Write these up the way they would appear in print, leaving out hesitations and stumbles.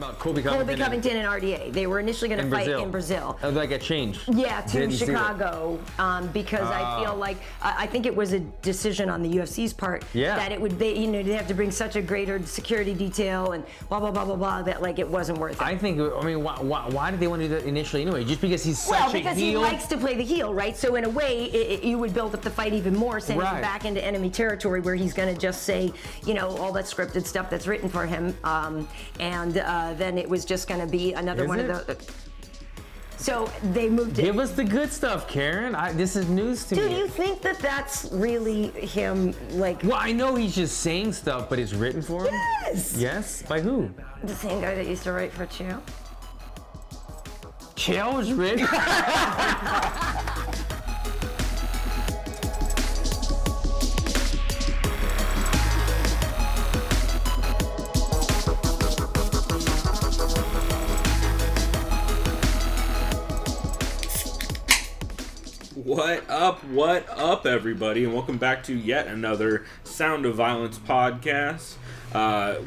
about Colby Covington and RDA. They were initially going to fight in Brazil. Oh, that got changed. Yeah, to Chicago, because I feel like I think it was a decision on the UFC's part that it would they have to bring such a greater security detail and blah blah blah blah blah that like it wasn't worth it. I think why did they want to do that initially anyway? Just because he's such a heel? Well, because he likes to play the heel, right? So in a way, you would build up the fight even more, sending him back into enemy territory where he's going to just say, all that scripted stuff that's written for him, and then it was just going to be another one of the. So they moved it. Give us the good stuff, Karen. This is news to me. Do you think that that's really him? Well, I know he's just saying stuff, but it's written for him. Yes. Yes. By who? The same guy that used to write for Chael. Chael was written. What up, everybody, and welcome back to yet another Sound of Violence podcast.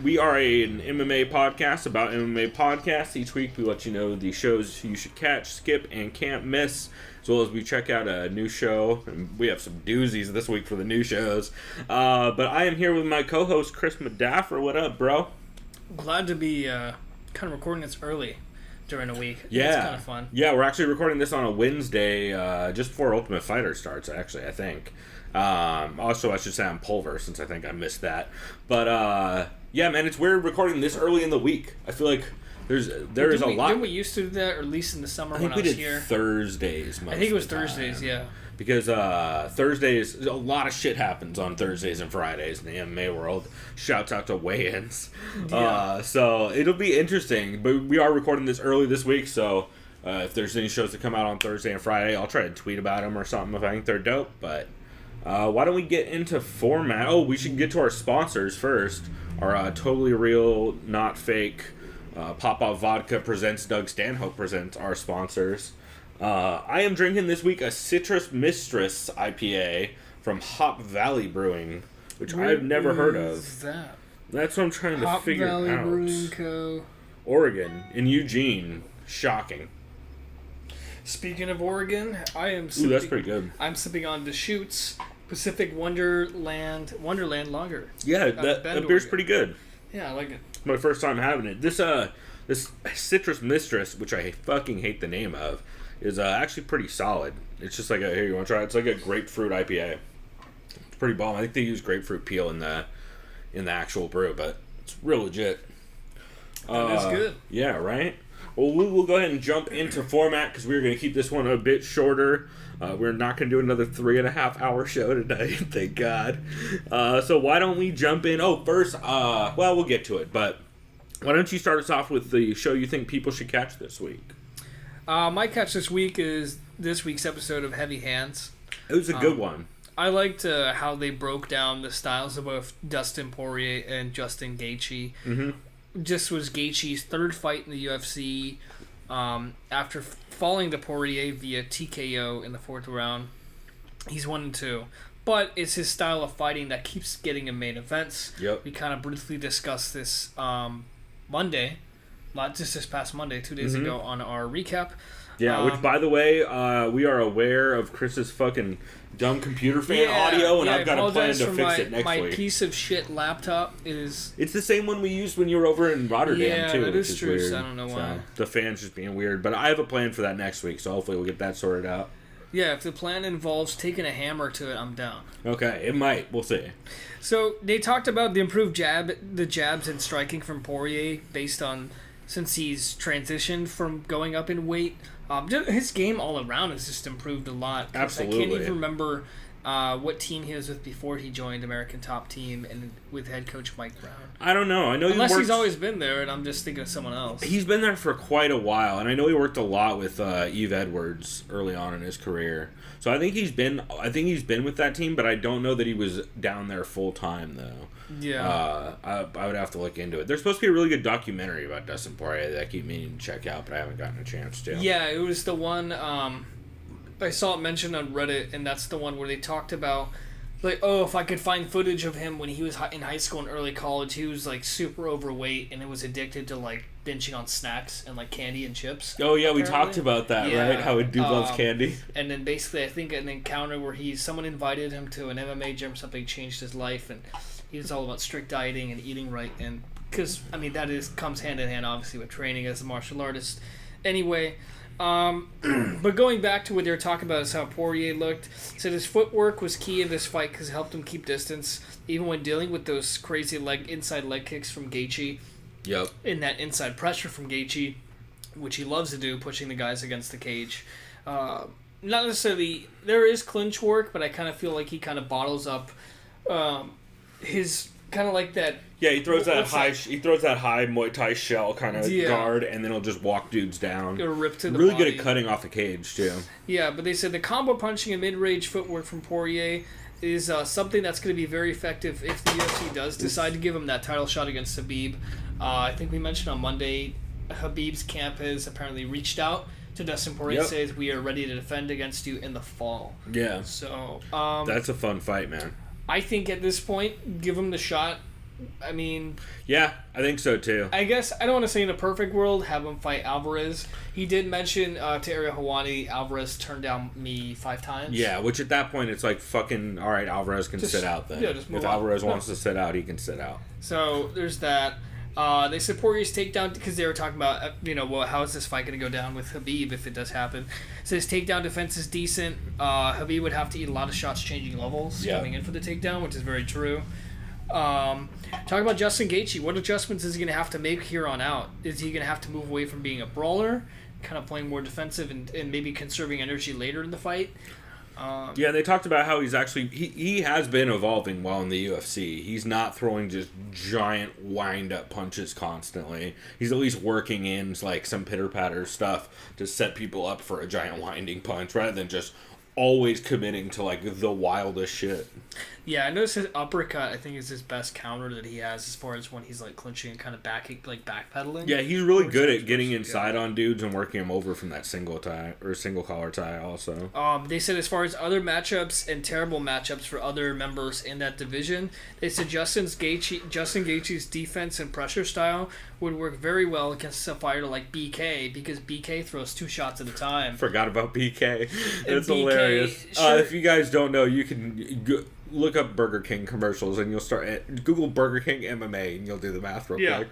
We are an MMA podcast about MMA podcasts. Each week we let you know the shows you should catch, skip, and can't miss, as well as we check out a new show. And we have some doozies this week for the new shows. But I am here with my co-host, Chris Madaffer. What up, bro? Glad to be kind of recording this early during a week. Yeah. It's kind of fun. Yeah, we're actually recording this on a Wednesday, just before Ultimate Fighter starts, actually, I think. Also, I should say on Pulver, since I think I missed that. But, yeah, man, it's weird recording this early in the week. I feel like there is a lot. Didn't we used to do that, or at least in the summer when I was here? Thursdays most I think it was of the time. Thursdays, yeah. Because Thursdays, a lot of shit happens on Thursdays and Fridays in the MMA world. Shouts out to weigh-ins. Yeah. So it'll be interesting. But we are recording this early this week, so if there's any shows that come out on Thursday and Friday, I'll try to tweet about them or something if I think they're dope. But why don't we get into format? Oh, we should get to our sponsors first. Our Totally Real, Not Fake, Pop-Off Vodka presents, Doug Stanhope presents our sponsors. I am drinking this week a Citrus Mistress IPA from Hop Valley Brewing, which I've never heard of. That? That's what I'm trying to figure out. Hop Valley Brewing Co. Oregon, in Eugene. Shocking. Speaking of Oregon, Ooh, that's pretty good. I'm sipping on Deschutes Pacific Wonderland Lager. Yeah, that beer's pretty good. Yeah, I like it. It's my first time having it. This Citrus Mistress, which I fucking hate the name of, is actually pretty solid. It's just like here, you want to try it? It's like a grapefruit IPA. It's pretty bomb. I think they use grapefruit peel in the actual brew, but it's real legit. That's good. Yeah, right? Well, we'll go ahead and jump into format because we're going to keep this one a bit shorter. We're not going to do another 3.5 hour show today, thank God. So why don't we jump in? Oh, first, we'll get to it, but why don't you start us off with the show you think people should catch this week? My catch this week is this week's episode of Heavy Hands. It was a good one. I liked how they broke down the styles of both Dustin Poirier and Justin Gaethje. Mm-hmm. This was Gaethje's third fight in the UFC. After falling to Poirier via TKO in the fourth round, he's 1-2. But it's his style of fighting that keeps getting him main events. Yep. We kind of briefly discussed this Monday. Not just this past Monday, 2 days ago, on our recap. Yeah, which, by the way, we are aware of Chris's fucking dumb computer fan audio, and I've got a plan to fix it next week. My piece of shit laptop is... It's the same one we used when you were over in Rotterdam, too. Yeah, that is true, weird. so I don't know why. So, the fan's just being weird, but I have a plan for that next week, so hopefully we'll get that sorted out. Yeah, if the plan involves taking a hammer to it, I'm down. Okay, it might. We'll see. So, they talked about the improved jabs and striking from Poirier based on... Since he's transitioned from going up in weight, his game all around has just improved a lot. Absolutely. I can't even remember what team he was with before he joined American Top Team and with head coach Mike Brown. I don't know. I know he's always been there, and I'm just thinking of someone else. He's been there for quite a while, and I know he worked a lot with Yves Edwards early on in his career. So I think he's been with that team, but I don't know that he was down there full time though. Yeah. I would have to look into it. There's supposed to be a really good documentary about Dustin Poirier that I keep meaning to check out, but I haven't gotten a chance to. Yeah, it was the one I saw it mentioned on Reddit, and that's the one where they talked about, like, oh, if I could find footage of him when he was in high school and early college, he was, like, super overweight and was addicted to, like, binging on snacks and like candy and chips. Oh yeah, we apparently. talked about that, Yeah. right? How a dude loves candy. And then basically, I think an encounter where someone invited him to an MMA gym, something changed his life, and he was all about strict dieting and eating right. And because I mean comes hand in hand, obviously, with training as a martial artist. Anyway. But going back to what they were talking about is how Poirier looked. Said his footwork was key in this fight because it helped him keep distance, even when dealing with those crazy inside leg kicks from Gaethje. Yep. And that inside pressure from Gaethje, which he loves to do, pushing the guys against the cage. Not necessarily, there is clinch work, but I kind of feel like he kind of bottles up his kind of like that. Yeah, he throws that high Muay Thai shell kind of guard, and then he'll just walk dudes down. Or rip to the really body. good at cutting off the cage too. Yeah, but they said the combo punching and mid-range footwork from Poirier is something that's going to be very effective if the UFC does decide to give him that title shot against Khabib. I think we mentioned on Monday, Khabib's camp has apparently reached out to Dustin Poirier and says, we are ready to defend against you in the fall. Yeah. So that's a fun fight, man. I think at this point, give him the shot. I mean... Yeah, I think so too. I guess, I don't want to say in a perfect world, have him fight Alvarez. He did mention to Ariel Helwani, Alvarez turned down me 5 times. Yeah, which at that point, it's like fucking, all right, Alvarez can sit out then. Yeah, just move if on. Alvarez wants to sit out, he can sit out. So, there's that. They said Poirier's takedown, because they were talking about, how is this fight going to go down with Khabib if it does happen. So his takedown defense is decent. Khabib would have to eat a lot of shots changing levels coming in for the takedown, which is very true. Talking about Justin Gaethje, what adjustments is he going to have to make here on out? Is he going to have to move away from being a brawler, kind of playing more defensive and maybe conserving energy later in the fight? Yeah, they talked about how he's actually he has been evolving well in the UFC. He's not throwing just giant wind up punches constantly. He's at least working in like some pitter patter stuff to set people up for a giant winding punch rather than just always committing to like the wildest shit. Yeah, I noticed his uppercut, I think, is his best counter that he has as far as when he's like clinching and kind of backpedaling. Yeah, he's really good at getting inside on dudes and working them over from that single collar tie also. They said as far as other matchups and terrible matchups for other members in that division, they said Justin Gaethje's defense and pressure style would work very well against a fighter like BK because BK throws 2 shots at a time. Forgot about BK. It's BK, hilarious. sure. If you guys don't know, you can look up Burger King commercials and you'll Google Burger King MMA and you'll do the math real quick.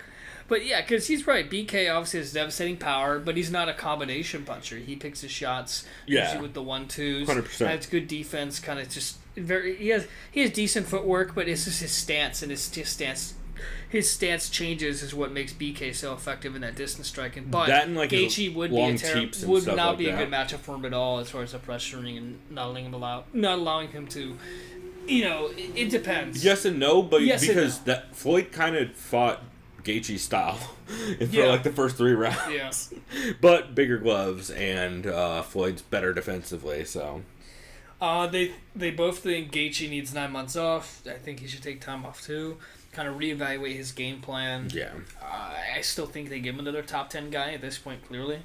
But yeah, because he's right. BK obviously has devastating power, but he's not a combination puncher. He picks his shots usually with the 1-2s. 100%. Has good defense. Kind of just he has decent footwork, but it's just his stance and his stance changes is what makes BK so effective in that distance striking. But Gaethje would not be a good matchup for him at all as far as the pressuring and not allowing him to. It depends. Yes and no, but because that Floyd kind of fought Gaethje's style for like the first 3 rounds. Yeah. But bigger gloves and Floyd's better defensively, so. They both think Gaethje needs 9 months off. I think he should take time off too. Kind of reevaluate his game plan. Yeah. I still think they give him another top 10 guy at this point, clearly.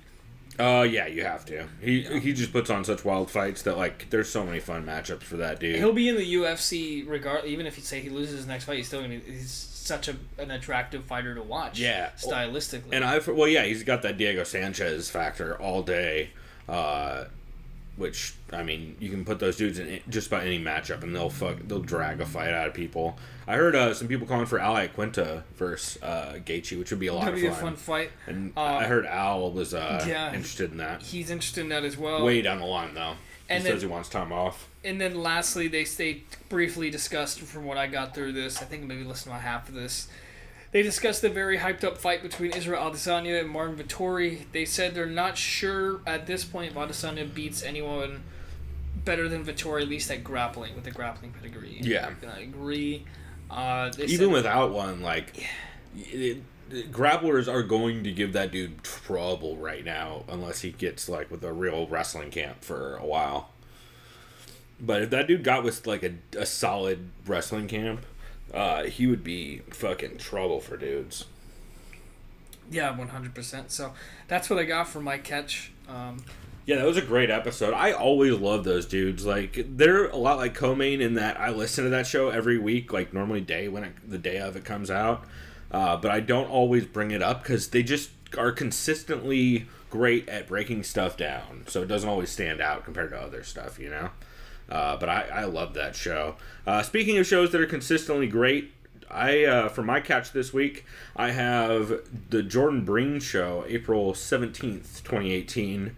Yeah, you have to. He just puts on such wild fights that like there's so many fun matchups for that dude. He'll be in the UFC even if he loses his next fight, he's such an attractive fighter to watch. Yeah, stylistically. And he's got that Diego Sanchez factor all day. Which I mean, you can put those dudes in just about any matchup, and they'll drag a fight out of people. I heard some people calling for Al Quinta versus Gaethje, which would be a lot of fun. That'd be a fun fight. And I heard Al was interested in that. He's interested in that as well. Way down the line, though. He says he wants time off. And then lastly, they briefly discussed, from what I got through this, I think maybe listen to about half of this. They discussed the very hyped-up fight between Israel Adesanya and Martin Vettori. They said they're not sure at this point if Adesanya beats anyone better than Vettori, at least at grappling, with the grappling pedigree. Yeah. And I agree. Even without one, grapplers are going to give that dude trouble right now unless he gets with a real wrestling camp for a while. But if that dude got with a solid wrestling camp, he would be fucking trouble for dudes. Yeah, 100%. So that's what I got for my catch. Yeah, that was a great episode. I always love those dudes. They're a lot like Co-Main in that I listen to that show every week, normally the day of it comes out. But I don't always bring it up because they just are consistently great at breaking stuff down, so it doesn't always stand out compared to other stuff, you know? But I love that show. Speaking of shows that are consistently great, for my catch this week, I have the Jordan Breen show, April 17th, 2018,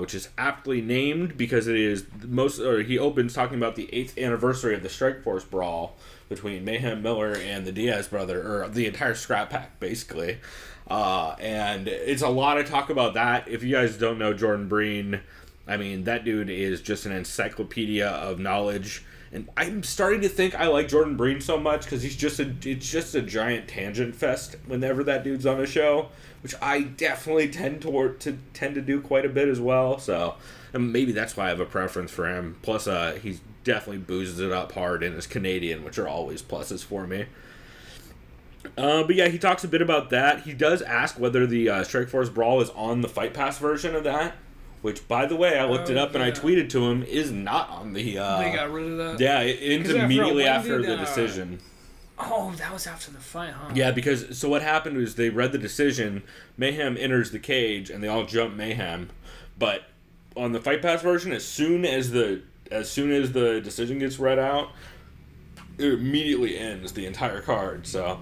which is aptly named because it is he opens talking about the 8th anniversary of the Strikeforce brawl between Mayhem Miller and the Diaz brother, or the entire Scrap Pack, basically. And it's a lot of talk about that. If you guys don't know Jordan Breen, I mean, that dude is just an encyclopedia of knowledge. And I'm starting to think I like Jordan Breen so much because it's just a giant tangent fest whenever that dude's on a show, which I definitely tend to do quite a bit as well. So, and maybe that's why I have a preference for him. Plus, he's definitely boozes it up hard and is Canadian, which are always pluses for me. But yeah, he talks a bit about that. He does ask whether the Strikeforce Brawl is on the Fight Pass version of that, which, by the way, I looked it up and I tweeted to him, is not on the... they got rid of that? Yeah, it's immediately after the decision. Oh, that was after the fight, huh? Yeah, because... So what happened was they read the decision, Mayhem enters the cage, and they all jump Mayhem. But on the Fight Pass version, as soon as the decision gets read out, it immediately ends the entire card, so...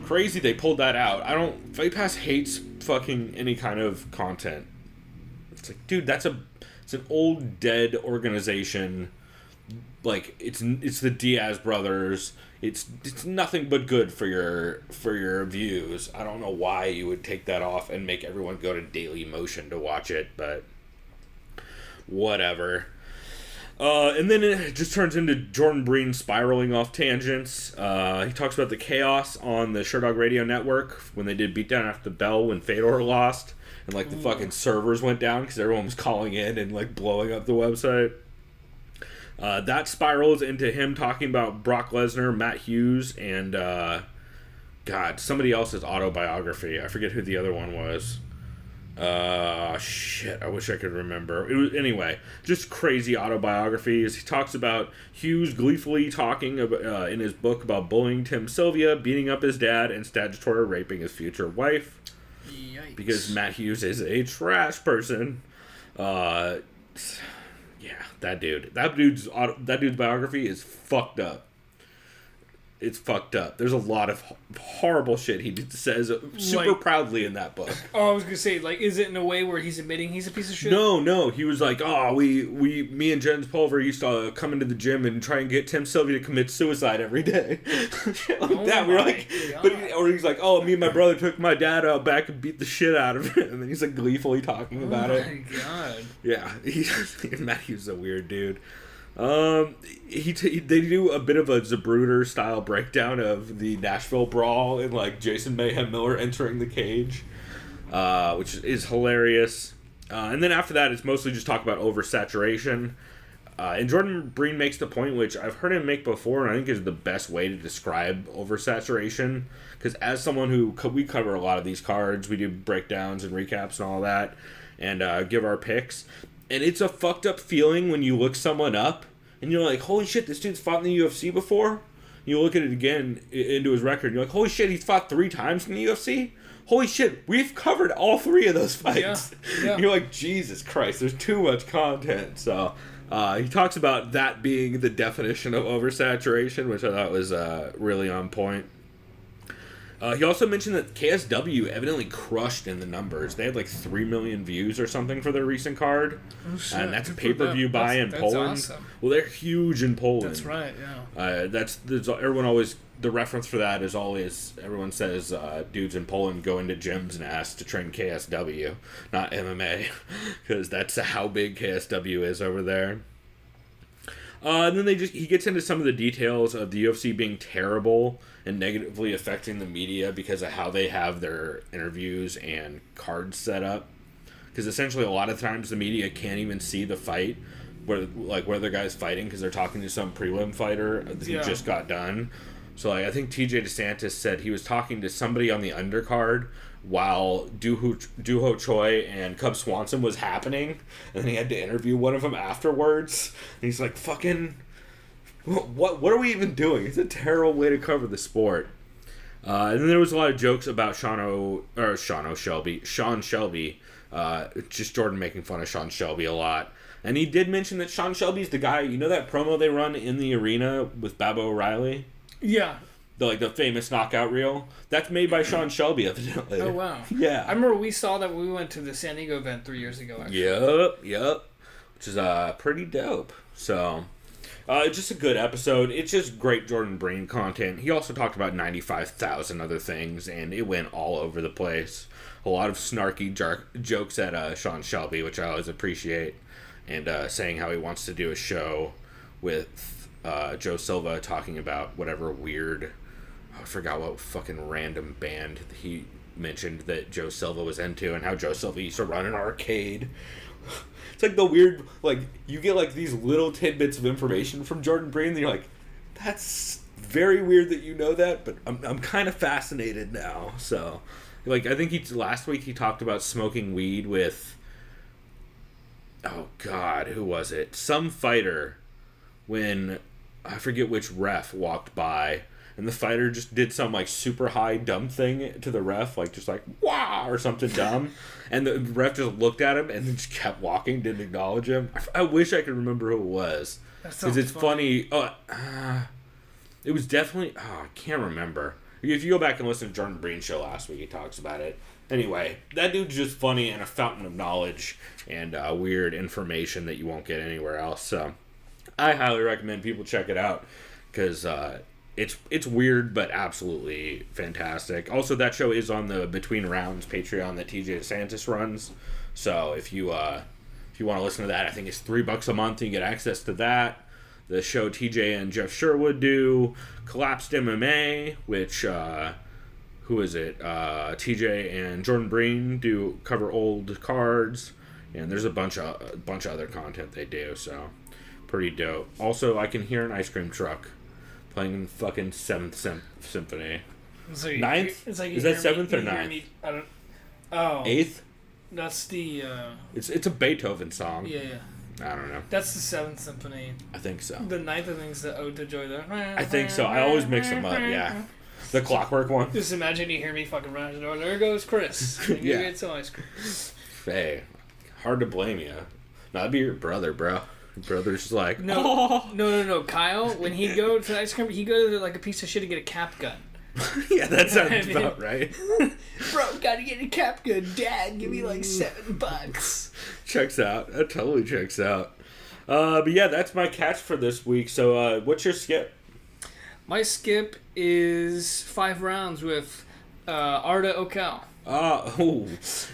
Crazy they pulled that out. Fight Pass hates fucking any kind of content. It's like, dude, it's an old dead organization. Like, it's the Diaz brothers. It's nothing but good for your views. I don't know why you would take that off and make everyone go to Daily Motion to watch it, but whatever. And then it just turns into Jordan Breen spiraling off tangents. He talks about the chaos on the Sherdog Radio Network when they did Beatdown After the Bell when Fedor lost. And, like, the fucking servers went down because everyone was calling in and, like, blowing up the website. That spirals into him talking about Brock Lesnar, Matt Hughes, and, somebody else's autobiography. I forget who the other one was. Shit, I wish I could remember. Anyway, just crazy autobiographies. He talks about Hughes gleefully talking about, in his book about bullying Tim Sylvia, beating up his dad, and statutory raping his future wife. Yikes. Because Matt Hughes is a trash person. Yeah, that dude's biography is fucked up. It's fucked up. There's a lot of horrible shit he says super proudly in that book. Oh, I was gonna say, like, is it in a way where he's admitting he's a piece of shit? No. He was like, me and Jens Pulver used to come into the gym and try and get Tim Sylvia to commit suicide every day. Shit like that. We're like, or he's like, me and my brother took my dad out back and beat the shit out of him, and then he's like gleefully talking about it. Oh my god. Yeah, Matt Hughes is a weird dude. They do a bit of a Zapruder style breakdown of the Nashville brawl and like Jason Mayhem Miller entering the cage, which is hilarious. And then after that, it's mostly just talk about oversaturation. And Jordan Breen makes the point, which I've heard him make before, and I think is the best way to describe oversaturation. Because as someone we cover a lot of these cards, we do breakdowns and recaps and all that, and give our picks. And it's a fucked up feeling when you look someone up and you're like, holy shit, this dude's fought in the UFC before? You look at it again into his record and you're like, holy shit, he's fought 3 times in the UFC? Holy shit, we've covered all 3 of those fights. Yeah. You're like, Jesus Christ, there's too much content. So he talks about that being the definition of oversaturation, which I thought was really on point. He also mentioned that KSW evidently crushed in the numbers. They had like 3 million views or something for their recent card. Oh, shit. And that's a pay-per-view buy in Poland. Awesome. Well, they're huge in Poland. That's right, yeah. Everyone always, the reference for that is always, everyone says dudes in Poland go into gyms and ask to train KSW, not MMA, because that's how big KSW is over there. And then he gets into some of the details of the UFC being terrible and negatively affecting the media because of how they have their interviews and cards set up. Because essentially a lot of times the media can't even see the fight where the guy's fighting because they're talking to some prelim fighter who just got done. So I think TJ DeSantis said he was talking to somebody on the undercard while Doo-Ho Choi and Cub Swanson was happening, and then he had to interview one of them afterwards. And he's like, fucking, what are we even doing? It's a terrible way to cover the sport. And then there was a lot of jokes about Sean Shelby. Just Jordan making fun of Sean Shelby a lot. And he did mention that Sean Shelby's the guy, you know that promo they run in the arena with Baba O'Reilly? Yeah. The famous knockout reel? That's made by Sean Shelby, evidently. Oh, wow. Yeah. I remember we saw that when we went to the San Diego event 3 years ago, actually. Yep. Which is pretty dope. So, just a good episode. It's just great Jordan Breen content. He also talked about 95,000 other things, and it went all over the place. A lot of snarky jokes at Sean Shelby, which I always appreciate. And saying how he wants to do a show with Joe Silva talking about whatever weird, I forgot what fucking random band he mentioned that Joe Silva was into, and how Joe Silva used to run an arcade. It's like the weird, like, you get like these little tidbits of information from Jordan Breen, and you're like, that's very weird that you know that, but I'm kind of fascinated now. So, like, I think last week he talked about smoking weed with, oh God, who was it? Some fighter, when, I forget which ref walked by, and the fighter just did some, like, super high dumb thing to the ref, like, just like, wow, or something dumb, and the ref just looked at him and then just kept walking, didn't acknowledge him. I wish I could remember who it was, because it's funny. It was definitely, I can't remember. If you go back and listen to Jordan Breen's show last week, he talks about it. Anyway, that dude's just funny and a fountain of knowledge and weird information that you won't get anywhere else. So I highly recommend people check it out, because it's weird but absolutely fantastic. Also, that show is on the Between Rounds Patreon that TJ DeSantis runs. So if you want to listen to that, I think it's $3 a month and you get access to that. The show TJ and Jeff Sherwood do, Collapsed MMA, which who is it? TJ and Jordan Breen do cover old cards, and there's a bunch of other content they do. So pretty dope. Also, I can hear an ice cream truck playing fucking 7th Symphony. So 9th? It's like is that 7th or 9th? I don't. Oh. 8th? That's the. It's a Beethoven song. Yeah. I don't know. That's the 7th Symphony. I think so. The 9th, I think, is the Ode to Joy. I think so. I always mix them up. Yeah. The Clockwork one. Just imagine you hear me fucking run out the door. There goes Chris. And you get some ice cream. Hey, hard to blame you. No, that'd be your brother, bro. Your brother's just like, No. Kyle, when he'd go to the ice cream, he'd go to like a piece of shit to get a cap gun. Yeah, that sounds about right. Bro, gotta get a cap gun. Dad, give me like $7. Checks out. That totally checks out. But yeah, that's my catch for this week. So, what's your skip? My skip is 5 rounds with Arda Okal.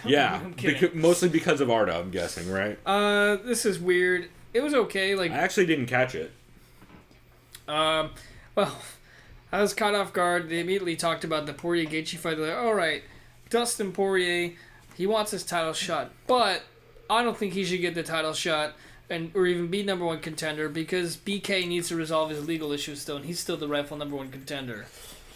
Yeah. I'm kidding. Mostly because of Arda, I'm guessing, right? This is weird. It was okay. Like, I actually didn't catch it. Well, I was caught off guard. They immediately talked about the Poirier-Gaethje fight. They're like, all right, Dustin Poirier, he wants his title shot, but I don't think he should get the title shot or even be number 1 contender, because BK needs to resolve his legal issues still, and he's still the rightful number 1 contender.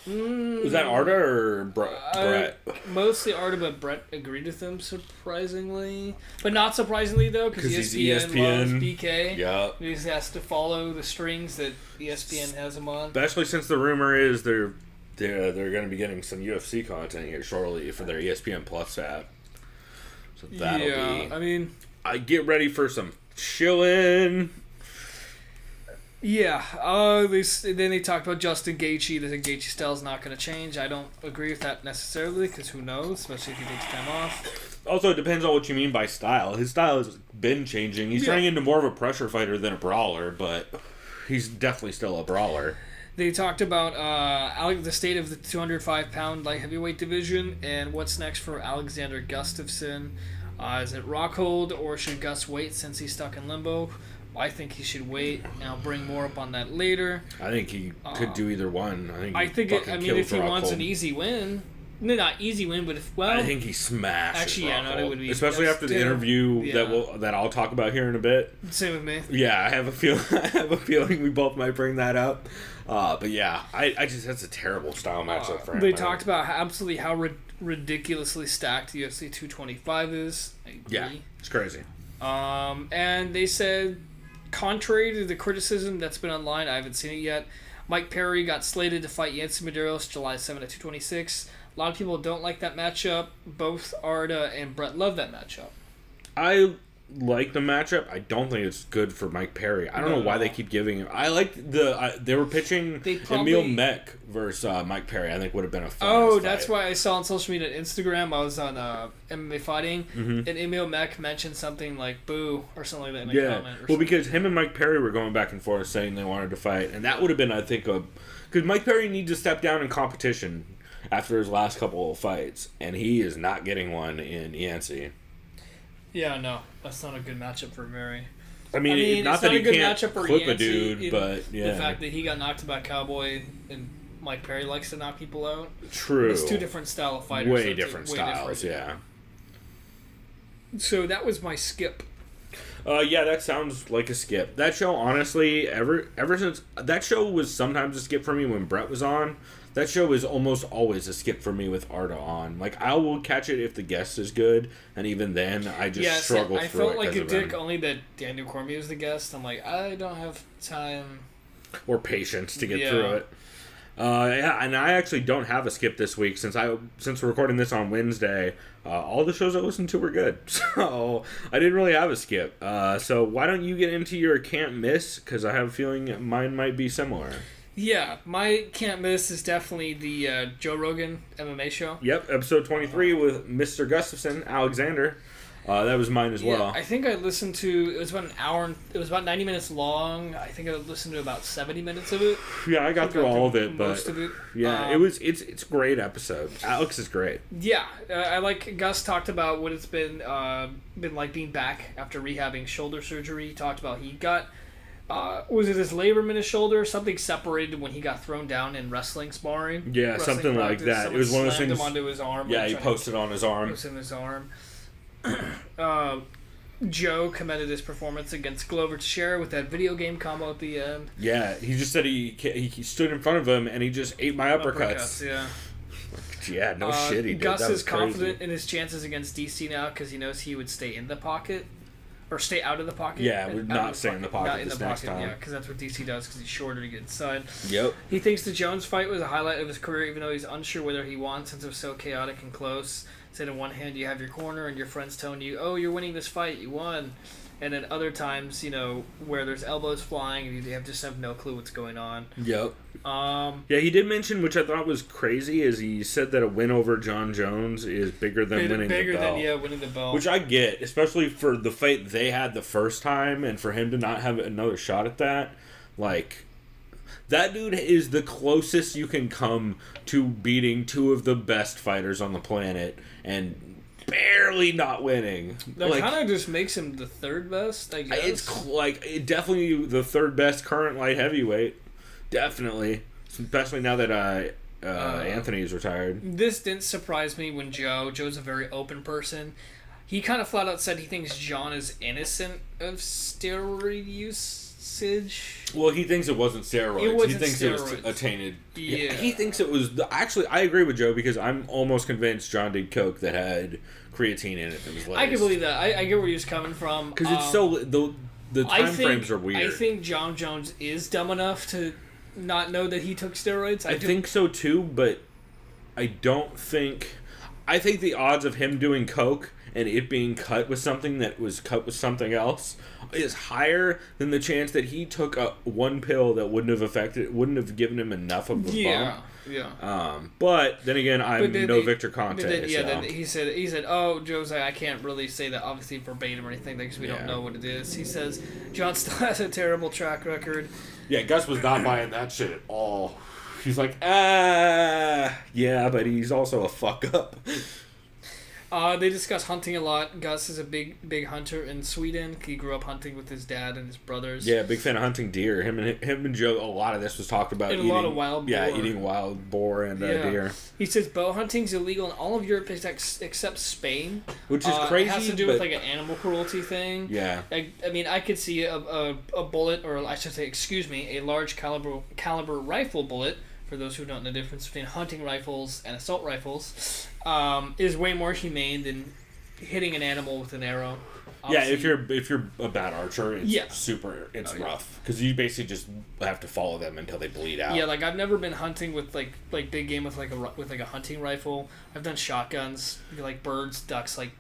Was that Arda or Brett? Mostly Arda, but Brett agreed with him, surprisingly. But not surprisingly, though, because ESPN loves BK. Yeah. He just has to follow the strings that ESPN has him on. Especially since the rumor is they're going to be getting some UFC content here shortly for their ESPN Plus app. So that'll be... I mean... I get ready for some chillin'. Yeah, then they talked about Justin Gaethje. They said Gaethje's style is not going to change. I don't agree with that necessarily, because who knows, especially if he takes time off. Also, it depends on what you mean by style. His style has been changing. He's turning into more of a pressure fighter than a brawler, but he's definitely still a brawler. They talked about the state of the 205-pound light heavyweight division and what's next for Alexander Gustafsson. Is it Rockhold, or should Gus wait since he's stuck in limbo? I think he should wait, and I'll bring more up on that later. I think he could do either one. If he wants an easy win, not easy win, but I think he smashed. Actually, it would be, especially after the interview that I'll talk about here in a bit. Same with me. Yeah, I have a feeling we both might bring that up. But yeah, I just that's a terrible style matchup for him. They talked about how ridiculously stacked UFC 225 is. I agree. Yeah, it's crazy. And they said, contrary to the criticism that's been online, I haven't seen it yet, Mike Perry got slated to fight Yancy Medeiros July 7 at 226. A lot of people don't like that matchup. Both Arda and Brett love that matchup. I like the matchup. I don't think it's good for Mike Perry. I don't know why they keep giving him. I like they were pitching Emil Mech versus Mike Perry. I think would have been a fun. That's why I saw on social media and Instagram. I was on MMA Fighting, and Emil Mech mentioned something like "boo" or something like that in a comment. Well, because him and Mike Perry were going back and forth saying they wanted to fight, and that would have been, I think, because Mike Perry needs to step down in competition after his last couple of fights, and he is not getting one in Yancy. Yeah, no, that's not a good matchup for Mary. I mean not that he can't clip a dude, but yeah. The fact that he got knocked by Cowboy and Mike Perry likes to knock people out. True. It's two different style of fighters. Way different styles, yeah. So that was my skip. Yeah, that sounds like a skip. That show, honestly, ever since that show was sometimes a skip for me when Brett was on. That show is almost always a skip for me with Arda on. Like, I will catch it if the guest is good, and even then, I just struggle through it. I felt like a dick only that Daniel Cormier was the guest. I'm like, I don't have time or patience to get through it. Yeah, and I actually don't have a skip this week since we're recording this on Wednesday. All the shows I listened to were good, so I didn't really have a skip. So why don't you get into your can't miss? Because I have a feeling mine might be similar. Yeah, my can't miss is definitely the Joe Rogan MMA show. Yep, episode 23 with Mr. Gustafsson, Alexander. That was mine as well. I think I listened to, it was about an hour, it was about 90 minutes long. I think I listened to about 70 minutes of it. Yeah, I got through all of it, but most of it. Yeah, it's a great episode. Alex is great. Yeah, I like Gus talked about what it's been like being back after rehabbing shoulder surgery. He talked about he got was it his labrum in his shoulder? Something separated when he got thrown down in wrestling sparring. Yeah, something like that. Someone it was one of those slammed things. him onto his arm. Yeah, he posted on his arm. Joe commended his performance against Glover Teixeira with that video game combo at the end. Yeah, he just said he stood in front of him and he just ate my uppercuts. Yeah. Yeah, no shit, he did. Gus that is confident crazy. in his chances against DC now because he knows he would stay in the pocket. Or stay out of the pocket. Yeah, would not stay in the pocket Not in this the next pocket, time. yeah, because that's what DC does because he's shorter to get inside. Yep. He thinks the Jones fight was a highlight of his career, even though he's unsure whether he won since it was so chaotic and close. Said in one hand you have your corner and your friends telling you, oh, you're winning this fight, you won. And then other times, where there's elbows flying and you just have no clue what's going on. Yep. Yeah, he did mention, which I thought was crazy, is he said that a win over John Jones is bigger than winning the belt. Winning the belt. Which I get, especially for the fight they had the first time, and for him to not have another shot at that. Like, that dude is the closest you can come to beating two of the best fighters on the planet, and barely not winning. That kind of just makes him the third best, I guess. It's definitely the third best current light heavyweight. Definitely. Especially now that Anthony is retired. This didn't surprise me when Joe's a very open person. He kind of flat out said he thinks John is innocent of steroid usage. Well, he thinks it wasn't steroids. He thinks it was a tainted. Yeah. He thinks it was. Actually, I agree with Joe because I'm almost convinced John did coke that had creatine in it that was laced. I can believe that. I get where he was coming from. Because it's so. The time frames are weird. I think John Jones is dumb enough to not know that he took steroids. I think so too, but I don't think. I think the odds of him doing coke and it being cut with something that was cut with something else is higher than the chance that he took one pill that wouldn't have given him enough of a bump. Yeah. But then again, I'm no Victor Conte. Then he said, "Oh, Joe's like, I can't really say that obviously verbatim or anything because we don't know what it is." He says John still has a terrible track record. Yeah, Gus was not buying that shit at all. He's like, yeah, but he's also a fuck up. They discuss hunting a lot. Gus is a big hunter in Sweden. He grew up hunting with his dad and his brothers. Yeah, big fan of hunting deer. Him and Joe, a lot of this was talked about. And a lot of wild boar. Yeah, eating wild boar and deer. He says bow hunting's illegal in all of Europe except Spain. Which is crazy. It has to do with like an animal cruelty thing. Yeah. I mean, I could see a bullet, or I should say, a large caliber rifle bullet, for those who don't know the difference between hunting rifles and assault rifles, is way more humane than hitting an animal with an arrow. Yeah, Obviously, if you're a bad archer, it's rough because you basically just have to follow them until they bleed out. Yeah, like I've never been hunting with like big game with like a hunting rifle. I've done shotguns, like birds, ducks, like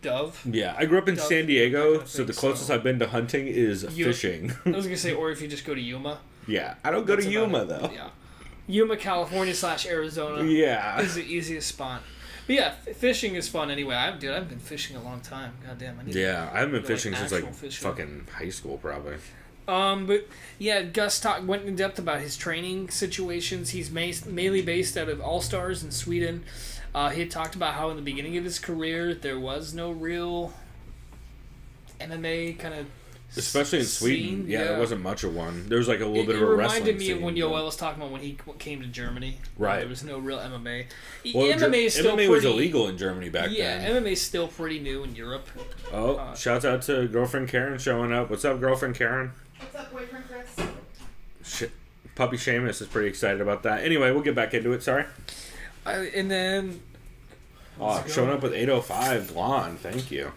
dove. Yeah, I grew up in San Diego, kind of so thing, the closest I've been to hunting is fishing. I was gonna say, or if you just go to Yuma. Yeah, I don't go to Yuma though. Yeah, Yuma, California / Arizona. Yeah, is the easiest spot. But yeah, fishing is fun anyway. I've been fishing a long time. God damn, I haven't been fishing since like fishing. fucking high school probably. But yeah, Gus went in depth about his training situations. He's mainly based out of All Stars in Sweden. He had talked about how in the beginning of his career there was no real MMA kind of especially in Sweden. Yeah, there wasn't much of one. There was like a little bit of a wrestling scene. It reminded me of when Yoel was talking about when he came to Germany. Right. There was no real MMA. Well, MMA was illegal in Germany back then. Yeah, MMA is still pretty new in Europe. Oh, shouts out to girlfriend Karen showing up. What's up, girlfriend Karen? What's up, boyfriend Chris? Shit. Puppy Seamus is pretty excited about that. Anyway, we'll get back into it. Sorry. And then... showing up with 805 blonde. Thank you.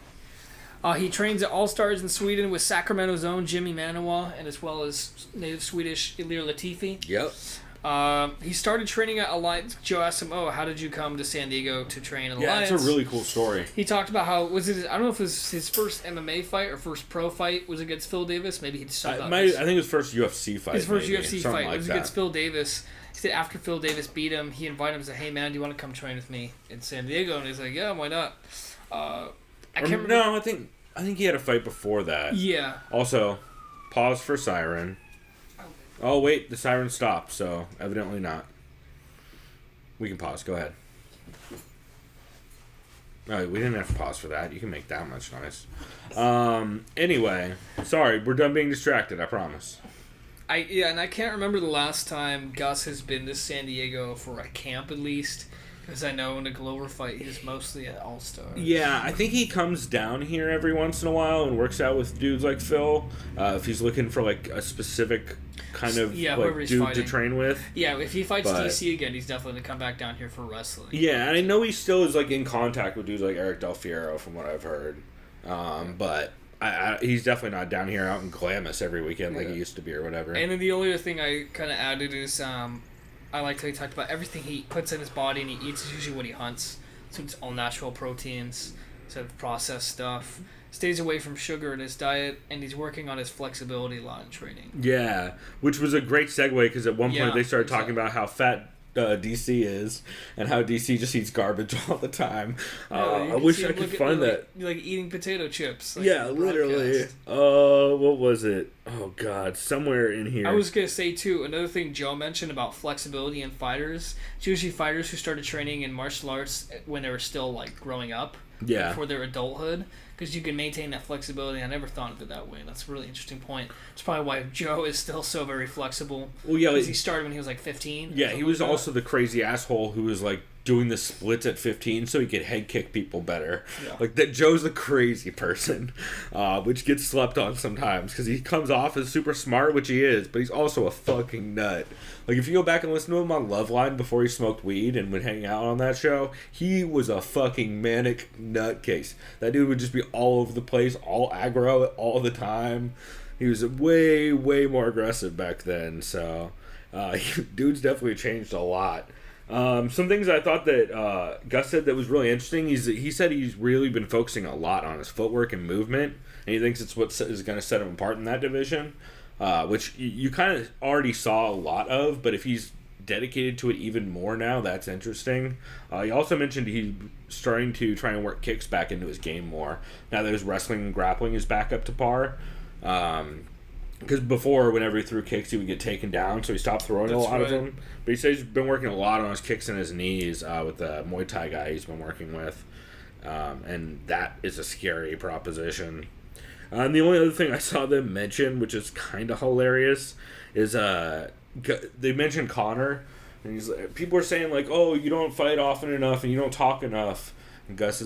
He trains at All Stars in Sweden with Sacramento's own Jimmy Manawa, and as well as native Swedish Ilir Latifi. Yep. He started training at Alliance. Joe asked him, "Oh, how did you come to San Diego to train at Alliance?" Yeah, it's a really cool story. He talked about how I don't know if it was his first MMA fight or first pro fight was against Phil Davis. Maybe he just I think his first UFC fight. His first maybe, UFC fight was against Phil Davis. He said after Phil Davis beat him, he invited him and said, "Hey man, do you want to come train with me in San Diego?" And he's like, "Yeah, why not?" I can't remember. No, I think he had a fight before that. Yeah. Also, pause for siren. Oh wait, the siren stopped, so evidently not. We can pause. Go ahead. No, we didn't have to pause for that. You can make that much noise. Anyway, sorry, we're done being distracted. I promise. And I can't remember the last time Gus has been to San Diego for a camp at least. Because I know in a Glover fight, he's mostly at All Stars. Yeah, I think he comes down here every once in a while and works out with dudes like Phil. If he's looking for like a specific kind of like, dude fighting to train with. Yeah, if he fights DC again, he's definitely going to come back down here for wrestling. Yeah, and I know he still is like in contact with dudes like Eric Del Fiero from what I've heard. But he's definitely not down here out in Glamis every weekend like he used to be or whatever. And then the only other thing I kind of added is... I liked how he talked about everything he puts in his body and he eats is usually what he hunts. So it's all natural proteins, instead of processed stuff. Stays away from sugar in his diet, and he's working on his flexibility a lot in training. Yeah, which was a great segue because at one point they started talking about how fat DC is and how DC just eats garbage all the time. I wish I could find that. Like eating potato chips. Like yeah, literally. What was it? Oh, God. Somewhere in here. I was going to say, too, another thing Joe mentioned about flexibility in fighters. It's usually fighters who started training in martial arts when they were still, like, growing up. Yeah. Before their adulthood. Because you can maintain that flexibility. I never thought of it that way. That's a really interesting point. It's probably why Joe is still so very flexible. Well, yeah. Because he started when he was, like, 15. Yeah, he was also the crazy asshole who was, like, doing the splits at 15 so he could head kick people better. Yeah. Like, that Joe's a crazy person, which gets slept on sometimes because he comes off as super smart, which he is, but he's also a fucking nut. Like, if you go back and listen to him on Loveline before he smoked weed and would hang out on that show, he was a fucking manic nutcase. That dude would just be all over the place, all aggro all the time. He was way, way more aggressive back then, so dude's definitely changed a lot. Some things I thought that Gus said that was really interesting. He said he's really been focusing a lot on his footwork and movement, and he thinks it's what is going to set him apart in that division, which you kind of already saw a lot of, but if he's dedicated to it even more now, that's interesting. He also mentioned he's starting to try and work kicks back into his game more, now that his wrestling and grappling is back up to par. Because before, whenever he threw kicks, he would get taken down, so he stopped throwing a lot of them. But he says he's been working a lot on his kicks and his knees with the Muay Thai guy he's been working with. And that is a scary proposition. And the only other thing I saw them mention, which is kind of hilarious, is they mentioned Connor. And people are saying, like, oh, you don't fight often enough and you don't talk enough. Gus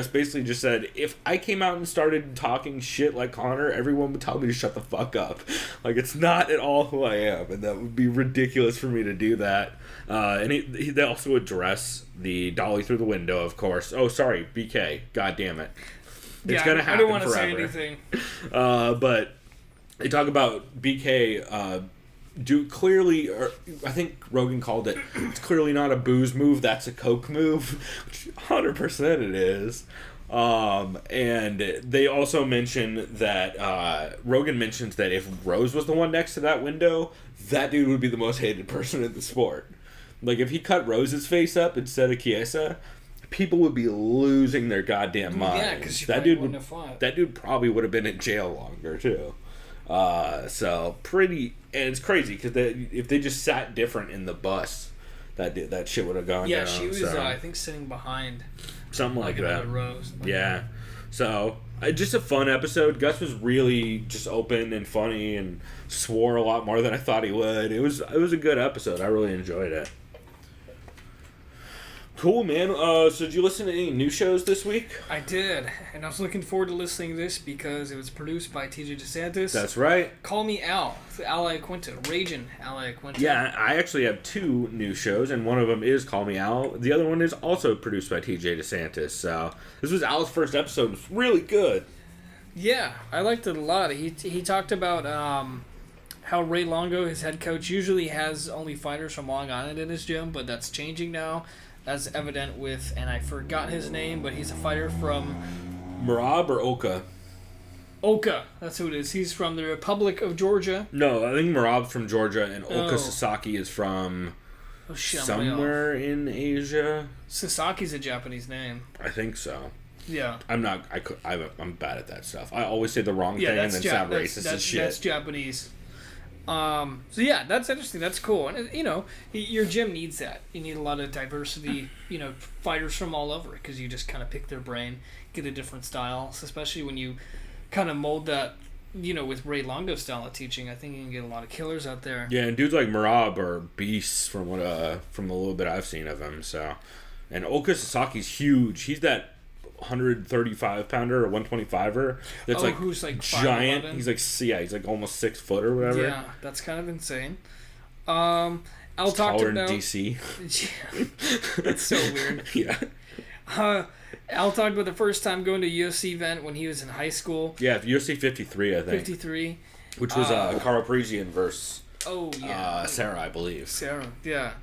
basically just said, if I came out and started talking shit like Conor, everyone would tell me to shut the fuck up. Like, it's not at all who I am, and that would be ridiculous for me to do that. And they also address the dolly through the window, of course. Oh, sorry, BK. God damn it. It's gonna happen. I don't want to forever. say anything. But they talk about BK clearly, or I think Rogan called it, it's clearly not a booze move, that's a coke move, which 100% it is. And they also mention that Rogan mentions that if Rose was the one next to that window, that dude would be the most hated person in the sport. Like, if he cut Rose's face up instead of Chiesa, people would be losing their goddamn minds. Yeah, because that dude probably would have been in jail longer too. So pretty, and it's crazy because if they just sat different in the bus, that shit would have gone down. Yeah, she was I think sitting behind something like that. Rose. Yeah, so just a fun episode. Gus was really just open and funny and swore a lot more than I thought he would. It was a good episode. I really enjoyed it. Cool, man. So did you listen to any new shows this week? I did, and I was looking forward to listening to this because it was produced by TJ DeSantis. That's right. Call Me Al, Ali Quinta, Raging Ali Quinta. Yeah, I actually have 2 new shows, and one of them is Call Me Al. The other one is also produced by TJ DeSantis. So this was Al's first episode. It was really good. Yeah, I liked it a lot. He talked about how Ray Longo, his head coach, usually has only fighters from Long Island in his gym, but that's changing now. As evident with, and I forgot his name, but he's a fighter from... Marab or Oka? Oka, that's who it is. He's from the Republic of Georgia. No, I think Marab's from Georgia, and Oka Sasaki is from somewhere in Asia. Sasaki's a Japanese name. I think so. Yeah. I'm bad at that stuff. I always say the wrong thing and then sound racist as shit. That's Japanese. So yeah, that's interesting. That's cool. And your gym needs that. You need a lot of diversity. Fighters from all over, because you just kind of pick their brain, get a different style. Especially when you kind of mold that. With Ray Longo's style of teaching, I think you can get a lot of killers out there. Yeah, and dudes like Marab are beasts from the little bit I've seen of him. So, and Oka Sasaki's huge. He's that 135 pounder or 125er that's who's like giant. 5'11"? He's like almost 6 foot or whatever. Yeah, that's kind of insane. I'll talk taller to than DC. That's so weird. Yeah. Al talked about the first time going to a UFC event when he was in high school. Yeah, UFC 53, I think. 53. Which was Carl Parisian versus Sarah, I believe. Sarah, yeah.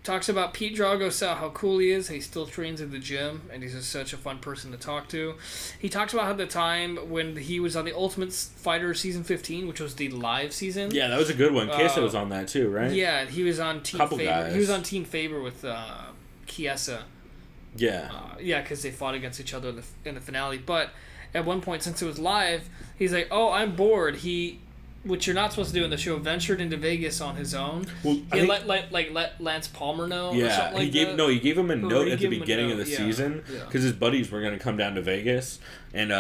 Talks about Pete Drago, how cool he is. He still trains in the gym, and he's just such a fun person to talk to. He talks about how the time when he was on the Ultimate Fighter Season 15, which was the live season. Yeah, that was a good one. Chiesa was on that too, right? Yeah, he was on Team Faber. Guys. He was on Team Faber with Chiesa. Yeah. Because they fought against each other in the finale. But at one point, since it was live, he's like, "Oh, I'm bored." Which you're not supposed to do in the show, ventured into Vegas on his own. Well, he let Lance Palmer know. Yeah, or something like he gave him a note at the beginning of the season because his buddies were going to come down to Vegas, and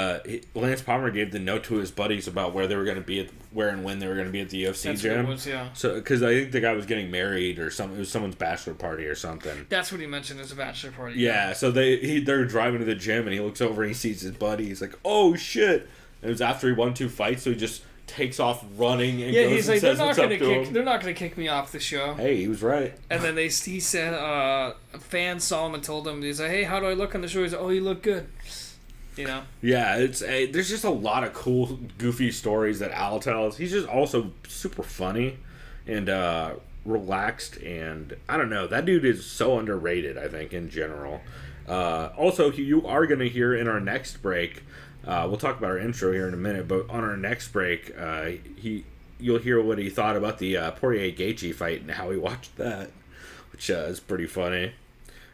Lance Palmer gave the note to his buddies about where they were going to be where and when they were going to be at the UFC gym. What it was, yeah. So because I think the guy was getting married or something, it was someone's bachelor party or something. That's what he mentioned as a bachelor party. Yeah, so they're driving to the gym and he looks over and he sees his buddy. He's like, "Oh shit!" And it was after he won 2 fights, so he just takes off running and goes he's and like, says what's up to him. They're not gonna kick me off the show. Hey, he was right. And then he said a fan saw him and told him, he's like, "Hey, how do I look on the show?" He's like, "Oh, you look good." Yeah, there's just a lot of cool, goofy stories that Al tells. He's just also super funny and relaxed, and I don't know, that dude is so underrated, I think, in general. Also, you are gonna hear in our next break. We'll talk about our intro here in a minute, but on our next break, you'll hear what he thought about the Poirier-Gaethje fight and how he watched that, which is pretty funny.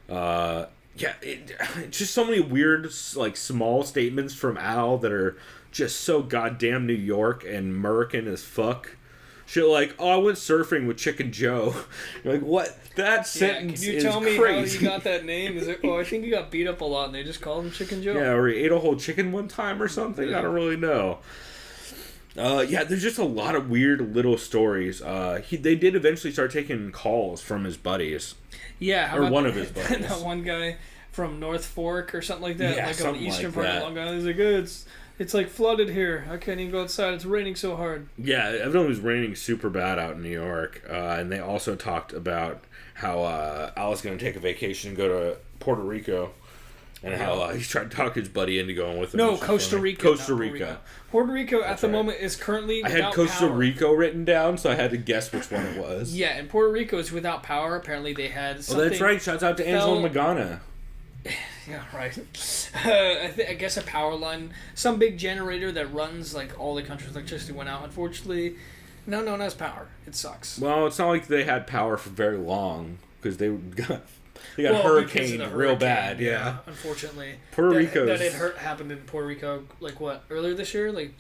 It's just so many weird, like, small statements from Al that are just so goddamn New York and American as fuck. Shit like, "Oh, I went surfing with Chicken Joe." You're like, what? That sentence is crazy. Can you tell me how you got that name? Is it? Oh, I think he got beat up a lot, and they just called him Chicken Joe. Yeah, or he ate a whole chicken one time or something. I don't really know. There's just a lot of weird little stories. They did eventually start taking calls from his buddies. Yeah, or one of his buddies. That one guy from North Fork or something like that, Yeah, like on the eastern like part that. of Long Island. He's like, it's like flooded here. I can't even go outside. It's raining so hard. Yeah, evidently it was raining super bad out in New York. And they also talked about how Al's going to take a vacation and go to Puerto Rico. And how he's trying to talk his buddy into going with him. No, Costa Rica. Costa Rica. Puerto Rico at That's the right. moment is currently I without had Costa power. Rico written down, so I had to guess which one it was. Yeah, and Puerto Rico is without power. Apparently they had Oh, something... that's right. Shouts out to Angela Magana. Yeah, right. I guess a power line, some big generator that runs like all the country's electricity went out. Unfortunately, now known as power. It sucks. Well, it's not like they had power for very long because they got Because of hurricaned the real hurricane, bad. Yeah. Unfortunately, Puerto that, Rico's- that it happened in Puerto Rico like what earlier this year, like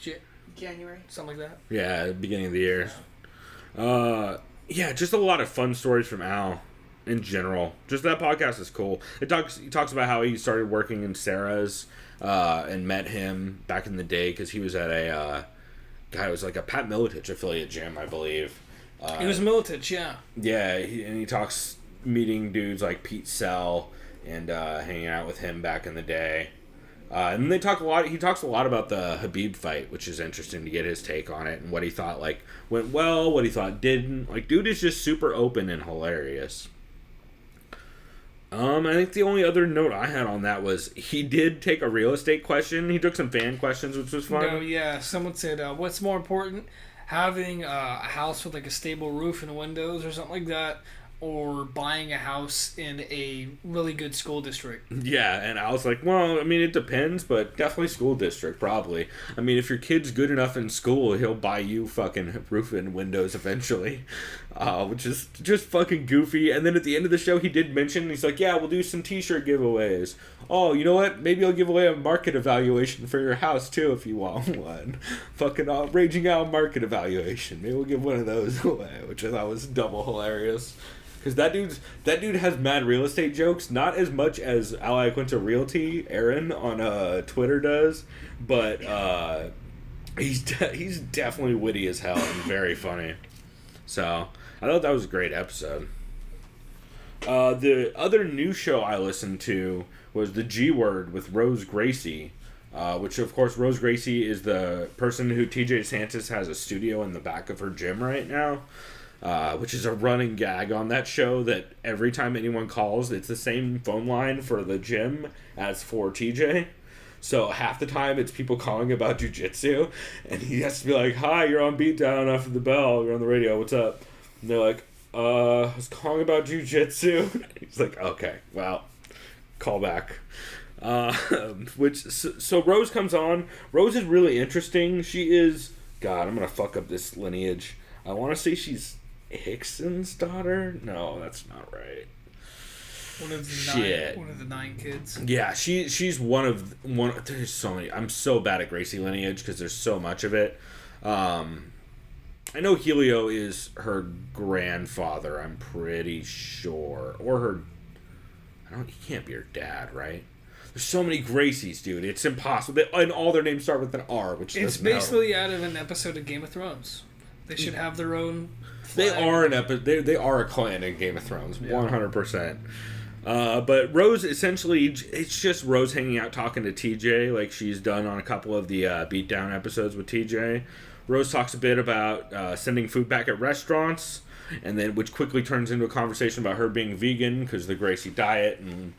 January. something like that. Yeah, beginning of the year. Yeah, just a lot of fun stories from Al in general. Just that podcast is cool. He talks about how he started working in Sarah's and met him back in the day because he was at it was like a Pat Miletich affiliate gym, I believe. It was Militich, yeah. Yeah, and he talks meeting dudes like Pete Sell and hanging out with him back in the day. And they talk a lot. He talks a lot about the Khabib fight, which is interesting to get his take on it and what he thought like went well, what he thought didn't. Like, dude is just super open and hilarious. I think the only other note I had on that was he did take a real estate question. He took some fan questions, which was fun. No, yeah. Someone said, "What's more important, having a house with like a stable roof and windows, or something like that, or buying a house in a really good school district?" Yeah, and I was like, well, I mean, it depends, but definitely school district, probably. I mean, if your kid's good enough in school, he'll buy you fucking roof and windows eventually, which is just fucking goofy. And then at the end of the show, he did mention, he's like, yeah, we'll do some t-shirt giveaways. Oh, you know what? Maybe I'll give away a market evaluation for your house, too, if you want one. Fucking raging out market evaluation. Maybe we'll give one of those away, which I thought was double hilarious. Because that dude has mad real estate jokes, not as much as Ally Quinta Realty, Aaron, on Twitter does, but he's definitely witty as hell and very funny. So, I thought that was a great episode. The other new show I listened to was The G Word with Rose Gracie, which, of course, Rose Gracie is the person who TJ Santis has a studio in the back of her gym right now. Which is a running gag on that show that every time anyone calls, it's the same phone line for the gym as for TJ. So half the time it's people calling about jiu-jitsu, and he has to be like, "Hi, you're on Beatdown after the bell. You're on the radio. What's up?" And they're like, I was calling about jiu-jitsu." He's like, "Okay, well, call back." So Rose comes on. Rose is really interesting. She is, God, I'm gonna fuck up this lineage. I want to say she's Hickson's daughter? No, that's not right. One of the Shit. one of the 9 kids. Yeah, she's one. There's so many. I'm so bad at Gracie lineage because there's so much of it. I know Helio is her grandfather. I'm pretty sure, or her. He can't be her dad, right? There's so many Gracies, dude. It's impossible. And all their names start with an R, which It's doesn't help. basically out of an episode of Game of Thrones. They should have their own. They flag. are they are a clan in Game of Thrones, 100%. But Rose, essentially, it's just Rose hanging out talking to TJ, like she's done on a couple of the Beatdown episodes with TJ. Rose talks a bit about sending food back at restaurants, and then which quickly turns into a conversation about her being vegan because the Gracie diet, and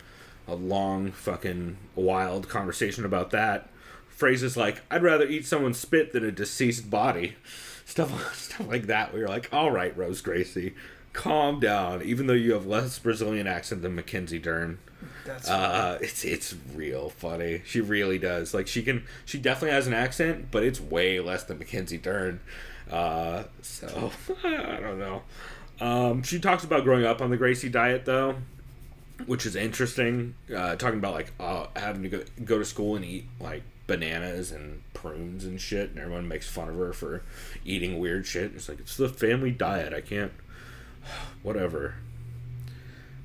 a long fucking wild conversation about that. Phrases like, "I'd rather eat someone's spit than a deceased body." Stuff like that, where you're like, all right, Rose Gracie, calm down, even though you have less Brazilian accent than Mackenzie Dern. That's it's real funny. She really does. Like, she definitely has an accent, but it's way less than Mackenzie Dern. So, I don't know. She talks about growing up on the Gracie diet, though, which is interesting. Talking about, like, having to go to school and eat, like, bananas and prunes and shit, and everyone makes fun of her for eating weird shit. It's like, it's the family diet. I can't. Whatever.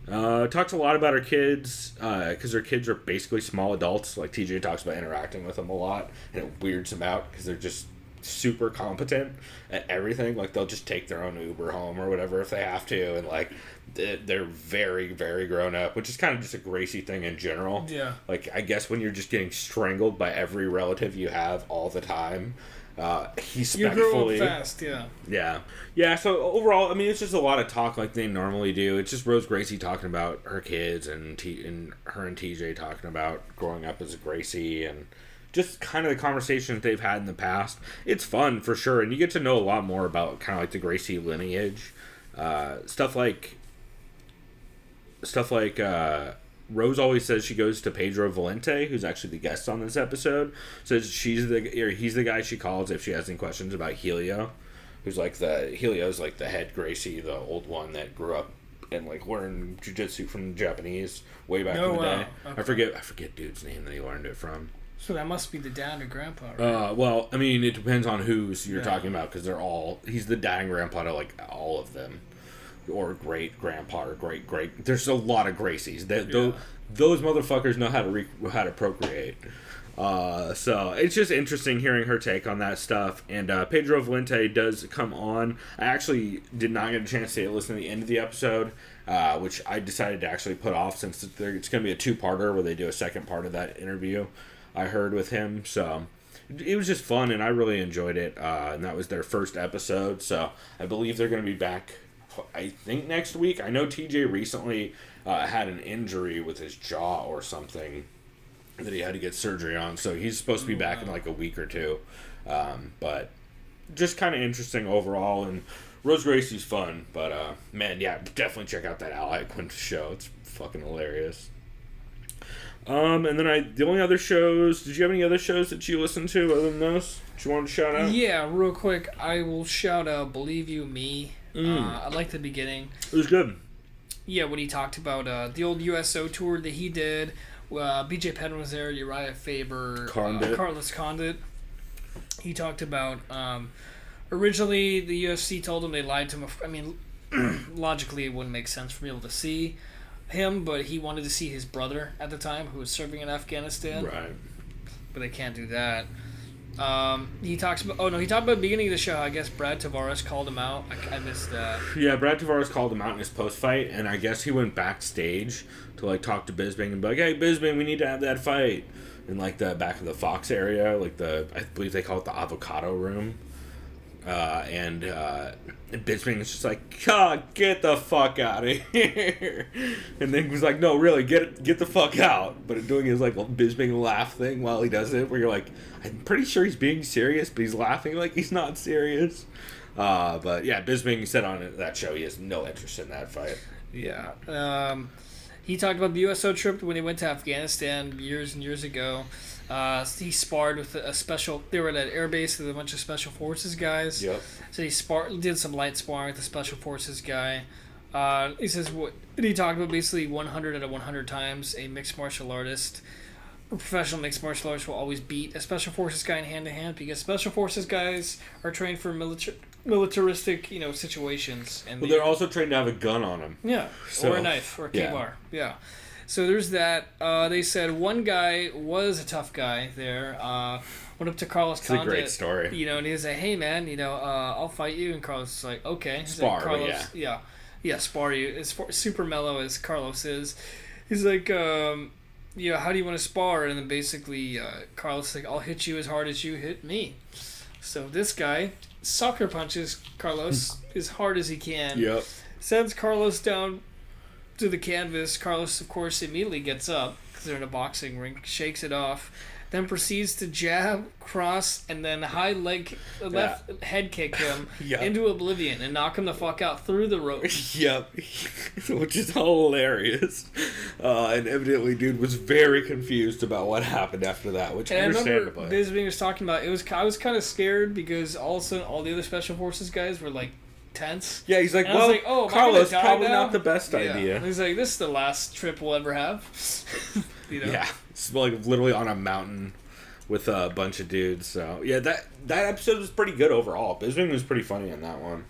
Talks a lot about her kids, because her kids are basically small adults. Like, TJ talks about interacting with them a lot, and it weirds him out because they're just super competent at everything. Like, they'll just take their own Uber home or whatever if they have to, and like they're very, very grown up, which is kind of just a Gracie thing in general. Yeah. Like, I guess when you're just getting strangled by every relative you have all the time, he's you grow up fast. Yeah. So overall, I mean, it's just a lot of talk like they normally do. It's just Rose Gracie talking about her kids, and her and TJ talking about growing up as a Gracie, and just kind of the conversations they've had in the past. It's fun for sure, and you get to know a lot more about kind of like the Gracie lineage, stuff like Rose always says she goes to Pedro Valente, who's actually the guest on this episode. Says he's the guy she calls if she has any questions about Helio, who's like Helio's like the head Gracie, the old one that grew up and like learned jiu-jitsu from the Japanese way back in the day. Okay. I forget dude's name that he learned it from. So that must be the dad or grandpa, right? Well, I mean, it depends on who's you're talking about, because he's the dad and grandpa to like all of them. Or great grandpa or great. There's a lot of Gracies. Those motherfuckers know how to procreate. So it's just interesting hearing her take on that stuff. And Pedro Valente does come on. I actually did not get a chance to listen to the end of the episode, which I decided to actually put off since it's going to be a 2-parter where they do a second part of that interview I heard with him. So it was just fun, and I really enjoyed it. And that was their first episode. So I believe they're going to be back, I think, next week. I know TJ recently had an injury with his jaw or something that he had to get surgery on, so he's supposed to be back in like a week or two. But just kind of interesting overall, and Rose Gracie's fun. But man, yeah, definitely check out that Alex Gustafsson show. It's fucking hilarious. And then the only other shows, did you have any other shows that you listened to other than those that you wanted to shout out? Yeah, real quick, I will shout out Believe You Me. I like the beginning. It was good. Yeah, when he talked about the old USO tour that he did. BJ Penn was there, Uriah Faber, Carlos Condit. He talked about originally the UFC told him they lied to him. I mean, logically it wouldn't make sense for people to see him, but he wanted to see his brother at the time who was serving in Afghanistan. Right. But they can't do that. He talked about the beginning of the show. I guess Brad Tavares called him out. I missed that. Yeah, Brad Tavares called him out in his post-fight, and I guess he went backstage to like talk to Bisping and be like, "Hey, Bisping, we need to have that fight." In like the back of the Fox area, like I believe they call it the avocado room. And Bisping is just like, "God, get the fuck out of here!" And then he was like, "No, really, get the fuck out!" But doing his like Bisping laugh thing while he does it, where you're like, I'm pretty sure he's being serious, but he's laughing like he's not serious. But yeah, Bisping said on that show he has no interest in that fight. Yeah. He talked about the USO trip when he went to Afghanistan years and years ago. He sparred with a special. They were at an air base with a bunch of special forces guys. Yep. So he did some light sparring with the special forces guy. He says he talked about basically 100 out of 100 times a mixed martial artist, a professional mixed martial artist will always beat a special forces guy in hand to hand, because special forces guys are trained for militaristic situations, and they're also trained to have a gun on them. Yeah, or a knife or a K-bar. Yeah. So there's that. They said one guy was a tough guy there. Went up to Carlos Condit. It's a great story. And he was like, "Hey man, I'll fight you." And Carlos was like, "Okay." He's spar, like, Carlos, yeah, spar you. It's super mellow as Carlos is. He's like, how do you want to spar? And then basically, Carlos is like, "I'll hit you as hard as you hit me." So this guy sucker punches Carlos as hard as he can. Yep. Sends Carlos down to the canvas. Carlos, of course, immediately gets up because they're in a boxing ring, shakes it off, then proceeds to jab, cross, and then high leg left head kick him into oblivion and knock him the fuck out through the rope. Yep. Which is hilarious. And evidently dude was very confused about what happened after that, which understandably. I remember Bisping was talking about I was kind of scared because all of a sudden all the other special forces guys were like tense. Yeah, he's like, well, like, Carlos, probably not the best idea. And he's like, this is the last trip we'll ever have. Yeah, it's like literally on a mountain with a bunch of dudes. So yeah, that episode was pretty good overall. Bisping was pretty funny in that one.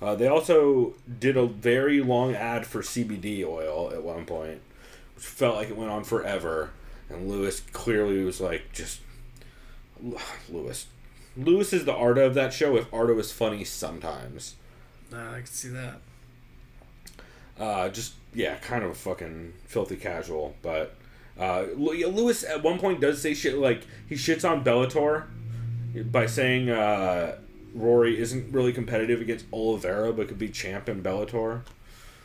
They also did a very long ad for CBD oil at one point, which felt like it went on forever. And Lewis clearly was like, just Lewis. Lewis is the Arda of that show. If Arda was funny sometimes. I can see that. Kind of fucking filthy casual. But Lewis at one point does say shit like he shits on Bellator by saying Rory isn't really competitive against Oliveira, but could be champ in Bellator.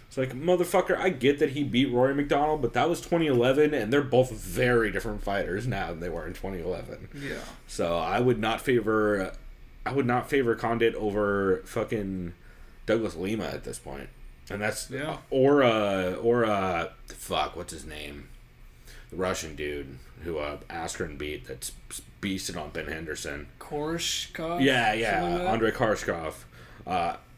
It's like, motherfucker, I get that he beat Rory McDonald, but that was 2011, and they're both very different fighters now than they were in 2011. Yeah. So I would not favor Condit over fucking Douglas Lima at this point. And that's or what's his name? The Russian dude who Askren beat that's beasted on Ben Henderson. Korshkov? Yeah, Andrei Korshkov.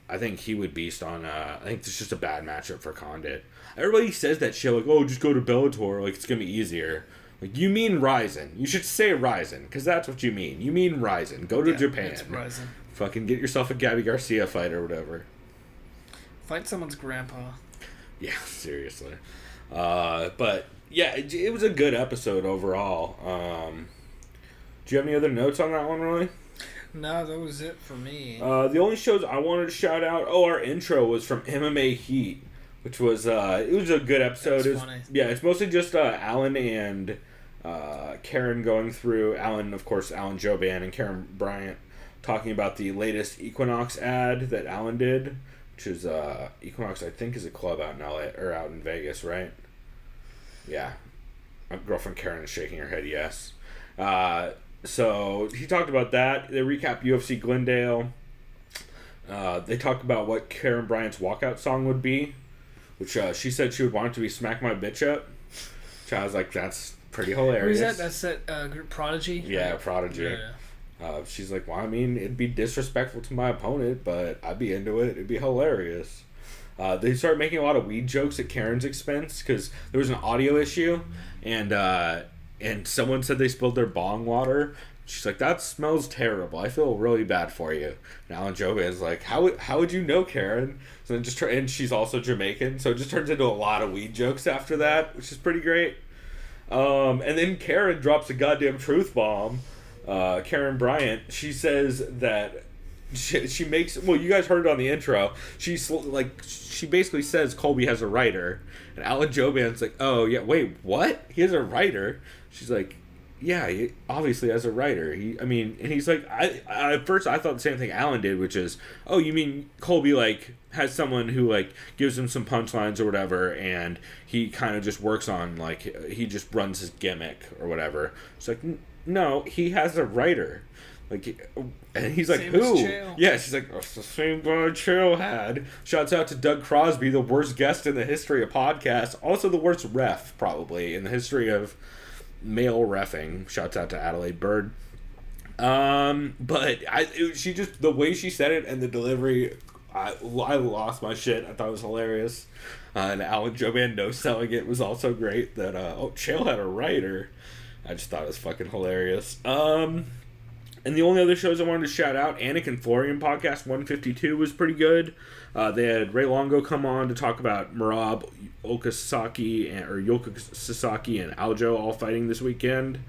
I think he would beast on. I think it's just a bad matchup for Condit. Everybody says that shit like, oh, just go to Bellator, like it's gonna be easier. Like, you mean Ryzen? You should say Ryzen, because that's what you mean. You mean Ryzen. Go to Japan. It's Ryzen. Fucking get yourself a Gabby Garcia fight or whatever. Fight someone's grandpa. Yeah, seriously. But yeah, it was a good episode overall. Do you have any other notes on that one, Roy? No, that was it for me. The only shows I wanted to shout out. Our intro was from MMA Heat, which was it was a good episode. That's funny. Yeah, it's mostly just Alan and Karen going through. Alan Joban and Karen Bryant talking about the latest Equinox ad that Alan did, which is Equinox. I think is a club out in LA or out in Vegas, right? Yeah, my girlfriend Karen is shaking her head yes. So he talked about that. They recapped UFC Glendale. They talked about what Karen Bryant's walkout song would be, which she said she would want it to be "Smack My Bitch Up." Which I was like, that's pretty hilarious. Who's that? That's that group Prodigy? Yeah, Prodigy. Yeah. She's like, well, I mean, it'd be disrespectful to my opponent, but I'd be into it. It'd be hilarious. They started making a lot of weed jokes at Karen's expense because there was an audio issue, and someone said they spilled their bong water. She's like, that smells terrible. I feel really bad for you. And Alan Joban's like, how would you know, Karen? So then and she's also Jamaican, so it just turns into a lot of weed jokes after that, which is pretty great. And then Karen drops a goddamn truth bomb. Karen Bryant, she says that she makes, well, you guys heard it on the intro. She basically says Colby has a writer, and Alan Joban's like, oh yeah, wait, what? He has a writer? She's like, yeah, he obviously has a writer. And he's like, at first I thought the same thing Alan did, which is, oh, you mean Colby like has someone who like gives him some punchlines or whatever, and he kind of just works on like he just runs his gimmick or whatever. It's like, no, he has a writer. Like, and he's like, same who? Yeah, she's like, it's the same guy Chael had. Shouts out to Doug Crosby, the worst guest in the history of podcasts. Also the worst ref, probably, in the history of male reffing. Shouts out to Adelaide Bird. But she just, the way she said it and the delivery, I lost my shit. I thought it was hilarious. And Alan Joban no-selling it was also great. That, Chael had a writer. I just thought it was fucking hilarious. And the only other shows I wanted to shout out, Anik and Florian podcast 152 was pretty good. They had Ray Longo come on to talk about Merab Yoka Sasaki and Aljo all fighting this weekend.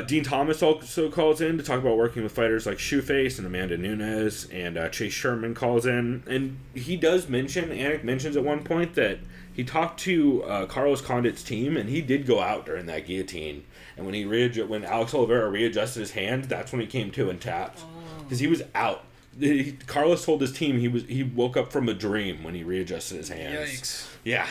Dean Thomas also calls in to talk about working with fighters like Shoeface and Amanda Nunes, and Chase Sherman calls in. And he does mention, Anik mentions at one point that he talked to Carlos Condit's team, and he did go out during that guillotine. And when Alex Oliveira readjusted his hand, that's when he came to and tapped. Because he was out. Carlos told his team he woke up from a dream when he readjusted his hands. Yikes. Yeah,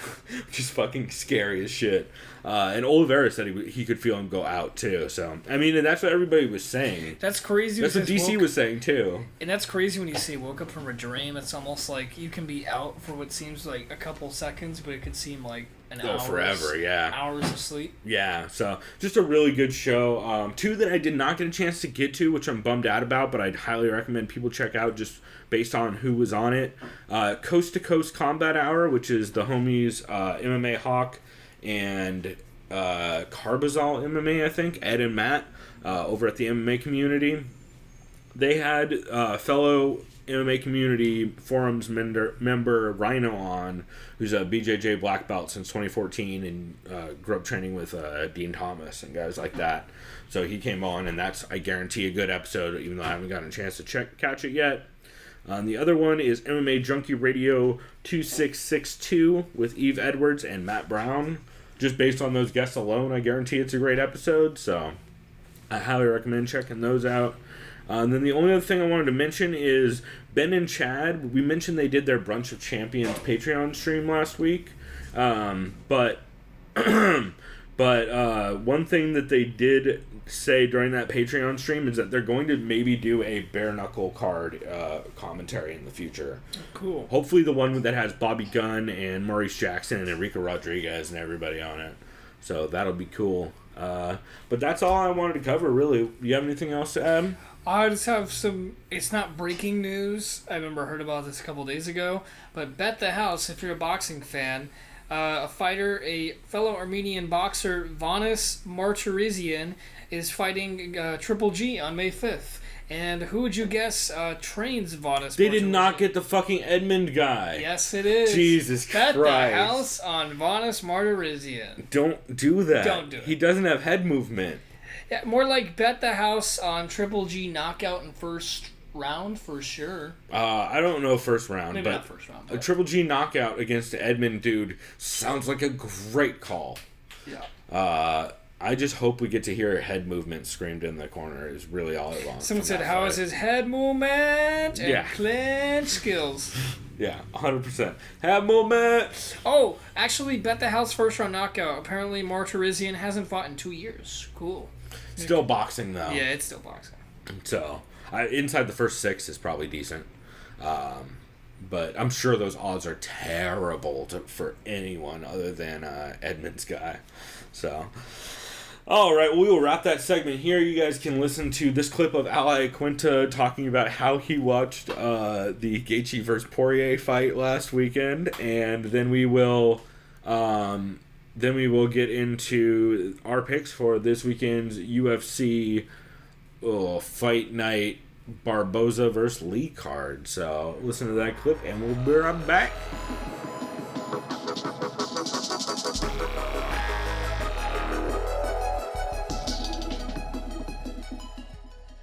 which is fucking scary as shit. And Oliveira said he could feel him go out too. So I mean, and that's what everybody was saying. That's crazy. That's what DC was saying too. And that's crazy when you say woke up from a dream. It's almost like you can be out for what seems like a couple seconds, but it could seem like an hour. Forever, yeah. Hours of sleep. Yeah, so just a really good show. Two that I did not get a chance to get to, which I'm bummed out about, but I'd highly recommend people check out just based on who was on it. Coast to Coast Combat Hour, which is the homies MMA Hawk and Carbazal MMA, I think, Ed and Matt over at the MMA community. They had fellow MMA community forums member Rhino on, who's a BJJ black belt since 2014 and grew up training with Dean Thomas and guys like that. So he came on, and that's, I guarantee, a good episode, even though I haven't gotten a chance to catch it yet. The other one is MMA Junkie Radio 2662 with Eve Edwards and Matt Brown. Just based on those guests alone, I guarantee it's a great episode, so I highly recommend checking those out. And then the only other thing I wanted to mention is Ben and Chad. We mentioned they did their Brunch of Champions Patreon stream last week, but one thing that they did say during that Patreon stream is that they're going to maybe do a bare knuckle card commentary in the future. Cool. Hopefully the one that has Bobby Gunn and Maurice Jackson and Enrico Rodriguez and everybody on it. So that'll be cool. But that's all I wanted to cover, really. Do you have anything else to add? I just have some, it's not breaking news. I remember heard about this a couple days ago. But bet the house, if you're a boxing fan, a fighter, a fellow Armenian boxer, Vanis Martirizian, is fighting Triple G on May 5th. And who would you guess trains Vanis? They did not get the fucking Edmund guy. Yes, it is. Jesus Christ. Bet the house on Vanis Martirizian. Don't do that. Don't do it. He doesn't have head movement. Yeah, more like bet the house on Triple G knockout in first round for sure. I don't know first round, maybe but not first round. But. A Triple G knockout against the Edmund dude sounds like a great call. Yeah. I just hope we get to hear head movement screamed in the corner is really all I want. Someone said, how is his head movement and clinch skills? Yeah, 100%. Head movement! Oh, actually, bet the house first round knockout. Apparently, Martirizian hasn't fought in 2 years. Cool. Still boxing, though. Yeah, it's still boxing. So, inside the first 6 is probably decent. But I'm sure those odds are terrible for anyone other than Edmund's guy. So... All right, we will wrap that segment here. You guys can listen to this clip of Ali Quinta talking about how he watched the Gaethje versus Poirier fight last weekend, and then we will get into our picks for this weekend's UFC fight night Barboza versus Lee card. So listen to that clip, and we'll be right back.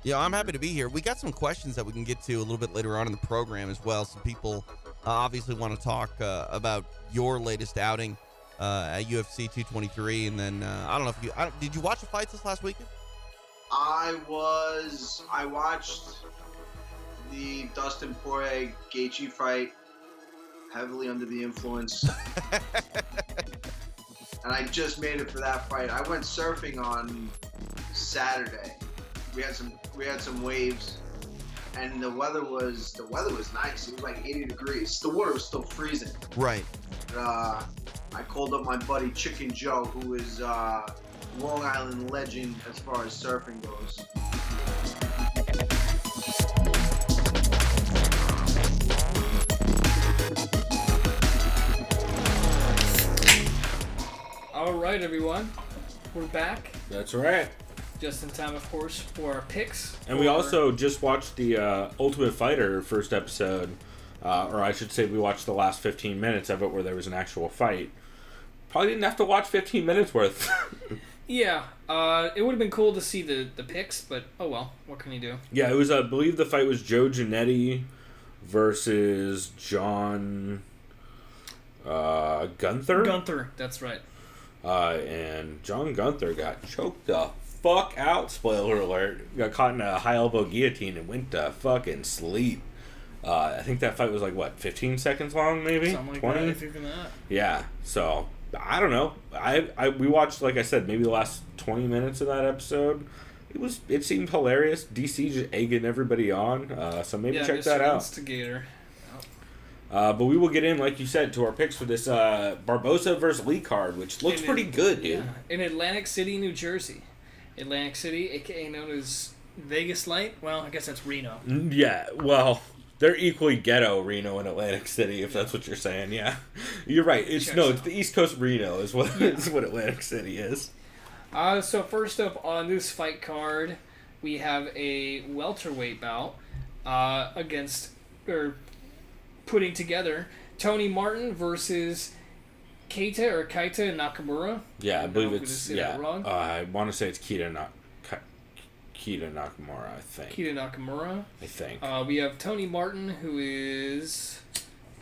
Yeah, I'm happy to be here. We got some questions that we can get to a little bit later on in the program as well. Some people obviously want to talk about your latest outing at UFC 223, and then I don't know if you did you watch the fights this last weekend? I watched the Dustin Poirier Gaethje fight heavily under the influence, and I just made it for that fight. I went surfing on Saturday. We had some waves, and the weather was nice. It was like 80 degrees. The water was still freezing. Right. I called up my buddy Chicken Joe, who is Long Island legend as far as surfing goes. All right, everyone, we're back. That's right. Just in time, of course, for our picks. And we also just watched the Ultimate Fighter first episode, or I should say we watched the last 15 minutes of it where there was an actual fight. Probably didn't have to watch 15 minutes worth. Yeah, it would have been cool to see the picks, but oh well, what can you do? Yeah, it was, I believe the fight was Joe Giannetti versus John Gunther? Gunther, that's right. And John Gunther got choked the fuck out, spoiler alert. Got caught in a high elbow guillotine and went to fucking sleep. I think that fight was like, what, 15 seconds long, maybe? Something like 20? that, if you're gonna that. Yeah, so, I don't know. We watched, like I said, maybe the last 20 minutes of that episode. It seemed hilarious. DC just egging everybody on, so maybe check that out. Instigator. But we will get in, like you said, to our picks for this Barboza versus Lee card, which looks pretty good, dude. Yeah. In Atlantic City, New Jersey. Atlantic City, a.k.a. known as Vegas Light. Well, I guess that's Reno. Yeah, well, they're equally ghetto, Reno and Atlantic City, if that's what you're saying, yeah. You're right. It's the East Coast Reno is what Atlantic City is. So first up on this fight card, we have a welterweight bout against putting together Tony Martin versus Keita Nakamura. Yeah, I believe it's wrong. I want to say it's Keita Nakamura. I think. Keita Nakamura. I think. We have Tony Martin, who is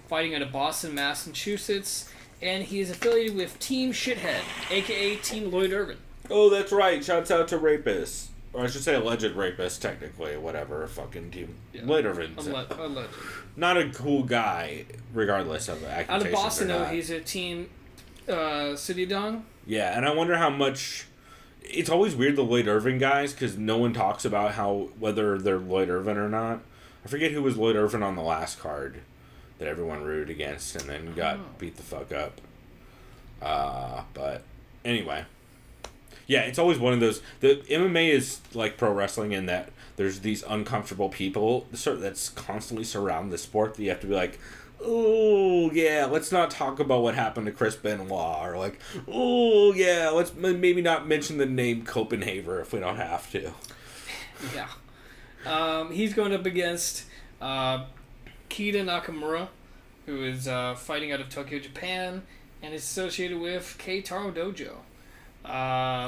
fighting out of Boston, Massachusetts, and he is affiliated with Team Shithead, aka Team Lloyd Irvin. Oh, that's right. Shouts out to rapists. Or I should say alleged rapist, technically. Whatever, fucking Team Lloyd Irvin's Alleged. not a cool guy, regardless of accusations. Out of Boston, though, he's a Team City Dong. Yeah, and I wonder how much... It's always weird, the Lloyd Irvin guys, because no one talks about whether they're Lloyd Irvin or not. I forget who was Lloyd Irvin on the last card that everyone rooted against and then got beat the fuck up. But anyway. Yeah, it's always one of those... The MMA is like pro wrestling in that there's these uncomfortable people that's constantly surround the sport that you have to be like, oh, yeah, let's not talk about what happened to Chris Benoit. Or like, oh, yeah, let's maybe not mention the name Copenhagen if we don't have to. Yeah. He's going up against Keita Nakamura, who is fighting out of Tokyo, Japan, and is associated with K-Taro Dojo.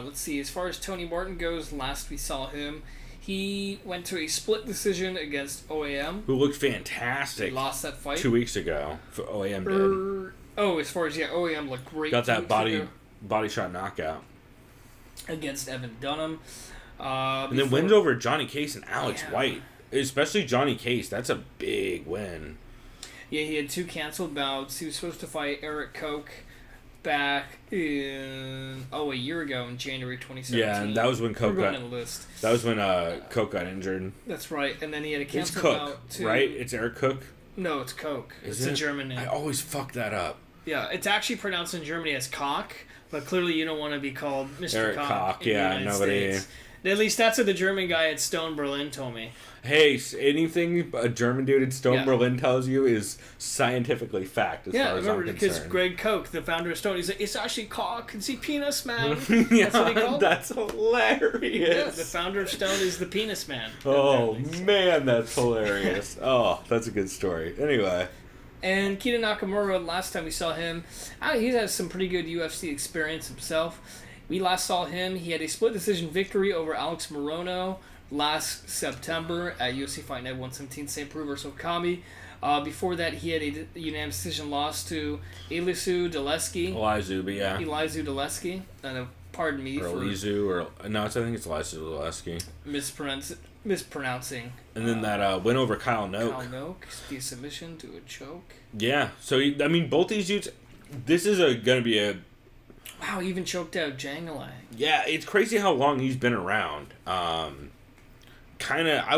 Let's see, as far as Tony Martin goes, last we saw him, he went to a split decision against OAM. Who looked fantastic. He lost that fight 2 weeks ago. For OAM did. As far as, OAM looked great. Got that body shot knockout. Against Evan Dunham. And then wins over Johnny Case and Alex White. Especially Johnny Case. That's a big win. Yeah, he had 2 canceled bouts. He was supposed to fight Eric Koch back in a year ago in January 2017. Yeah, and that was when Koch got Koch got injured. That's right, and then he had a It's cancel Cook, bout too. right? It's Eric Koch. No, it's Koch. Is it's it? a German name. I always fuck that up. Yeah, it's actually pronounced in Germany as Koch, but clearly you don't want to be called Mr. Eric Koch. Yeah, nobody. States. At least that's what the German guy at Stone Berlin told me. Hey, anything a German dude in Stone Yeah. Berlin tells you is scientifically fact as far as I'm because concerned. Greg Koch, the founder of Stone, he's like, it's actually Koch, it's the penis man. Yeah, That's what he called it. that's hilarious. Yeah, the founder of Stone is the penis man. Oh, man, that's hilarious. Oh, that's a good story. Anyway. And Keita Nakamura, last time we saw him, he has some pretty good UFC experience himself. We last saw him, he had a split decision victory over Alex Morono last September at UFC Fight Night 117, St. Peru versus Okami. Before that, he had a unanimous decision loss to Elizu Daleski. Elizu Daleski. Pardon me or for... Elizu, I think it's Elizu Daleski. Mispronouncing. And then that win over Kyle Noak. Kyle Noak, via submission to a choke. Yeah, so, both these dudes, this is going to be a... Wow, he even choked out Jangalai. Yeah, it's crazy how long he's been around. I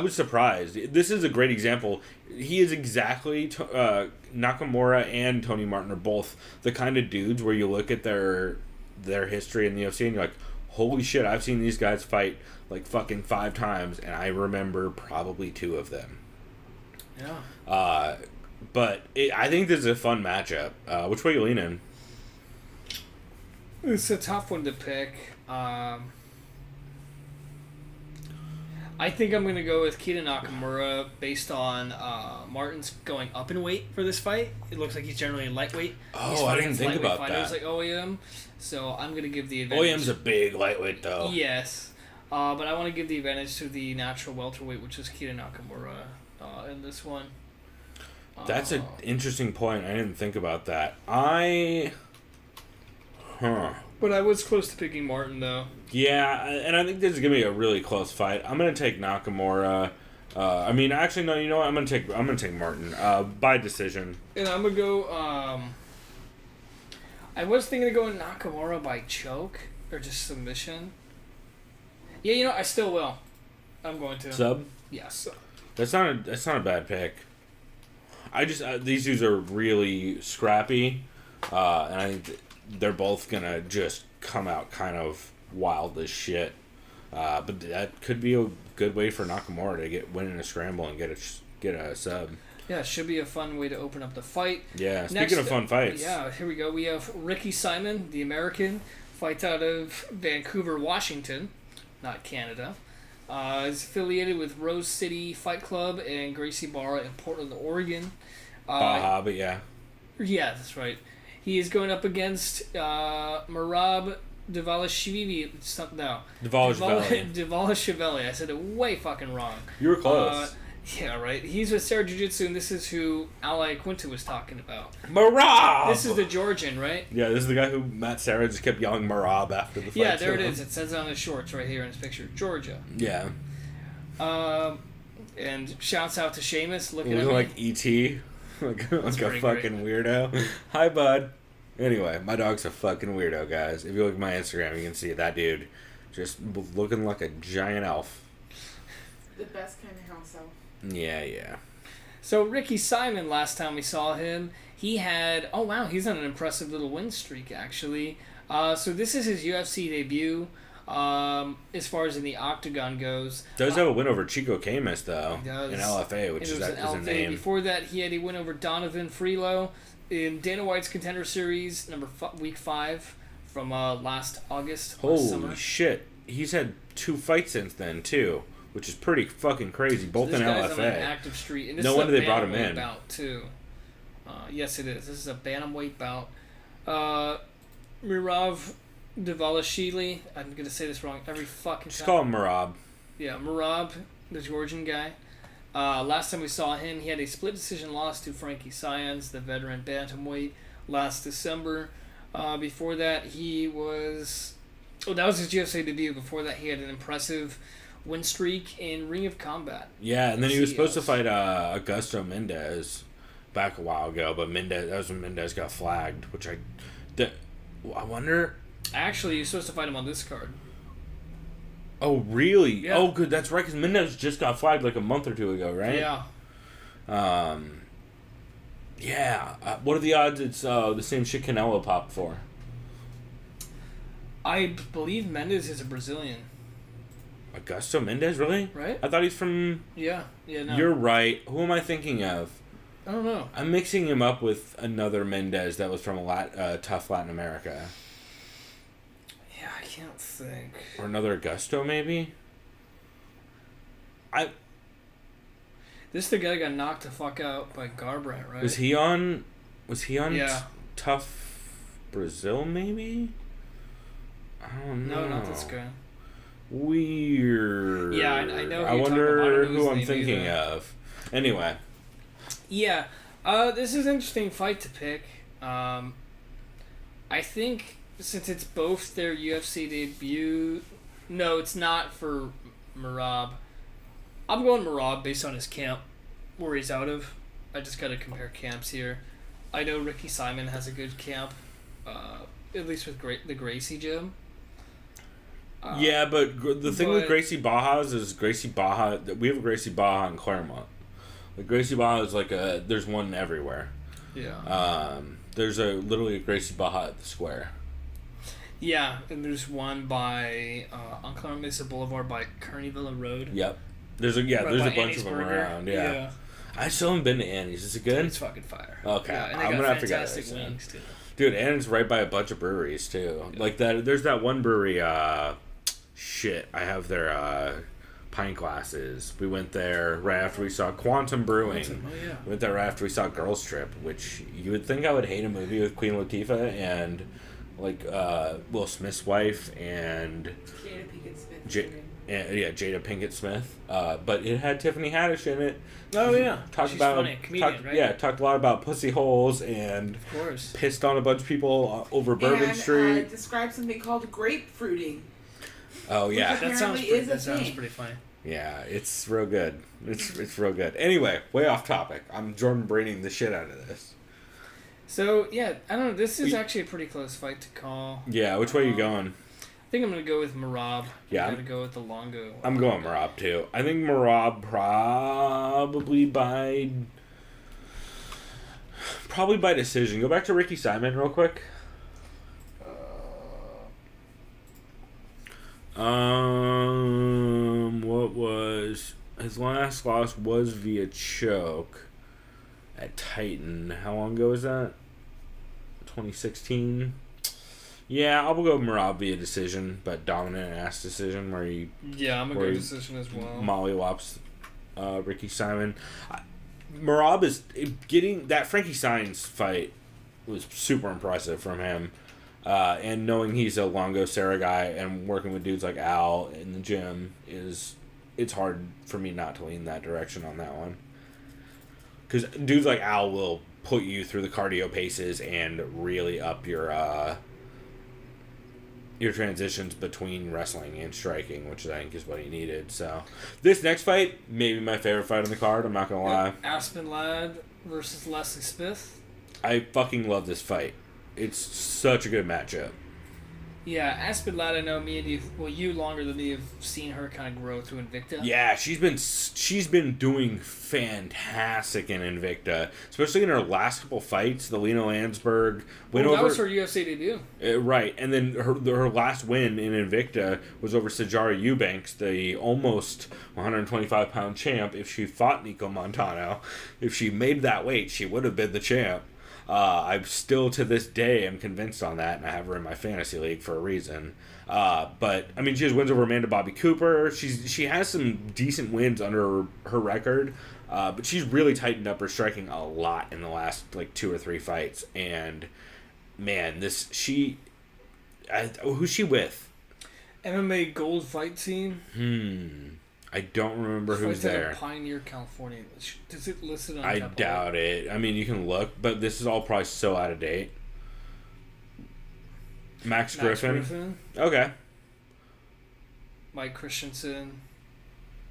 was surprised. This is a great example. He is exactly... Nakamura and Tony Martin are both the kind of dudes where you look at their history in the UFC and you're like, holy shit, I've seen these guys fight like fucking 5 times and I remember probably 2 of them. Yeah. But I think this is a fun matchup. Which way you leaning? It's a tough one to pick. I think I'm going to go with Keita Nakamura based on Martin's going up in weight for this fight. It looks like he's generally a lightweight. Oh, I didn't think about fighters that. like OAM, so I'm going to give the advantage. OAM's a big lightweight, though. Yes, but I want to give the advantage to the natural welterweight, which is Keita Nakamura in this one. That's an interesting point. I didn't think about that. But I was close to picking Martin, though. Yeah, and I think this is gonna be a really close fight. I'm gonna take Nakamura. Actually, no. You know what? I'm gonna take Martin by decision. And I'm gonna go. I was thinking of going Nakamura by choke or just submission. Yeah, I still will. I'm going to sub. Yes. That's not a bad pick. I just these dudes are really scrappy, and I think they're both gonna just come out kind of wild as shit. But that could be a good way for Nakamura to win in a scramble and get a sub. Yeah, it should be a fun way to open up the fight. Yeah, speaking of fun fights. Yeah, here we go. We have Ricky Simon, the American, fights out of Vancouver, Washington, not Canada. Is affiliated with Rose City Fight Club and Gracie Barra in Portland, Oregon. Baja, but yeah. Yeah, that's right. He is going up against Merab Dvalishvili. Dvalishvili. I said it way fucking wrong. You were close. Yeah, right. He's with Sarah Jiu-Jitsu, and this is who Ally Quinta was talking about. Marab! This is the Georgian, right? Yeah, this is the guy who Matt Sarah just kept yelling Marab after the fight. Yeah, there it is. It says it on his shorts right here in his picture. Georgia. Yeah. And shouts out to Sheamus. Looking at me. like E.T. like a fucking weirdo. Hi, bud. Anyway, my dog's a fucking weirdo, guys. If you look at my Instagram, you can see that dude just looking like a giant elf. The best kind of house elf. Yeah. So Ricky Simon, last time we saw him, he had... Oh, wow, he's on an impressive little win streak, actually. So this is his UFC debut, as far as in the octagon goes. Does have a win over Chico Camus, though, He does. in LFA, which is his name. Before that, he had a win over Donovan Freelo in Dana White's Contender Series, week 5 from last August. Holy shit. He's had 2 fights since then, too. Which is pretty fucking crazy, both in LFA. On an active streak. And this no is wonder they brought him bantamweight in. Bout too. Yes, it is. This is a bantamweight bout. Mirav Dvalishvili. I'm gonna say this wrong every fucking time. Just call him Marab. Yeah, Merab, the Georgian guy. Last time we saw him, he had a split decision loss to Frankie Saenz, the veteran bantamweight, last December. Before that, he was... Oh, that was his UFC debut. Before that, he had an impressive win streak in Ring of Combat. Yeah, and then he was supposed to fight Augusto Mendez back a while ago, but that was when Mendez got flagged, which I wonder... Actually, you're supposed to fight him on this card. Oh, really? Yeah. Oh, good. That's right, because Mendez just got flagged like a month or 2 ago, right? Yeah. Yeah. What are the odds it's the same shit Canelo popped for? I believe Mendez is a Brazilian. Augusto Mendez, really? Right? I thought he's from... Yeah, no. You're right. Who am I thinking of? I don't know. I'm mixing him up with another Mendez that was from tough Latin America. Yeah, I can't think. Or another Augusto, maybe? This is the guy that got knocked the fuck out by Garbrandt, right? Was he on Yeah. Tough Brazil, maybe? I don't know. No, not this guy. Weird. Yeah, I know who I you're wonder talking about. who I'm thinking of. Anyway. Yeah. This is an interesting fight to pick. I think since it's both their UFC debut... No, it's not for Merab. I'm going Merab based on his camp, where he's out of. I just got to compare camps here. I know Ricky Simon has a good camp, at least with the Gracie gym. Yeah, but the thing with Gracie Bajas is Gracie Baja... We have a Gracie Baja in Claremont. Like, Gracie Baja is like there's one everywhere. Yeah. There's literally a Gracie Baja at the square. Yeah, and there's one by on Claremont Mesa Boulevard by Kearneyville Road. Yep. There's a bunch Annie's of them Burger. around. Yeah. I still haven't been to Annie's. Is it good? It's fucking fire. Okay, Yeah, and they I'm got gonna have to get fantastic it. wings too. Dude, Annie's right by a bunch of breweries too. Yeah. Like that. There's that one brewery. I have their pint glasses. We went there right after we saw Quantum Brewing. Oh yeah. We went there right after we saw Girls Trip, which you would think I would hate a movie with Queen Latifah and like Will Smith's wife and Jada Pinkett Smith. Jada Pinkett Smith. But it had Tiffany Haddish in it. Oh yeah. Talked She's about funny. Comedian, right? Yeah, talked a lot about pussy holes and Of course. pissed on a bunch of people over Bourbon Street. Described something called grapefruiting. Oh yeah. That sounds pretty funny. Yeah, it's real good. It's real good. Anyway, way off topic. I'm Jordan Breening the shit out of this. So yeah, I don't know. This is actually a pretty close fight to call. Yeah, which way are you going? I think I'm gonna go with Merab. Yeah, I'm gonna go with the Longo. I'm going Merab too. I think Merab probably by decision. Go back to Ricky Simon real quick. What was his last loss was via choke at Titan. How long ago was that? 2016. Yeah, I'll go Merab via decision, but dominant ass decision where he Yeah, I'm a good decision as well. mollywops Ricky Simon. Merab is getting that Frankie Saenz fight was super impressive from him. And knowing he's a Longo Serra guy and working with dudes like Al in the gym it's hard for me not to lean that direction on that one. Because dudes like Al will put you through the cardio paces and really up your transitions between wrestling and striking, which I think is what he needed. So this next fight, maybe my favorite fight on the card, I'm not going to lie. Aspen Ladd versus Leslie Smith. I fucking love this fight. It's such a good matchup. Yeah, Aspen Ladd, I know me and you longer than me have seen her kind of grow through Invicta. Yeah, she's been doing fantastic in Invicta, especially in her last couple fights. The Lena Landsberg win over. That was her UFC debut. Right, and then her last win in Invicta was over Sajara Eubanks, the almost 125-pound champ. If she fought Nico Montano, if she made that weight, she would have been the champ. I'm still to this day am convinced on that, and I have her in my fantasy league for a reason. But I mean, she has wins over Amanda Bobby Cooper. She has some decent wins under her record, but she's really tightened up her striking a lot in the last 2 or 3 fights. And man, who's she with? MMA Gold Fight Team. I don't remember who's there. Pioneer, California. Does it listed on? I doubt it. I mean, you can look, but this is all probably so out of date. Max Griffin. Okay. Mike Christensen.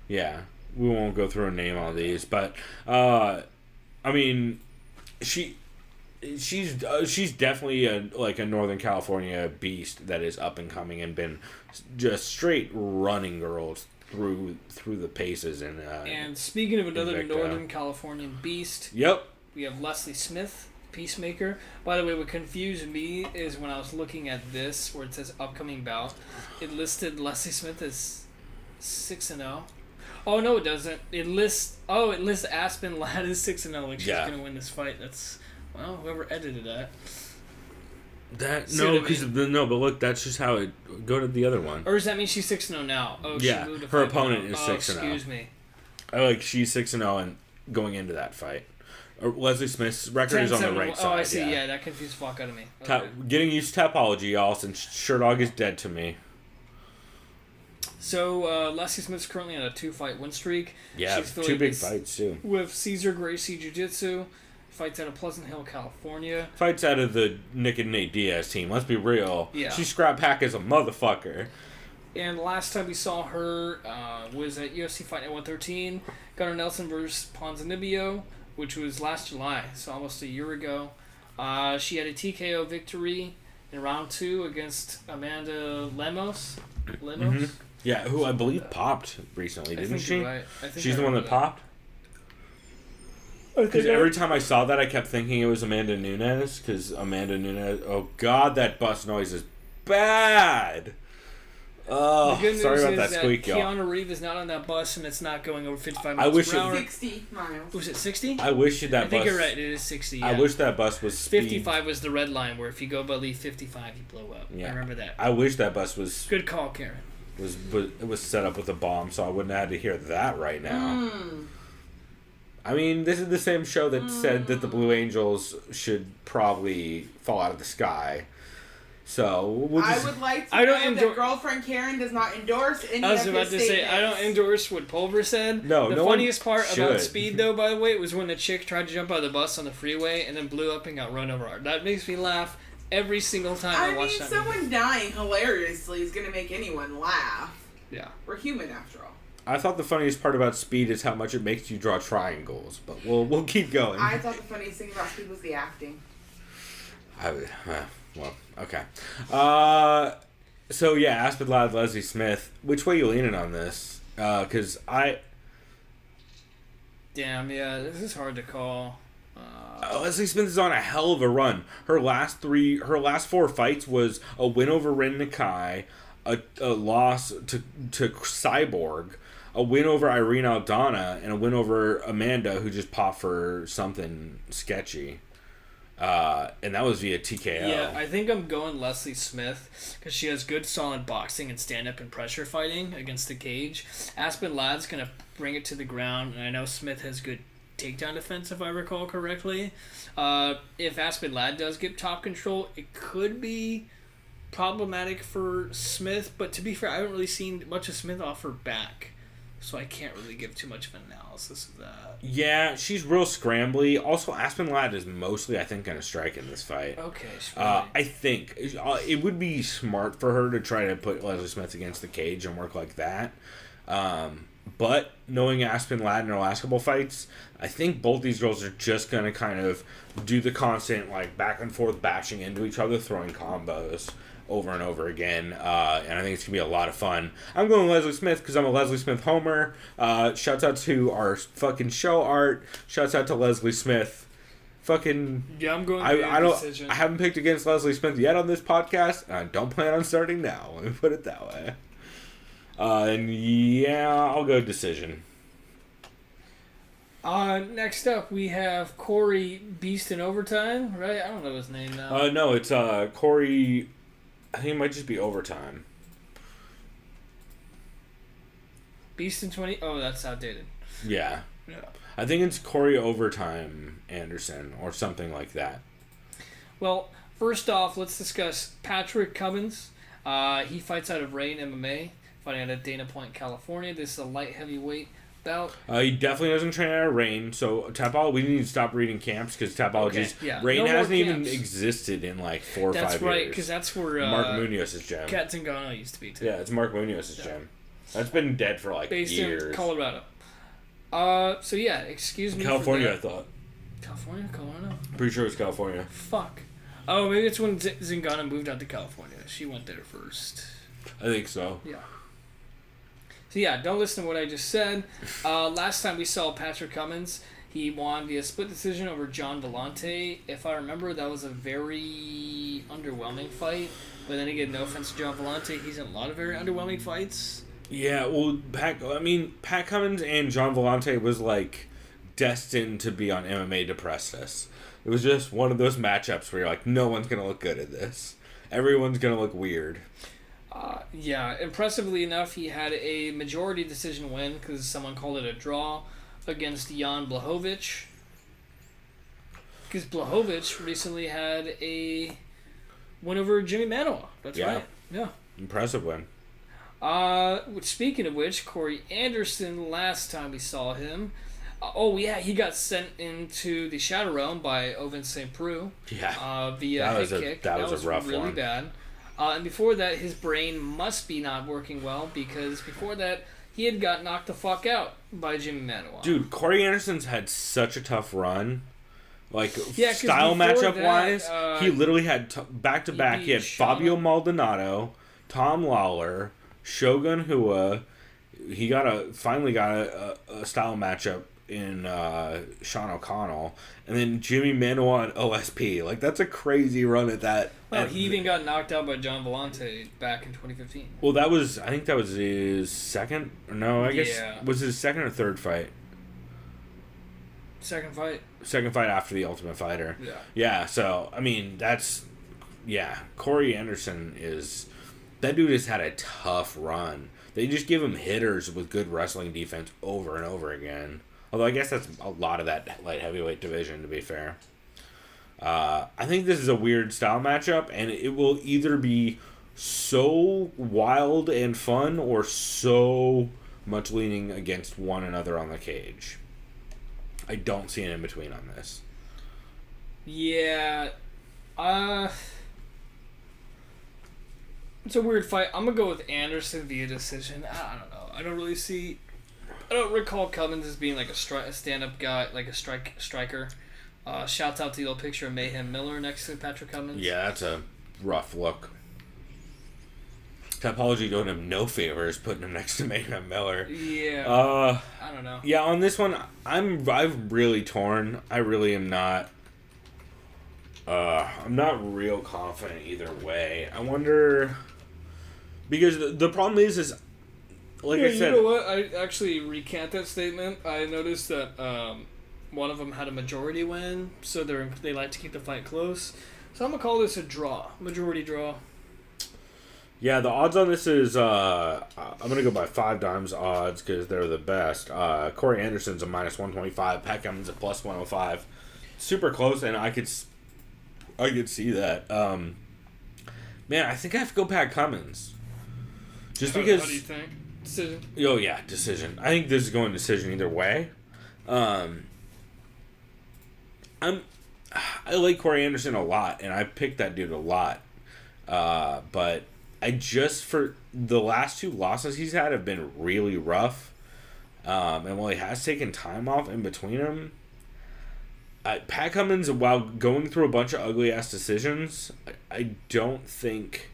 Yeah, we won't go through a name on these, but I mean, she's definitely a Northern California beast that is up and coming and been just straight running girls through the paces and speaking of another Invicta. Northern Californian beast, Yep. We have Leslie Smith, Peacemaker. By the way, what confused me is when I was looking at this where it says upcoming bout, it listed Leslie Smith as 6-0. Oh no, it doesn't. It lists Aspen Ladd as 6-0. Like she's gonna win this fight. That's whoever edited that. But look, that's just how it go to the other one. Or does that mean she's 6-0 now? Oh, yeah, she moved to her 5-0. opponent is 6-0. Excuse me. She's 6-0 and going into that fight. Leslie Smith's record is on the right side. Oh, I see. Yeah, that confused the fuck out of me. Okay. Getting used to topology, y'all, since Sherdog is dead to me. So Leslie Smith's currently on a 2-fight win streak. Yeah, She's 2 big fights too. With Cesar Gracie Jiu-Jitsu. Fights out of Pleasant Hill, California. Fights out of the Nick and Nate Diaz team. Let's be real. Yeah. She scrap pack as a motherfucker. And last time we saw her was at UFC Fight Night 113. Gunnar Nelson versus Ponzinibbio, which was last July, so almost a year ago. She had a TKO victory in round 2 against Amanda Lemos. Mm-hmm. Yeah, who I believe popped recently, didn't she? Right. She's the one that popped? Because every time I saw that, I kept thinking it was Amanda Nunes. Because Amanda Nunes... Oh, God, that bus noise is bad. Oh, sorry about that squeak, y'all. Keanu Reeves is not on that bus, and it's not going over 55 miles per hour. 60 miles. Was it 60? I wish that bus... I think you're right. It is 60, yeah. I wish that bus was speed. 55 was the red line, where if you go below 55, you blow up. Yeah. I remember that. I wish that bus was... Good call, Karen. It was set up with a bomb, so I wouldn't have had to hear that right now. I mean, this is the same show that said that the Blue Angels should probably fall out of the sky. So I would like to know that girlfriend Karen does not endorse any of his statements. I was about to say, I don't endorse what Pulver said. No, the funniest part about Speed, though, by the way, was when the chick tried to jump out of the bus on the freeway and then blew up and got run over. That makes me laugh every single time I watch that. Someone dying hilariously is going to make anyone laugh. Yeah. We're human, after all. I thought the funniest part about Speed is how much it makes you draw triangles, but we'll keep going. I thought the funniest thing about Speed was the acting. Well, okay. So yeah, Aspen Ladd, Leslie Smith. Which way you leaning on this? Because Damn, yeah, this is hard to call. Leslie Smith is on a hell of a run. Her last 4 fights was a win over Ren Nakai, a loss to Cyborg, a win over Irene Aldana, and a win over Amanda, who just popped for something sketchy. and that was via TKO. Yeah, I think I'm going Leslie Smith because she has good, solid boxing and stand-up and pressure fighting against the cage. Aspen Ladd's going to bring it to the ground, and I know Smith has good takedown defense, if I recall correctly. If Aspen Ladd does get top control, it could be problematic for Smith, but to be fair, I haven't really seen much of Smith off her back, so I can't really give too much of an analysis of that. Yeah, she's real scrambly. Also, Aspen Ladd is mostly, I think, going to strike in this fight. Okay. I think it would be smart for her to try to put Leslie Smith against the cage and work like that. But knowing Aspen Ladd in her last couple fights, I think both these girls are just going to kind of do the constant like back and forth bashing into each other, throwing combos over and over again, and I think it's going to be a lot of fun. I'm going Leslie Smith because I'm a Leslie Smith homer. Shouts out to our fucking show art. Shouts out to Leslie Smith. Fucking yeah, I'm going. I haven't picked against Leslie Smith yet on this podcast, and I don't plan on starting now. Let me put it that way. And yeah, I'll go decision. Next up, we have Corey Beast in overtime, right? I don't know his name now. No, it's Corey. I think it might just be overtime. Beast in 20. Oh, that's outdated. Yeah. Yeah. I think it's Corey Overtime Anderson or something like that. Well, first off, let's discuss Patrick Cummins. He fights out of Rain MMA, fighting out of Dana Point, California. This is a light heavyweight bout. He definitely doesn't train out of Rain. So Tapology, we need to stop reading camps because Tapology's Rain hasn't even existed in like 4 or 5 years. That's right, because that's where Mark Munoz's gym. Kat Zingano used to be too. Yeah, it's Mark Munoz's gym. That's been dead for like Based years. in Colorado. So yeah, excuse me. California, I thought. California, Colorado. Pretty sure it was California. Fuck. Oh, maybe it's when Zingano moved out to California. She went there first. I think so. Yeah. So yeah, don't listen to what I just said. Last time we saw Patrick Cummins, he won via split decision over John Vellante. If I remember, that was a very underwhelming fight. But then again, no offense to John Vellante, he's in a lot of very underwhelming fights. Yeah, well, Pat Cummins and John Vellante was like destined to be on MMA Depressed. It was just one of those matchups where you're like, no one's gonna look good at this. Everyone's gonna look weird. Yeah, impressively enough, he had a majority decision win because someone called it a draw against Jan Blachowicz. Because Blachowicz recently had a win over Jimmy Manuwa. That's right. Yeah. Impressive win. Speaking of which, Corey Anderson, last time we saw him, he got sent into the Shadow Realm by Ovince St. Preux. Yeah. Via head kick. That was a rough really one. Bad. And before that, his brain must be not working well because before that, he had got knocked the fuck out by Jimmy Manuwa. Dude, Corey Anderson's had such a tough run. Like, yeah, style matchup-wise, he literally had back-to-back. He had Fabio Maldonado, Tom Lawler, Shogun Hua. He finally got a style matchup in Sean O'Connell, and then Jimmy Manuwa and OSP. Like, that's a crazy run at that. Well, he even got knocked out by John Vellante back in 2015. Well, I think that was his second. No, I guess was his second or third fight. Second fight. Second fight after the Ultimate Fighter. Yeah. Yeah. So I mean, Corey Anderson that dude has had a tough run. They just give him hitters with good wrestling defense over and over again. Although I guess that's a lot of that light heavyweight division, to be fair. I think this is a weird style matchup, and it will either be so wild and fun or so much leaning against one another on the cage. I don't see an in-between on this. Yeah. It's a weird fight. I'm going to go with Anderson via decision. I don't know. I don't recall Cummins as being like a stand-up guy, like a striker. Shouts out to the old picture of Mayhem Miller next to Patrick Cummins. Yeah, that's a rough look. Topology doing him no favors putting him next to Mayhem Miller. Yeah. I don't know. Yeah, on this one, I'm really torn. I really am not. I'm not real confident either way. I wonder, because the problem is like I said. You know what? I actually recant that statement. I noticed that One of them had a majority win, so they like to keep the fight close. So I'm gonna call this a draw, majority draw. Yeah, the odds on this is I'm gonna go by 5 dimes odds because they're the best. Corey Anderson's a -125, Pat Cummins a +105. Super close, and I could see that. Man, I think I have to go Pat Cummins. Just because. How do you think? Decision. Oh yeah, decision. I think this is going decision either way. I like Corey Anderson a lot, and I picked that dude a lot. But for the last 2 losses he's had have been really rough. And while he has taken time off in between them, Pat Cummins, while going through a bunch of ugly ass decisions, I don't think.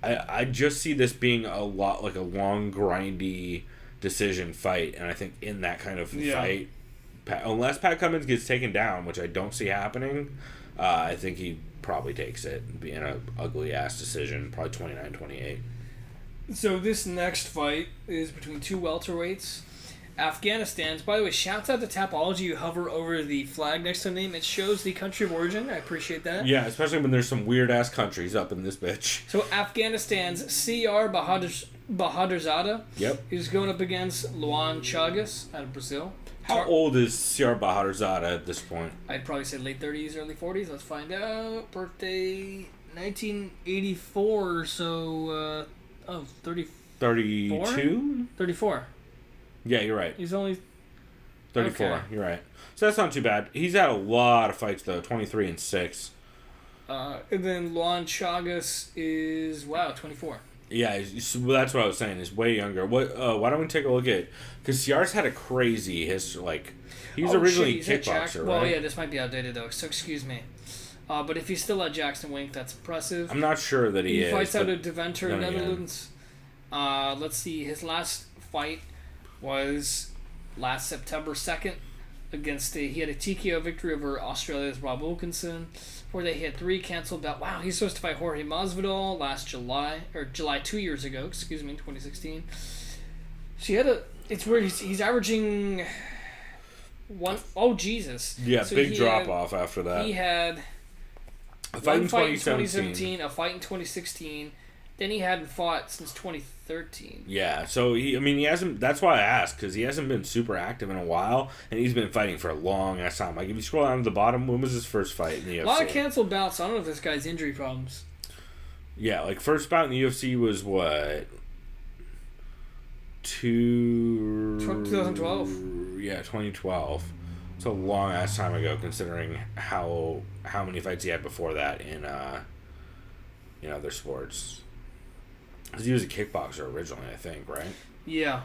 I just see this being a lot like a long, grindy decision fight, and I think in that kind of fight, unless Pat Cummins gets taken down, which I don't see happening, I think he probably takes it, being an ugly ass decision, probably 29-28. So this next fight is between 2 welterweights. Afghanistan's, by the way, shouts out to Tapology. You hover over the flag next to the name. It shows the country of origin. I appreciate that. Yeah, especially when there's some weird ass countries up in this bitch. So Afghanistan's CR Bahadurzada. Yep. He's going up against Luan Chagas out of Brazil. How old is CR Bahadurzada at this point? I'd probably say late 30s, early 40s. Let's find out. Birthday 1984, so 32? 34. Yeah, you're right. He's only 34. Okay. You're right. So that's not too bad. He's had a lot of fights though, 23-6. And then Luan Chagas is 24. Yeah, that's what I was saying. He's way younger. Why don't we take a look at? Because CR's had a crazy history. He was originally a kickboxer, right? Well, yeah, this might be outdated though. So excuse me. But if he's still at Jackson Wink, that's impressive. I'm not sure that he is. He fights out of Deventer, Netherlands. Let's see. His last fight was last September 2nd against he had a TKO victory over Australia's Rob Wilkinson. Before that, he had 3 canceled bouts. Wow, he's supposed to fight Jorge Masvidal last July 2 years ago. 2016. So it's weird. He's averaging one. Oh Jesus! Yeah, so big drop off after that. He had a fight in 2017, a fight in 2016. Then he hadn't fought since 2013. Yeah, so he hasn't. That's why I asked, because he hasn't been super active in a while, and he's been fighting for a long ass time. Like if you scroll down to the bottom, when was his first fight in the UFC? A lot of canceled bouts. I don't know if this guy's injury problems. Yeah, like first bout in the UFC was what? 2012. Yeah, 2012. It's a long ass time ago, considering how many fights he had before that in other sports. Because he was a kickboxer originally, I think, right? Yeah.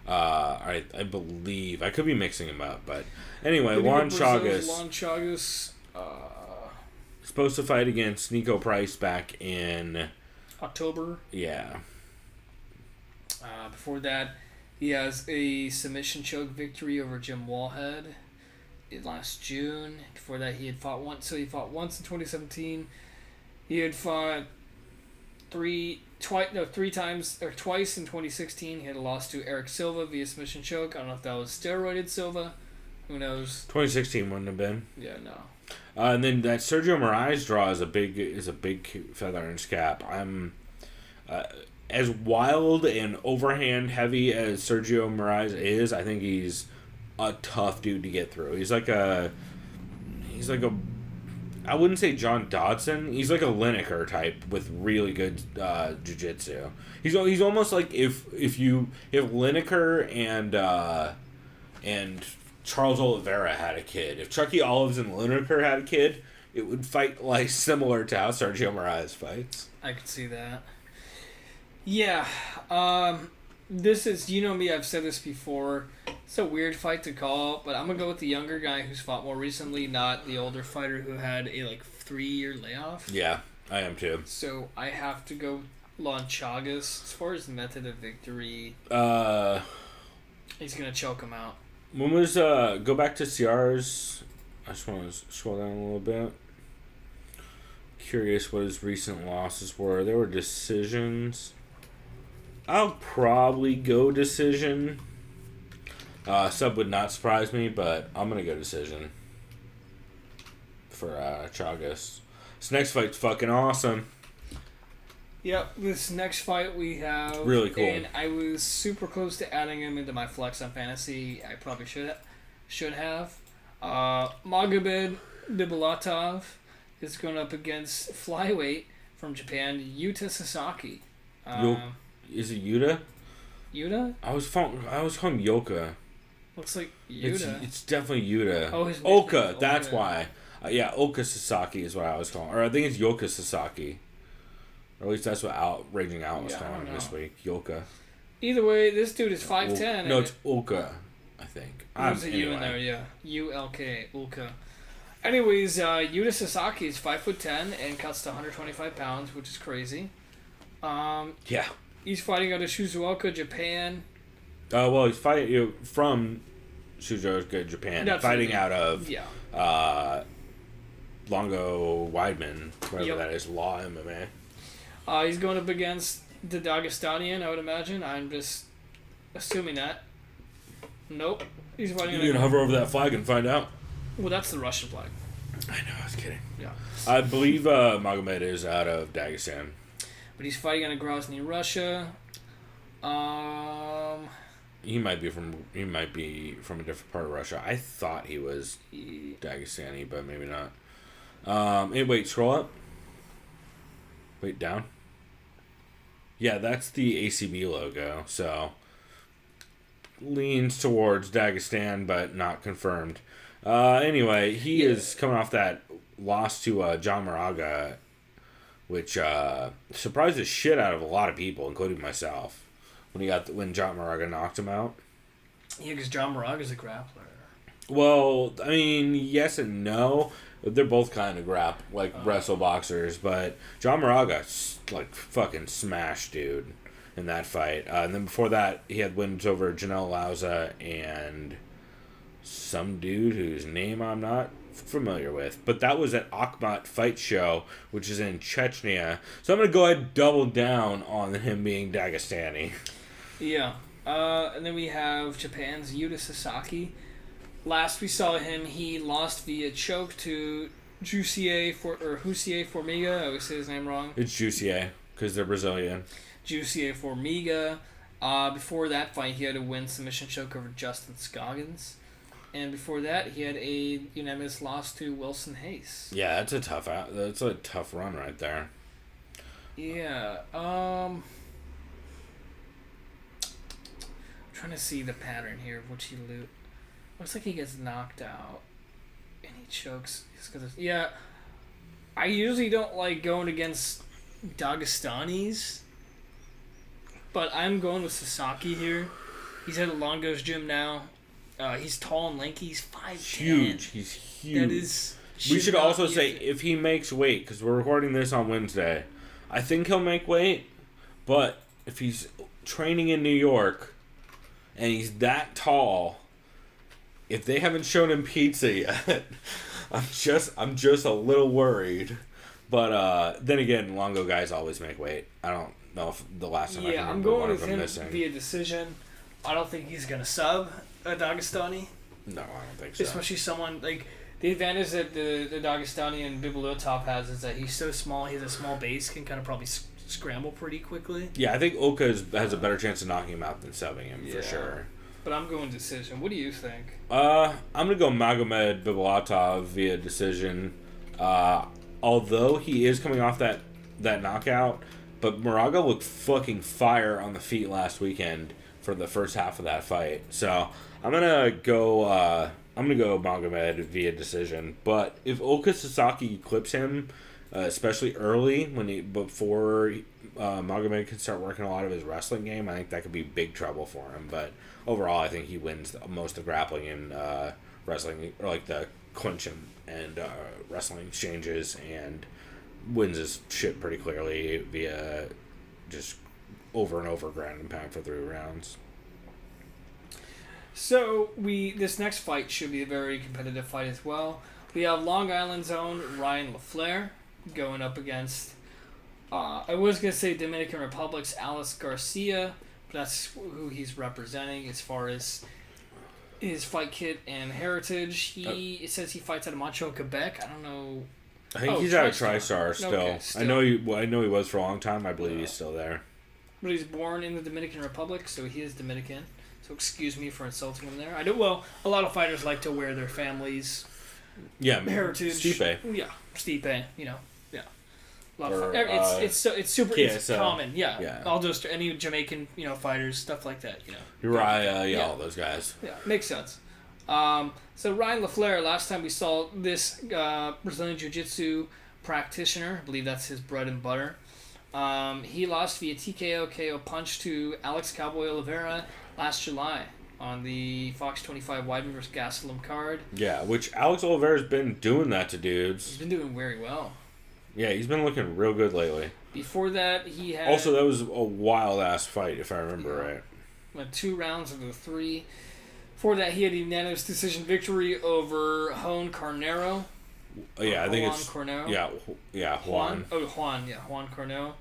I believe. I could be mixing him up, but anyway, Luan Chagas. Supposed to fight against Nico Price back in October. Yeah. Before that, he has a submission choke victory over Jim Wallhead last June. Before that, he had fought once. So he fought once in 2017. He had fought twice in 2016. He had a loss to Eric Silva via submission choke. I don't know if that was steroided Silva. Who knows? 2016 wouldn't have been. Yeah, no. And then that Sergio Moraes draw is a big feather in his cap. I'm as wild and overhand heavy as Sergio Moraes is. I think he's a tough dude to get through. He's like a I wouldn't say John Dodson. He's like a Lineker type with really good jiu-jitsu. He's almost like if Lineker and Charles Oliveira had a kid. If Chucky Olives and Lineker had a kid, it would fight like similar to how Sergio Moraes fights. I could see that. Yeah. This is, you know me, I've said this before. It's a weird fight to call, but I'm going to go with the younger guy who's fought more recently, not the older fighter who had a 3-year layoff. Yeah, I am too. So I have to go Luan Chagas. As far as method of victory, he's going to choke him out. When was, go back to CR's, I just want to scroll down a little bit. Curious what his recent losses were. There were decisions. I'll probably go decision. Sub would not surprise me, but I'm going to go decision for Chagas. This next fight's fucking awesome. Yep, this next fight we have... Really cool. And I was super close to adding him into my flex on fantasy. I probably should have. Magomed Bibulatov is going up against flyweight from Japan, Yuta Sasaki. Is it Yuta? Yuta? I was calling him Yoka. Looks like Yuta. It's definitely Yuta. Oh, his Oka, nickname, that's Oka. why. Yeah, Oka Sasaki is what I was calling. Or I think it's Yoka Sasaki. Or at least that's what Raging Out was calling him this week. Yoka. Either way, this dude is 5'10". No, it's Oka, I think. There's a U in there, yeah. U-L-K, Ulka. Anyways, Yuta Sasaki is 5'10" and cuts to 125 pounds, which is crazy. Yeah. He's fighting out of Shizuoka, Japan. Well, he's fighting from Shizuoka, Japan. That's fighting out of Longo Weidman, whatever that is, Law MMA. He's going up against the Dagestanian, I would imagine. I'm just assuming that. Nope. He's fighting. You can hover over that flag and find out. Well, that's the Russian flag. I know, I was kidding. Yeah. I believe Magomed is out of Dagestan. But he's fighting out of Grozny, Russia. He might be from a different part of Russia. I thought he was Dagestani, but maybe not. Wait, scroll up. Wait, down. Yeah, that's the ACB logo. So leans towards Dagestan, but not confirmed. Anyway, he is coming off that loss to John Moraga, which surprised the shit out of a lot of people, including myself, when John Moraga knocked him out. Yeah, because John Moraga's a grappler. Well, I mean, yes and no. They're both kind of wrestle boxers, but John Moraga fucking smashed dude in that fight. And then before that, he had wins over Janelle Lauza and some dude whose name I'm not familiar with. But that was at Akhmat Fight Show, which is in Chechnya. So I'm going to go ahead and double down on him being Dagestani. Yeah. And then we have Japan's Yuta Sasaki. Last we saw him, he lost via choke to Jussier Formiga. I always say his name wrong. It's Jussier, because they're Brazilian. Jussier Formiga. Before that fight, he had a win submission choke over Justin Scoggins. And before that, he had a unanimous loss to Wilson Hayes. Yeah, that's a tough run right there. Yeah. I'm trying to see the pattern here of which he loot. Looks like he gets knocked out and he chokes. Yeah, I usually don't like going against Dagestanis, but I'm going with Sasaki here. He's at a Longo's gym now. He's tall and lanky. He's 5'10". Huge. He's huge. That is. We should also say if he makes weight, because we're recording this on Wednesday, I think he'll make weight. But if he's training in New York and he's that tall, if they haven't shown him pizza yet, I'm just a little worried. But then again, Longo guys always make weight. I don't know if the last time I can remember one of them missing. Via decision. I don't think he's gonna sub a Dagestani. No, I don't think so. Especially someone like the advantage that the Dagestani and Bibulatov has is that he's so small. He has a small base, can kind of probably scramble pretty quickly. Yeah, I think Oka has a better chance of knocking him out than subbing him for sure. But I'm going decision. What do you think? I'm gonna go Magomed Bibulatov via decision. Although he is coming off that knockout, but Moraga looked fucking fire on the feet last weekend for the first half of that fight. So I'm gonna go Magomed via decision. But if Oka Sasaki clips him, especially early before Magomed can start working a lot of his wrestling game, I think that could be big trouble for him. But overall, I think he wins most of the grappling and wrestling, or like the clinch and wrestling exchanges, and wins his shit pretty clearly via just over and over ground and pound for 3 rounds. So this next fight should be a very competitive fight as well. We have Long Island's own Ryan LaFleur going up against I was gonna say Dominican Republic's Alex Garcia, but that's who he's representing as far as his fight kit and heritage. It says he fights out of Montreal, Quebec. I don't know. I think he's out of TriStar still. Okay, still. I know he was for a long time. I believe he's still there. But he's born in the Dominican Republic, so he is Dominican. So excuse me for insulting him there. I do. Well, a lot of fighters like to wear their family's heritage. Stipe. Yeah, Stipe. You know, yeah. A lot Or, of it's super it's common. Yeah. I'll just any Jamaican fighters, stuff like that. Uriah, all those guys. Yeah, makes sense. So Ryan LaFleur, last time we saw this Brazilian Jiu-Jitsu practitioner, I believe that's his bread and butter. He lost via TKO KO punch to Alex Cowboy Oliveira last July on the Fox 25 Weidman vs. Gastelum card. Yeah, which Alex Oliveira's been doing that to dudes. He's been doing very well. Yeah, he's been looking real good lately. Before that, he had... Also, that was a wild-ass fight, if I remember right. Went 2 rounds of the 3. Before that, he had a unanimous decision victory over Juan Carnero. Yeah, I think it's... Cornell. Yeah, Juan. Juan Cornell.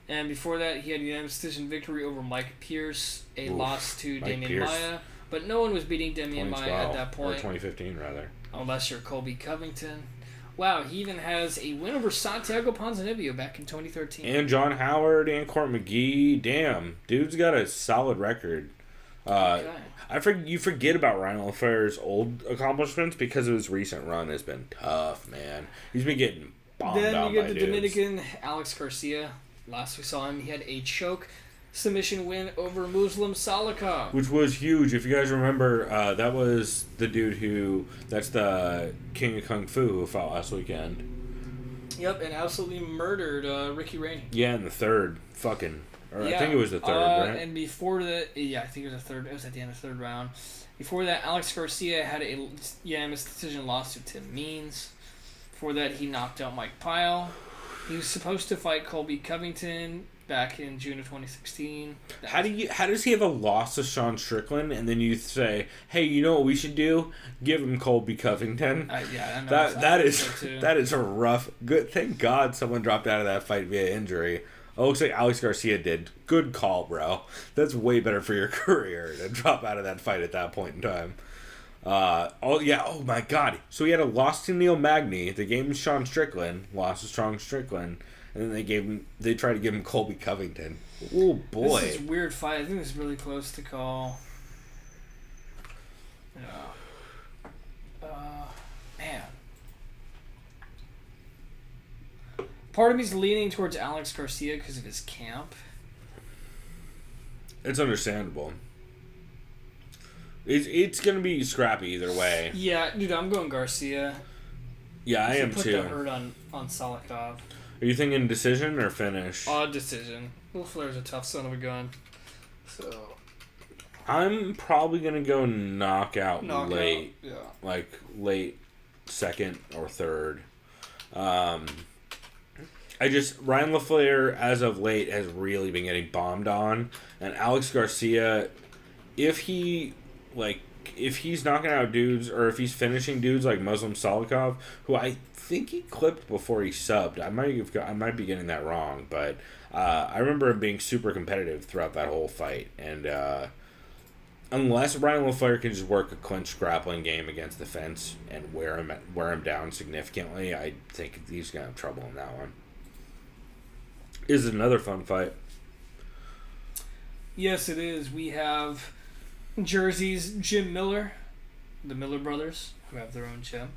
And before that, he had a unanimous decision victory over Mike Pierce, a loss to Damian Maia. But no one was beating Damian Maia at that point. Or 2015, rather. Unless you're Colby Covington. Wow, he even has a win over Santiago Ponzinibbio back in 2013. And John Howard and Court McGee. Damn, dude's got a solid record. You forget about Ryan LaFleur's old accomplishments because of his recent run has been tough, man. He's been getting bombed Then out you by get the dudes. Dominican Alex Garcia. Last we saw him, he had a choke submission win over Muslim Salikov. Which was huge. If you guys remember, that was the dude that's the King of Kung Fu who fought last weekend. Yep, and absolutely murdered Ricky Rainey. Yeah, in the third. I think it was the third, right? And before that, I think it was the third. It was at the end of the 3rd round. Before that, Alex Garcia had a unanimous decision loss to Tim Means. Before that, he knocked out Mike Pyle. He was supposed to fight Colby Covington back in June of 2016. How does he have a loss to Sean Strickland and then you say, hey, you know what we should do? Give him Colby Covington. I know that is a rough. Good. Thank God someone dropped out of that fight via injury. It looks like Alex Garcia did. Good call, bro. That's way better for your career to drop out of that fight at that point in time. Oh my God. So he had a loss to Neil Magny. They gave him Sean Strickland. Lost to Sean Strickland. And then they tried to give him Colby Covington. Oh boy. This is a weird fight. I think this is really close to call. Man. Part of me's leaning towards Alex Garcia because of his camp. It's understandable. It's going to be scrappy either way. Yeah, dude, I'm going Garcia. Yeah, I am put too. The hurt on Salikov. Are you thinking decision or finish? Decision. LaFleur's a tough son of a gun. So I'm probably going to go knockout late. Yeah. Like late 2nd or 3rd. Ryan LaFleur, as of late, has really been getting bombed on. And Alex Garcia, if he's knocking out dudes, or if he's finishing dudes like Muslim Salikov, who I think he clipped before he subbed. I might be getting that wrong, but I remember him being super competitive throughout that whole fight. And unless Ryan LaFleur can just work a clinch grappling game against the fence and wear him down significantly, I think he's gonna have trouble in that one. Is another fun fight. Yes, it is. We have Jersey's Jim Miller, the Miller brothers, who have their own gym.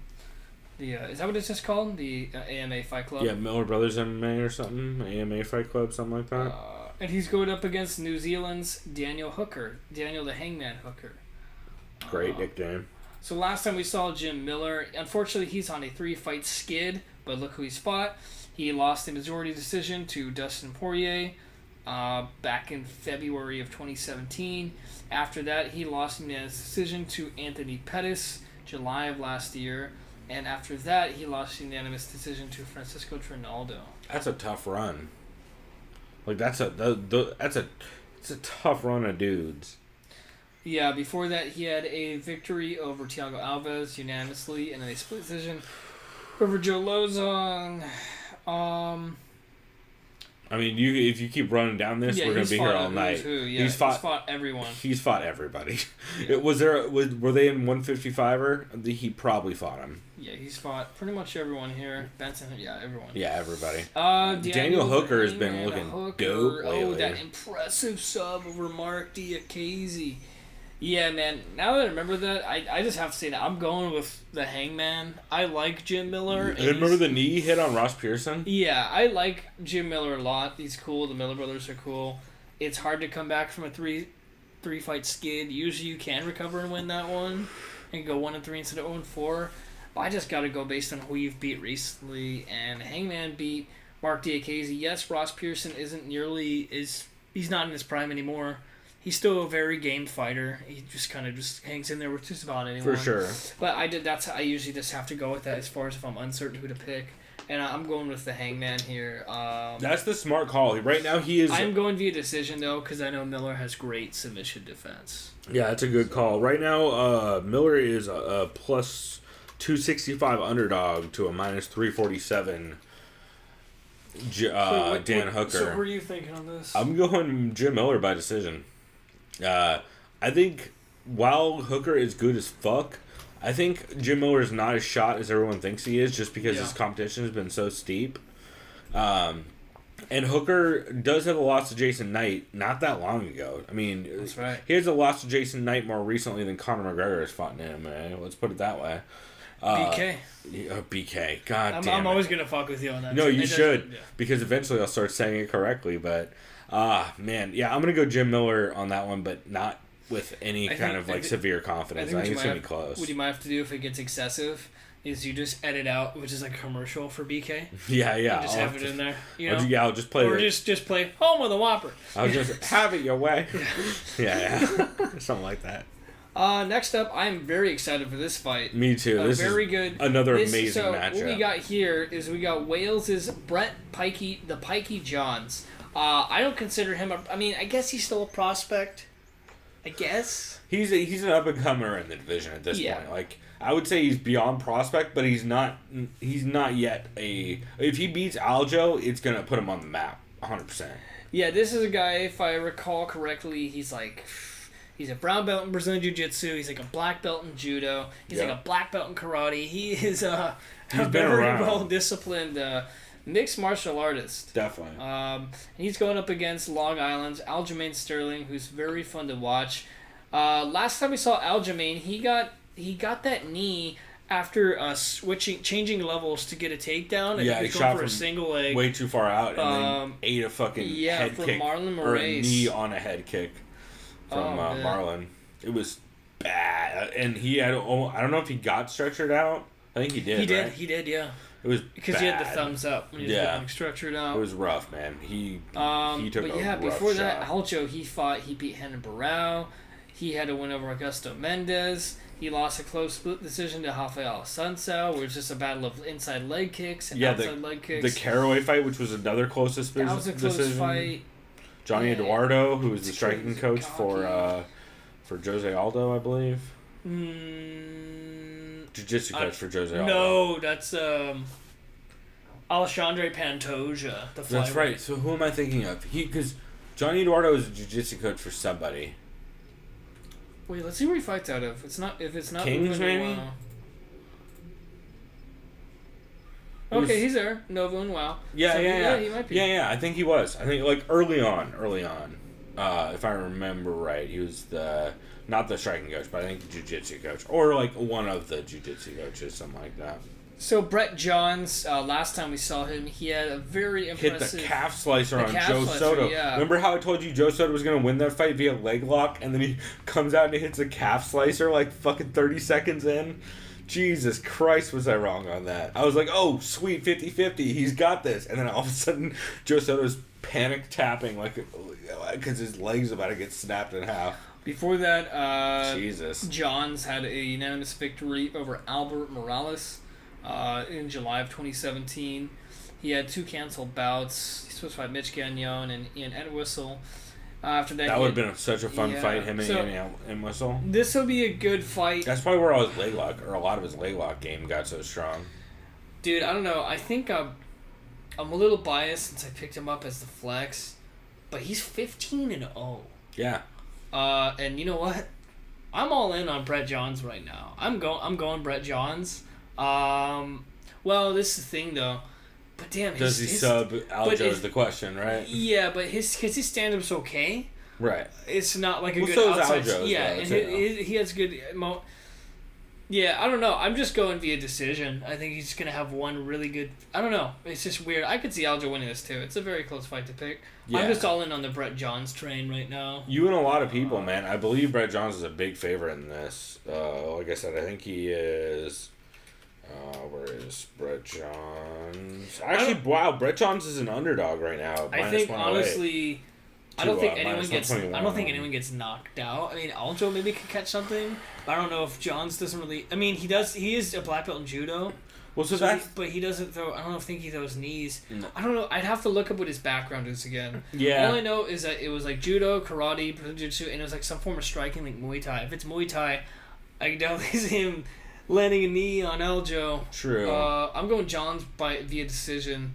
Is that what it's just called? The AMA Fight Club? Yeah, Miller Brothers MMA or something. AMA Fight Club, something like that. And he's going up against New Zealand's Daniel the Hangman Hooker. Great nickname. So last time we saw Jim Miller, unfortunately he's on a 3-fight skid, but look who he's fought. He lost a majority decision to Dustin Poirier back in February of 2017. After that, he lost a decision to Anthony Pettis July of last year. And after that, he lost a unanimous decision to Francisco Trinaldo. That's a tough run. Like it's a tough run of dudes. Yeah, before that, he had a victory over Thiago Alves unanimously, and then a split decision over Joe Lozon. I mean, if you keep running down this, we're gonna be here all night. Yeah, he's fought everyone. He's fought everybody. Yeah. Were they in 155er? He probably fought him. Yeah, he's fought pretty much everyone here. Benson, everyone. Yeah, everybody. Daniel Hooker has been looking dope lately. Oh, that impressive sub over Mark Diakiese. Yeah, man. Now that I remember that, I just have to say that I'm going with the Hangman. I like Jim Miller. Remember the knee hit on Ross Pearson? Yeah, I like Jim Miller a lot. He's cool. The Miller brothers are cool. It's hard to come back from a three fight skid. Usually you can recover and win that one and go 1-3 instead of 0-4. But I just got to go based on who you've beat recently. And Hangman beat Mark Diakiese. Yes, Ross Pearson isn't he's not in his prime anymore. He's still a very game fighter. He just kind of just hangs in there with just about anyone. For sure. But I usually just have to go with that as far as if I'm uncertain who to pick. And I'm going with the Hangman here. That's the smart call. Right now he is... I'm going via decision, though, because I know Miller has great submission defense. Yeah, that's a good call. Right now, Miller is a plus 265 underdog to a minus 347 Dan Hooker. So what are you thinking on this? I'm going Jim Miller by decision. I think while Hooker is good as fuck, I think Jim Miller is not as shot as everyone thinks he is just because his competition has been so steep. And Hooker does have a loss to Jason Knight not that long ago. I mean, that's right. He has a loss to Jason Knight more recently than Conor McGregor has fought in MMA. Let's put it that way. BK. BK. God damn I'm always going to fuck with you on that. No, you should. Because eventually I'll start saying it correctly. But, man. Yeah, I'm going to go Jim Miller on that one, but not with any kind of severe confidence. I think it's going to be close. What you might have to do if it gets excessive is you just edit out, which is like a commercial for BK. Yeah. And just have it in there. You know? I'll just play it. Or just play Home of the Whopper. I'll just have it your way. Yeah. Something like that. Next up, I'm very excited for this fight. Me too. This very is good. Another amazing matchup. What we got here is we got Wales's Brett Pikey, the Pikey Johns. I don't consider him I guess he's still a prospect. I guess he's an up and comer in the division at this point. Like I would say he's beyond prospect, but he's not yet a. If he beats Aljo, it's gonna put him on the map, 100%. Yeah, this is a guy. If I recall correctly, he's a brown belt in Brazilian Jiu-Jitsu. He's like a black belt in Judo. He's like a black belt in Karate. He is a very well-disciplined mixed martial artist. Definitely. He's going up against Long Island's Aljamain Sterling, who's very fun to watch. Last time we saw Aljamain, he got that knee after changing levels to get a takedown. And he was going for a single leg. Way too far out and then ate a fucking head kick. Marlon or a Moraes. knee on a head kick from Marlon. It was bad. And he had, I don't know if he got stretchered out. I think he did. He did, yeah. It was because bad. he had the thumbs up when he was getting structured out. It was rough, man. He took but a rough before shot. that, Aljo, he beat Renan Barão. He had a win over Augusto Mendes. He lost a close split decision to Rafael Sunsao, where it's just a battle of inside leg kicks and outside leg kicks. The Caraway fight, which was another close decision. That was a close fight. Johnny Eduardo, who was the striking coach for Jose Aldo, I believe. Jiu-jitsu coach for Jose Aldo. No, that's Alexandre Pantoja. That's right. So who am I thinking of? Because Johnny Eduardo is a jiu-jitsu coach for somebody. Wait, let's see where he fights out of. If it's not Kings, maybe? Okay, he's there. Nova and WoW. Yeah. He might be. Yeah, I think he was. I think like early on. If I remember right, he was not the striking coach, but I think the jiu-jitsu coach. Or like one of the jiu-jitsu coaches, something like that. So Brett Johns, last time we saw him, he had a very impressive... Hit the calf slicer on Joe Soto. Yeah. Remember how I told you Joe Soto was going to win that fight via leg lock, and then he comes out and he hits a calf slicer like fucking 30 seconds in? Jesus Christ, was I wrong on that. I was like, oh, sweet, 50-50, he's got this. And then all of a sudden, Joe Soto's panic tapping like because his leg's about to get snapped in half. Before that, Jesus. Johns had a unanimous victory over Albert Morales. In July of 2017, he had 2 canceled bouts. He's supposed to fight Mitch Gagnon and Ian Entwistle. After that, would have been such a fun fight, him and Ian Entwistle. This will be a good fight. That's probably where all his leg lock, or a lot of his leg lock game got so strong. Dude, I don't know. I think I'm a little biased since I picked him up as the flex, but he's 15-0. Yeah. And you know what? I'm all in on Brett Johns right now. I'm going Brett Johns. Well, this is the thing though. But damn, does he sub Aljo is the question, right? Yeah, but his stand-up's okay. Right. It's not like a good so outside. Aljo's, yeah, though, and he has good. Yeah, I don't know. I'm just going via decision. I think he's gonna have one really good. I don't know. It's just weird. I could see Aljo winning this too. It's a very close fight to pick. Yeah. I'm just all in on the Brett Johns train right now. You and a lot of people, man. I believe Brett Johns is a big favorite in this. Like I said, I think he is. Where is Brett Johns? Actually, wow, Brett Johns is an underdog right now. I think honestly, I don't think anyone gets knocked out. I mean, Aljo maybe could catch something. But I don't know if Johns doesn't really. I mean, he does. He is a black belt in judo. Well, but he doesn't throw. I don't think he throws knees. No. I don't know. I'd have to look up what his background is again. Yeah. All I know is that it was like judo, karate, jiu-jitsu, and it was like some form of striking, like Muay Thai. If it's Muay Thai, I can definitely see him landing a knee on Aljo. True. I'm going Johns via decision.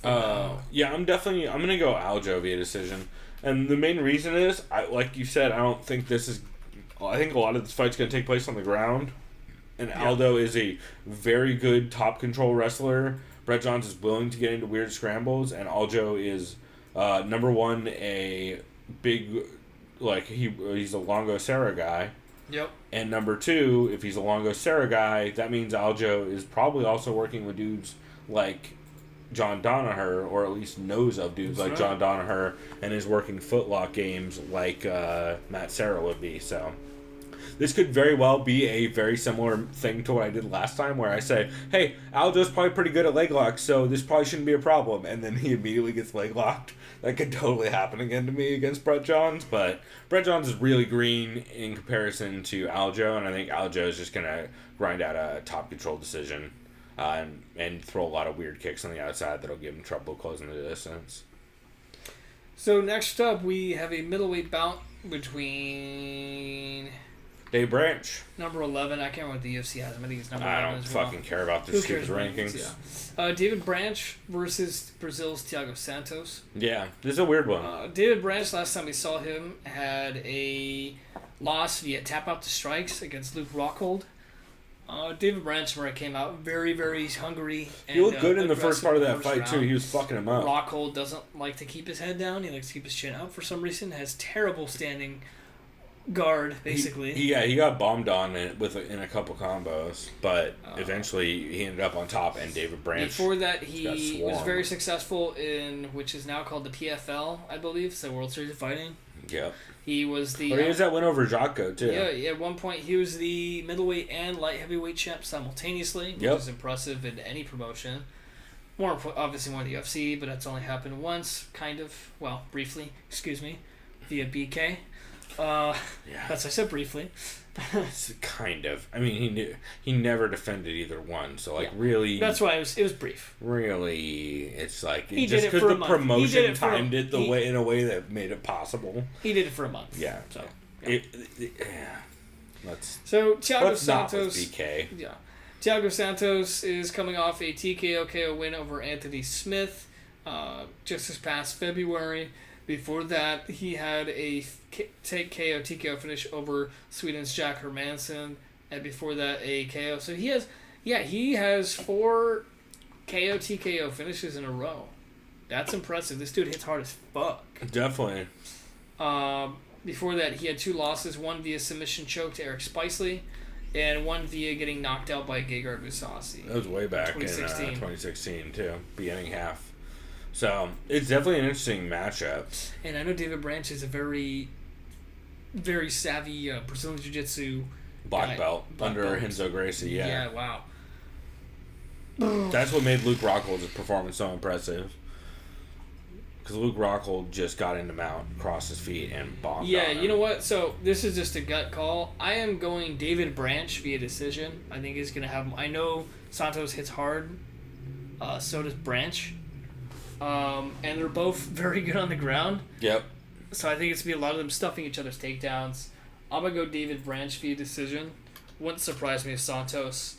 Yeah, I'm gonna go Aljo via decision, and the main reason is, like you said, I think a lot of this fight's gonna take place on the ground, and Aldo is a very good top control wrestler. Brett Johns is willing to get into weird scrambles, and Aljo is number one, a big, like he's a Longo Serra guy. Yep. And number two, if he's a Longo Serra guy, that means Aljo is probably also working with dudes like John Danaher, or at least knows of dudes like John Danaher, and is working footlock games like Matt Serra would be. So this could very well be a very similar thing to what I did last time, where I say, hey, Aljo's probably pretty good at leg locks, so this probably shouldn't be a problem, and then he immediately gets leg locked. That could totally happen again to me against Brett Johns, but Brett Johns is really green in comparison to Aljo, and I think Aljo is just going to grind out a top control decision and throw a lot of weird kicks on the outside that'll give him trouble closing the distance. So next up, we have a middleweight bout between Dave Branch. Number 11. I can't remember what the UFC has him. I think it's number 11 I don't as well. fucking care about the stupid rankings. Yeah. David Branch versus Brazil's Thiago Santos. Yeah, this is a weird one. David Branch, last time we saw him, had a loss via tap out to strikes against Luke Rockhold. David Branch, where it came out, very, very hungry. He looked good in the first part of that fight, too. He was fucking him up. Rockhold doesn't like to keep his head down. He likes to keep his chin up for some reason. Has terrible standing guard, basically. He got bombed on in a couple combos, but eventually he ended up on top, and David Branch. Before that, he was very successful in, which is now called the PFL, I believe, so World Series of Fighting. Yep. He was the. But he has that win over Jocko too. Yeah. At one point, he was the middleweight and light heavyweight champ simultaneously, which is impressive in any promotion. Obviously more in the UFC, but that's only happened once, kind of. Well, briefly. Excuse me, via BK. That's I said briefly. Kind of. I mean, he never defended either one, so really. That's why it was brief. Really, it's like he just because the promotion timed it in a way that made it possible. He did it for a month. Yeah. So. Thiago Santos. BK. Yeah. Thiago Santos is coming off a TKO win over Anthony Smith, just this past February. Before that, he had a TKO finish over Sweden's Jack Hermansson, and before that, a KO. So he has 4 TKO finishes in a row. That's impressive. This dude hits hard as fuck. Definitely. Before that, he had 2 losses, one via submission choke to Eric Spicely, and one via getting knocked out by Gegard Mousasi. That was way back in 2016, too, beginning half. So, it's definitely an interesting matchup. And I know David Branch is a very, very savvy Brazilian Jiu-Jitsu black belt under Renzo Gracie, Yeah, wow. That's what made Luke Rockhold's performance so impressive. Because Luke Rockhold just got into mount, crossed his feet, and bombed on him. You know what? So, this is just a gut call. I am going David Branch via decision. I think he's going to have him. I know Santos hits hard. So does Branch. And they're both very good on the ground. Yep. So I think it's going to be a lot of them stuffing each other's takedowns. I'm going to go David Branch via decision. Wouldn't surprise me if Santos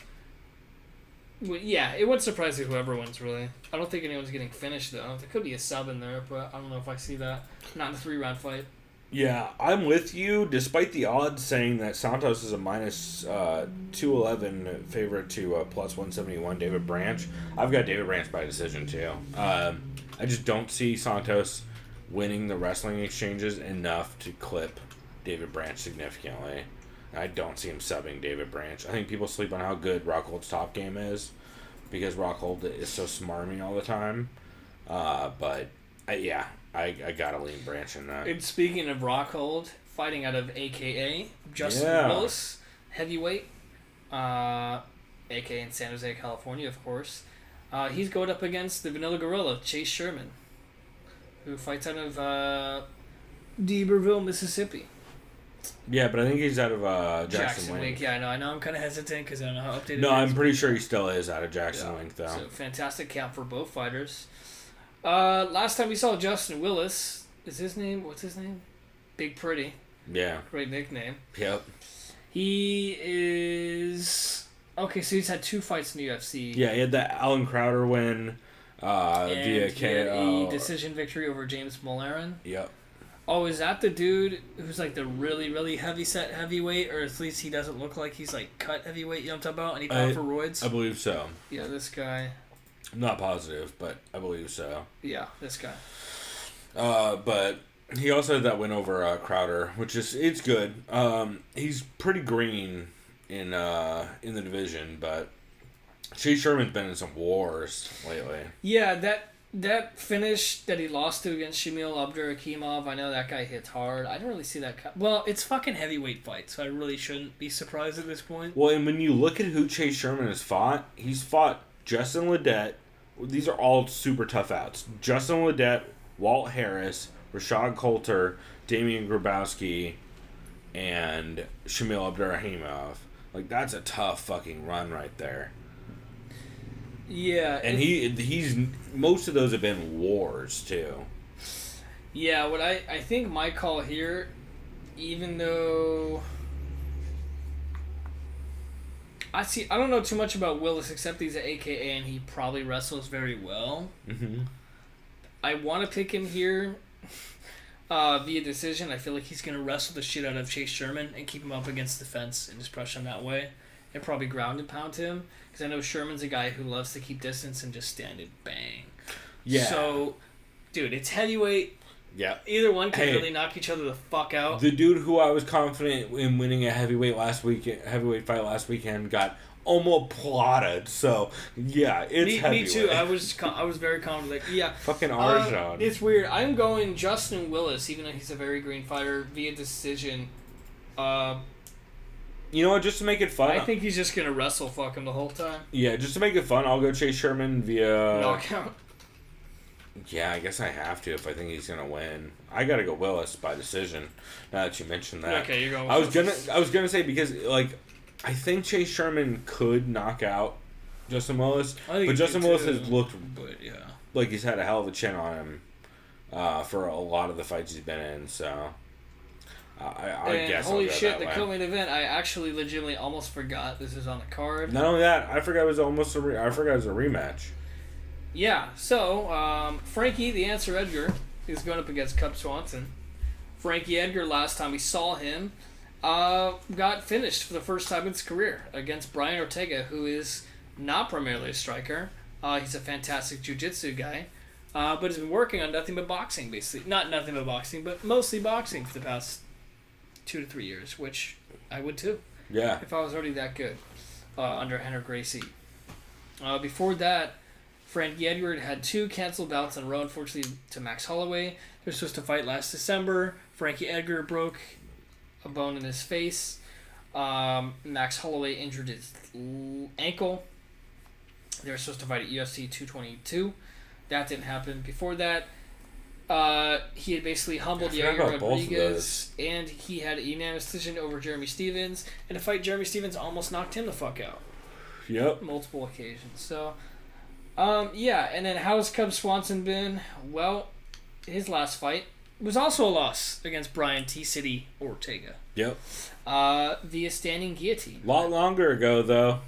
Well, yeah, it wouldn't surprise me whoever wins, really. I don't think anyone's getting finished, though. There could be a sub in there, but I don't know if I see that. Not in a 3-round fight. Yeah, I'm with you. Despite the odds saying that Santos is a minus 211 favorite to plus 171 David Branch, I've got David Branch by decision too. I just don't see Santos winning the wrestling exchanges enough to clip David Branch significantly. I don't see him subbing David Branch. I think people sleep on how good Rockhold's top game is because Rockhold is so smarmy all the time. But I gotta lean Branch in that. And speaking of Rockhold, fighting out of AKA, Justin Willis, heavyweight, AKA in San Jose, California, of course. He's going up against the Vanilla Gorilla, Chase Sherman, who fights out of D'Iberville, Mississippi. Yeah, but I think he's out of Jackson Wink. Wink. Yeah, I know. I'm kind of hesitant because I don't know how updated. No, I'm pretty sure he still is out of Jackson Wink, though. So fantastic camp for both fighters. Last time we saw Justin Willis, is his name? What's his name? Big Pretty. Yeah. Great nickname. Yep. He is okay. So he's had 2 fights in the UFC. Yeah, he had that Alan Crowder win via KO. Decision victory over James Mullerin. Yep. Oh, is that the dude who's like the really, really heavy-set heavyweight? Or at least he doesn't look like he's like cut heavyweight, you know what I'm talking about? And he fought for roids? I believe so. Yeah, this guy. I'm not positive, but I believe so. Yeah, this guy. But he also had that win over Crowder, which is, it's good. He's pretty green in the division, but Chase Sherman's been in some wars lately. Yeah, that finish that he lost to against Shamil Abdurakhimov, I know that guy hits hard. I don't really see that. Well, it's fucking heavyweight fight, so I really shouldn't be surprised at this point. Well, and when you look at who Chase Sherman has fought, he's fought Justin Ledet. These are all super tough outs. Justin Ledet, Walt Harris, Rashad Coulter, Damian Grabowski, and Shamil Abdurakhimov. Like, that's a tough fucking run right there. Yeah, and he's most of those have been wars too. Yeah, what I think my call here, even though I don't know too much about Willis except he's an AKA and he probably wrestles very well. Mm-hmm. I want to pick him here via decision. I feel like he's gonna wrestle the shit out of Chase Sherman and keep him up against the fence and just pressure him that way. And probably ground and pound him. Because I know Sherman's a guy who loves to keep distance and just stand and bang. Yeah. So, dude, it's heavyweight. Yeah. Either one can really knock each other the fuck out. The dude who I was confident in winning a heavyweight fight last weekend got omoplated. So, yeah, it's heavyweight. Me too. I was very confident. Like, yeah. Fucking Arjan. It's weird. I'm going Justin Willis, even though he's a very green fighter, via decision. You know what? Just to make it fun, I think he's just gonna wrestle fuck him the whole time. Yeah, just to make it fun, I'll go Chase Sherman via knockout. Yeah, I guess I have to if I think he's gonna win. I gotta go Willis by decision. Now that you mentioned that, okay, you're going. I was gonna say because like I think Chase Sherman could knock out Justin Willis, but Justin Willis has looked like he's had a hell of a chin on him for a lot of the fights he's been in. So. I guess holy I'll go shit, that the co-main event, I actually legitimately almost forgot this is on the card. Not only that, I forgot it was a rematch. Yeah, so Frankie the Answer Edgar is going up against Cub Swanson. Frankie Edgar, last time we saw him, got finished for the first time in his career against Brian Ortega, who is not primarily a striker. He's a fantastic jiu-jitsu guy, but has been working on nothing but boxing, basically. Not nothing but boxing, but mostly boxing for the past 2 to 3 years, which I would too. Yeah. If I was already that good under Henry Gracie. Before that, Frankie Edgar had 2 canceled bouts in a row, unfortunately, to Max Holloway. They were supposed to fight last December. Frankie Edgar broke a bone in his face. Max Holloway injured his ankle. They were supposed to fight at UFC 222. That didn't happen. Before that, he had basically humbled Yair Rodriguez, and he had a unanimous decision over Jeremy Stevens. And to fight Jeremy Stevens almost knocked him the fuck out. Yep. Multiple occasions. So, yeah. And then how's Cub Swanson been? Well, his last fight was also a loss against Brian T-City Ortega. Yep. Via standing guillotine. A lot longer ago, though.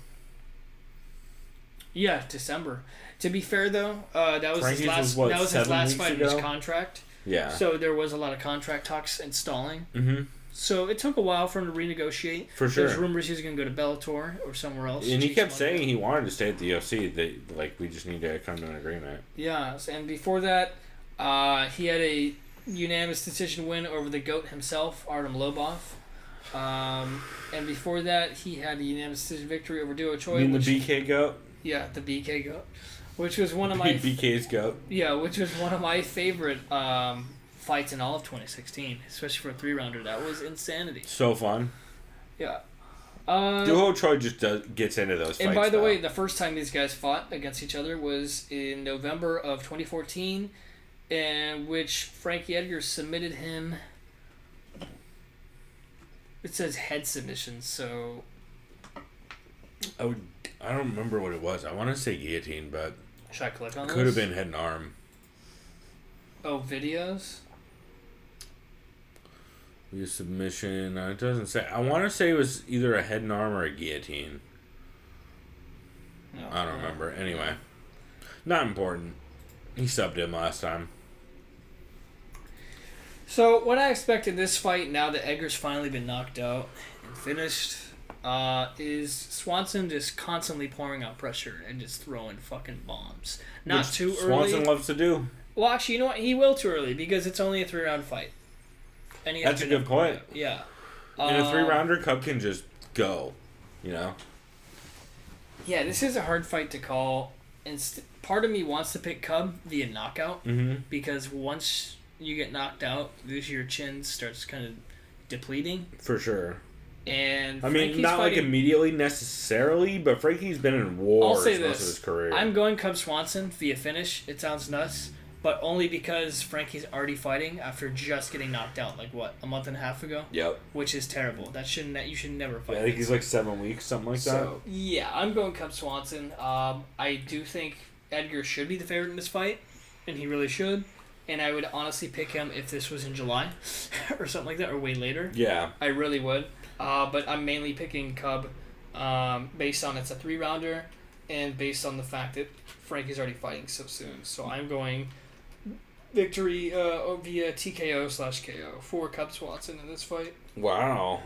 Yeah, December. To be fair, though, that was Frankie's his last. was, what, that was his 7 last weeks fight in his ago? contract. Yeah. So there was a lot of contract talks and stalling. Mm-hmm. So it took a while for him to renegotiate. For sure. There's rumors he was going to go to Bellator or somewhere else. And he Chase kept money. saying he wanted to stay at the UFC. We just need to come to an agreement. Yeah, and before that, he had a unanimous decision win over the GOAT himself, Artem Lobov. And before that, he had a unanimous decision victory over Duo Choi. You mean the BK goat? Yeah, the BK GOAT, which was one of my BK's goat. Yeah, which was one of my favorite fights in all of 2016, especially for a 3-rounder. That was insanity. So fun. Yeah. Duo Choi just gets into those fights. And by the though. way, the first time these guys fought against each other was in November of 2014, in which Frankie Edgar submitted him. It says head submission, so I don't remember what it was. I want to say guillotine, but should I click on could have this? been head and arm. Oh, videos? Via submission. It doesn't say. I want to say it was either a head and arm or a guillotine. No, I don't remember. Anyway, not important. He subbed him last time. So, what I expected this fight, now that Edgar's finally been knocked out and finished, is Swanson just constantly pouring out pressure and just throwing fucking bombs. Not Which too Swanson early. loves to do. Well, actually, you know what? He will too early because it's only a 3-round fight. And he has That's a been good point. Yeah. In a 3-rounder, Cub can just go. You know? Yeah, this is a hard fight to call. And part of me wants to pick Cub via knockout because once you get knocked out, your chin starts kind of depleting. For sure. And I mean, Frankie's not fighting, like immediately necessarily, but Frankie's been in wars I'll say most of this. his career. I'm going Cub Swanson via finish. It sounds nuts, but only because Frankie's already fighting after just getting knocked out, like what, a month and a half ago? Yep. Which is terrible. You should never fight. I think he's like 7 weeks, something like that. Yeah, I'm going Cub Swanson. I do think Edgar should be the favorite in this fight, and he really should. And I would honestly pick him if this was in July or something like that, or way later. Yeah. I really would. But I'm mainly picking Cub based on it's a 3-rounder and based on the fact that Frankie's already fighting so soon. So I'm going victory via TKO/KO for Cub Swanson in this fight. Wow.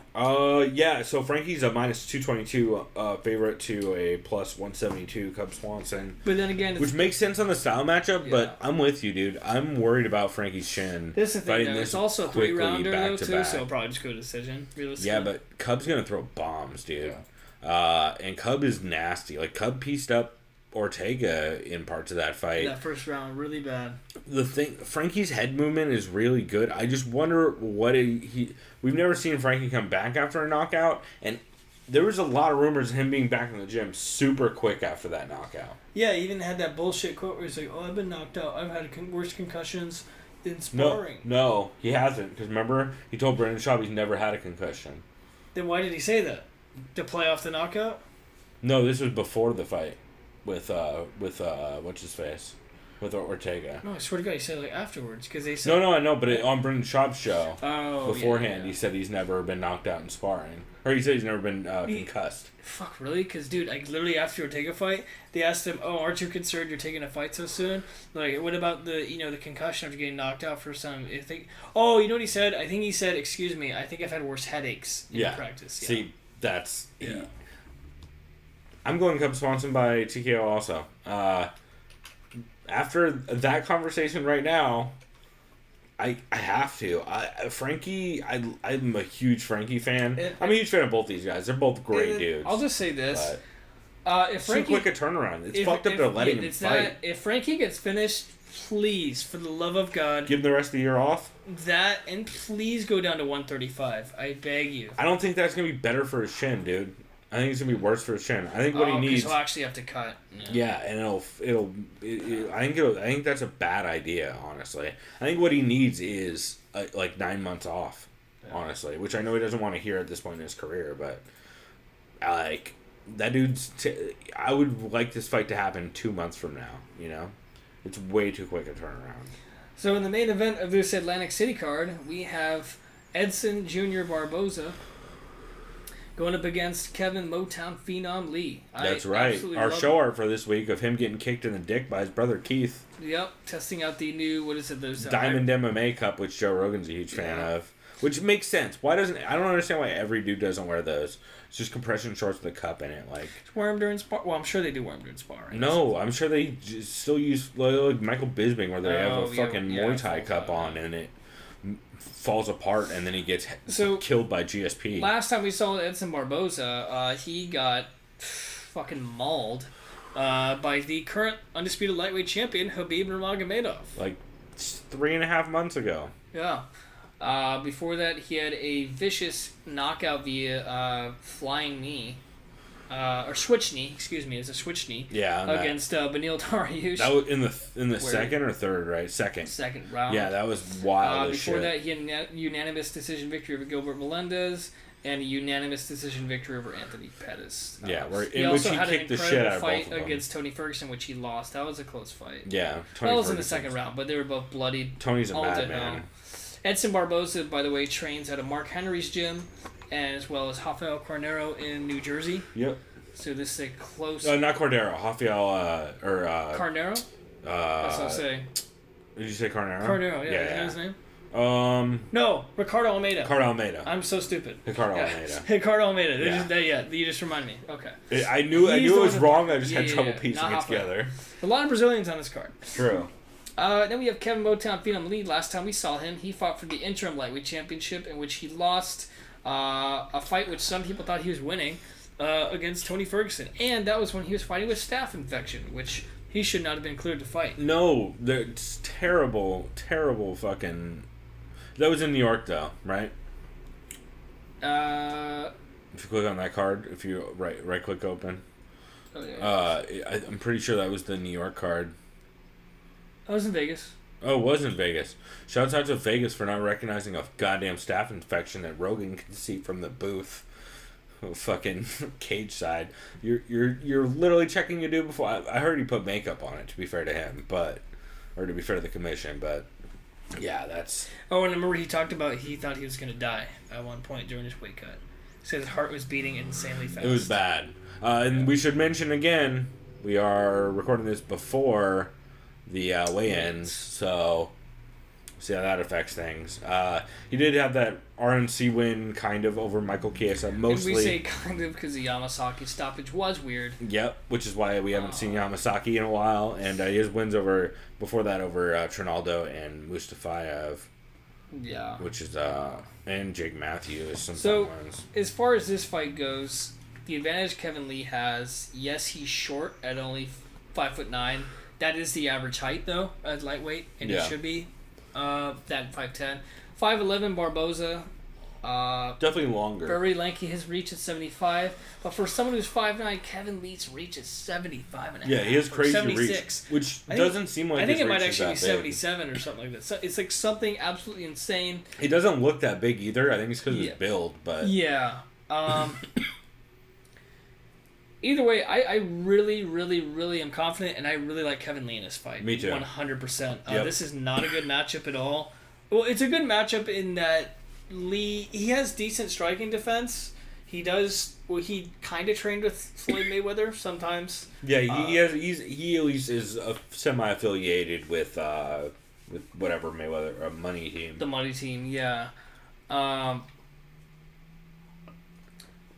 Yeah, so Frankie's a minus 222 favorite to a plus 172 Cub Swanson. But then again, Which makes sense on the style matchup, Yeah. but I'm with you, dude. I'm worried about Frankie's chin. this is the thing, fighting though. this It's also a quickly 3-rounder, though, back to too, back. so I'll probably just go to decision, realistically. Yeah, but Cub's going to throw bombs, dude. And Cub is nasty. Like, Cub pieced up Ortega in parts of that fight. That first round, really bad. The thing, Frankie's head movement is really good. I just wonder what we've never seen Frankie come back after a knockout, and there was a lot of rumors of him being back in the gym super quick after that knockout. Yeah, he even had that bullshit quote where he's like, "Oh, I've been knocked out. I've had worse concussions in sparring." No, he hasn't. Because remember, he told Brendan Schaub he's never had a concussion. Then why did he say that? To play off the knockout? No, this was before the fight with what's his face, with Ortega. No, I swear to God, he said like afterwards because they said. No, I know, but on Brendan Schaub's show Oh. beforehand, yeah. he said he's never been knocked out in sparring, or he said he's never been concussed. Fuck, really? Because, dude, like, literally after the Ortega fight, they asked him, "Oh, aren't you concerned you're taking a fight so soon? Like, what about the concussion after getting knocked out for some?" I think. Oh, you know what he said? I think he said, "Excuse me, I think I've had worse headaches in practice." Yeah. See, that's Yeah. I'm going Cub Swanson by TKO also. After that conversation right now, I have to. Frankie, I'm a huge Frankie fan. I'm a huge fan of both these guys. They're both great dudes. I'll just say this. But If Frankie, too quick a turnaround. It's fucked up to letting him fight. If Frankie gets finished, please, for the love of God, Give him the rest of the year off. and please go down to 135. I beg you. I don't think that's going to be better for his chin, dude. I think it's going to be worse for his chin. I think what he needs... he'll actually have to cut. Yeah, and I think that's a bad idea, honestly. I think what he needs is like 9 months off, honestly, which I know he doesn't want to hear at this point in his career, but like that dude's. I would like this fight to happen 2 months from now. You know, it's way too quick a turnaround. So in the main event of this Atlantic City card, we have Edson Jr. Barboza going up against Kevin Motown Phenom Lee. That's right. Our show art for this week of him getting kicked in the dick by his brother Keith. Yep, testing out the new, what is it? There's Diamond MMA Cup, which Joe Rogan's a huge fan of. Which makes sense. I don't understand why every dude doesn't wear those. It's just compression shorts with a cup in it. Like, wear them during spar. Well, I'm sure they do wear them during spar. Right? No, I'm sure they still use like Michael Bisping, where they have a fucking Muay Thai cup on, and it falls apart, and then he gets killed by GSP. Last time we saw Edson Barboza, he got fucking mauled by the current undisputed lightweight champion, Khabib Nurmagomedov. Like 3.5 months ago. Yeah. Before that, he had a vicious knockout via flying knee. Or switch knee, excuse me, it's a switch knee. Yeah, against Beneil Dariush. That was in the second or third, right? Second round. Yeah, that was wild. Before that, he had a unanimous decision victory over Gilbert Melendez and a unanimous decision victory over Anthony Pettis. He also had an incredible fight against Tony Ferguson, which he lost. That was a close fight. Yeah, that was in the second round, but they were both bloodied. Tony's a madman. Edson Barboza, by the way, trains at a Mark Henry's gym, and as well as Rafael Cornero in New Jersey. Yep. So this is a close... not Cordero. Rafael, Carnero? That's what I'm saying. Did you say Carnero? Carnero, yeah. Is that his name? No, Ricardo Almeida. Ricardo Almeida. I'm so stupid. Ricardo Almeida. Ricardo Almeida. You just reminded me. Okay. I knew it was wrong. I just had trouble piecing it together. A lot of Brazilians on this card. True. Then we have Kevin Motown Phenom Lee. Last time we saw him, he fought for the interim lightweight championship, in which he lost a fight which some people thought he was winning against Tony Ferguson, and that was when he was fighting with staph infection, which he should not have been cleared to fight. No, it's terrible fucking. That was in New York, though, right? If you click on that card, if you right click open, I'm pretty sure that was the New York card. I was in Vegas. Oh, it was in Vegas. Shouts out to Vegas for not recognizing a goddamn staph infection that Rogan could see from the booth. Fucking cage side. You're literally checking your dude before. I heard he put makeup on it, to be fair to him, or to be fair to the commission, but yeah, that's. Oh, and I remember he talked about he thought he was gonna die at one point during his weight cut. He said his heart was beating insanely fast. It was bad. And we should mention again, we are recording this before the weigh-ins, so see how that affects things. He did have that RNC win kind of over Michael Chiesa, mostly. And we say kind of because the Yamasaki stoppage was weird. Yep, which is why we haven't seen Yamasaki in a while, and his wins before that over Trinaldo and Mustafayev. Yeah. Which is and Jake Matthews. So as far as this fight goes, the advantage Kevin Lee has, yes, he's short at only 5'9". That is the average height, though, at lightweight, and it should be. That 5'10". 5'11", Barboza. Definitely longer. Very lanky. His reach is 75. But for someone who's 5'9", Kevin Lee's reach is 75 and a half. Yeah, he has crazy 76. reach, which doesn't seem like. I think it might actually be 77 or something like that. So it's like something absolutely insane. He doesn't look that big either. I think it's because of his build, but yeah. Either way, I really, really, really am confident, and I really like Kevin Lee in this fight. Me too. 100%. This is not a good matchup at all. Well, it's a good matchup in that Lee, he has decent striking defense. He does. Well, he kind of trained with Floyd Mayweather sometimes. Yeah, he at least is semi-affiliated with whatever Mayweather money team. The money team, yeah.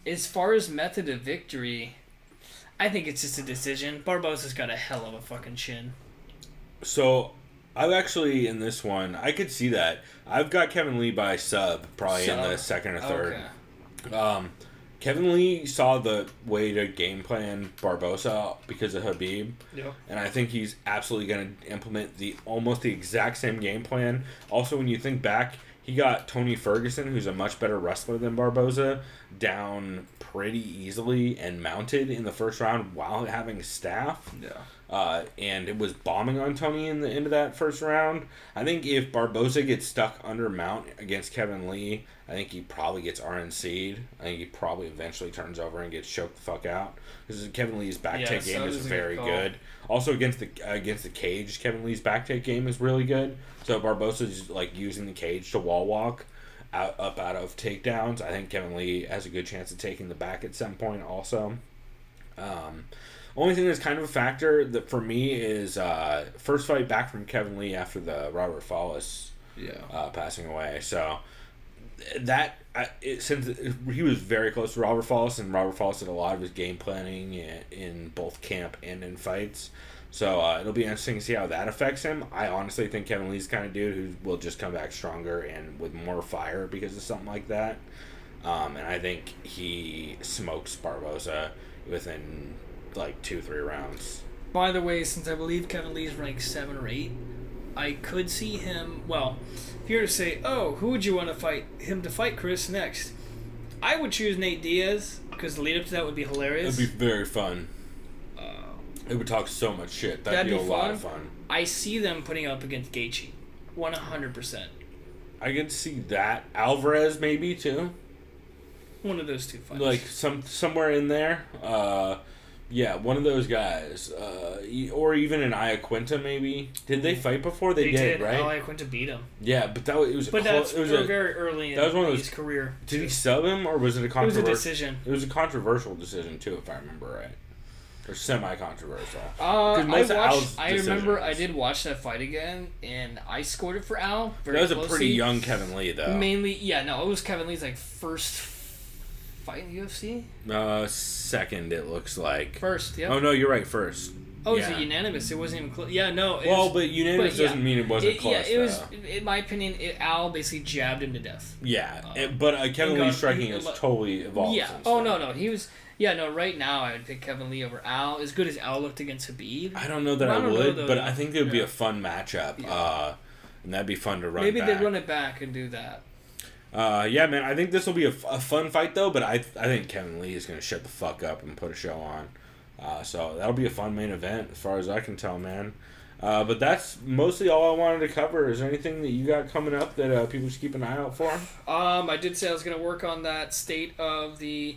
As far as method of victory, I think it's just a decision. Barboza's got a hell of a fucking chin. So, I've actually, in this one, I could see that. I've got Kevin Lee by sub, probably in the second or third. Okay. Kevin Lee saw the way to game plan Barboza because of Khabib. Yep. And I think he's absolutely going to implement almost the exact same game plan. Also, when you think back, he got Tony Ferguson, who's a much better wrestler than Barboza, down pretty easily and mounted in the first round while having staff. Yeah. And it was bombing on Tony in the end of that first round. I think if Barboza gets stuck under mount against Kevin Lee, I think he probably gets RNC'd. I think he probably eventually turns over and gets choked the fuck out. Because Kevin Lee's back take game is very good. Also against the cage, Kevin Lee's back take game is really good. So Barboza's like using the cage to wall walk. out of takedowns. I think Kevin Lee has a good chance of taking the back at some point also. Only thing that's kind of a factor that for me is first fight back from Kevin Lee after the Robert Follis passing away. So that since he was very close to Robert Follis, and Robert Follis did a lot of his game planning in both camp and in fights. So it'll be interesting to see how that affects him. I honestly think Kevin Lee's the kind of dude who will just come back stronger and with more fire because of something like that. And I think he smokes Barboza within like 2-3 rounds. By the way, since I believe Kevin Lee's ranked 7 or 8, I could see him. Well, if you were to say, "Oh, who would you want to fight Chris next?" I would choose Nate Diaz because the lead up to that would be hilarious. It'd be very fun. It would talk so much shit. That'd be a lot of fun. I see them putting up against Gaethje, 100%. I could see that. Alvarez maybe too. One of those two fights. Like somewhere in there. Yeah, one of those guys. Or even an Iaquinta maybe. Did they fight before? They did, right? Iaquinta beat him. Yeah, but it was very early in his career. Did he sub him, or was it a controversial? It was a decision. It was a controversial decision too, if I remember right. Or semi-controversial. I remember I did watch that fight again, and I scored it for Al very closely. That was a pretty young Kevin Lee, though. Mainly, it was Kevin Lee's first fight in the UFC? Second, it looks like. First, yeah. Oh, no, you're right, first. Oh, it was unanimous. It wasn't even close. Yeah, no. But unanimous doesn't mean it wasn't close. Yeah, it was, in my opinion, Al basically jabbed him to death. Yeah, but Kevin Lee's striking has totally evolved. Yeah. Oh, no. He was... Yeah, no, right now I would pick Kevin Lee over Al. As good as Al looked against Habib. I don't know that I would, but I think it would be a fun matchup. Yeah. And that'd be fun to run Maybe back. they run it back and do that. Yeah, man, I think this will be a fun fight, though, but I think Kevin Lee is going to shut the fuck up and put a show on. So that'll be a fun main event, as far as I can tell, man. But that's mostly all I wanted to cover. Is there anything that you got coming up that people should keep an eye out for? I did say I was going to work on that state of the...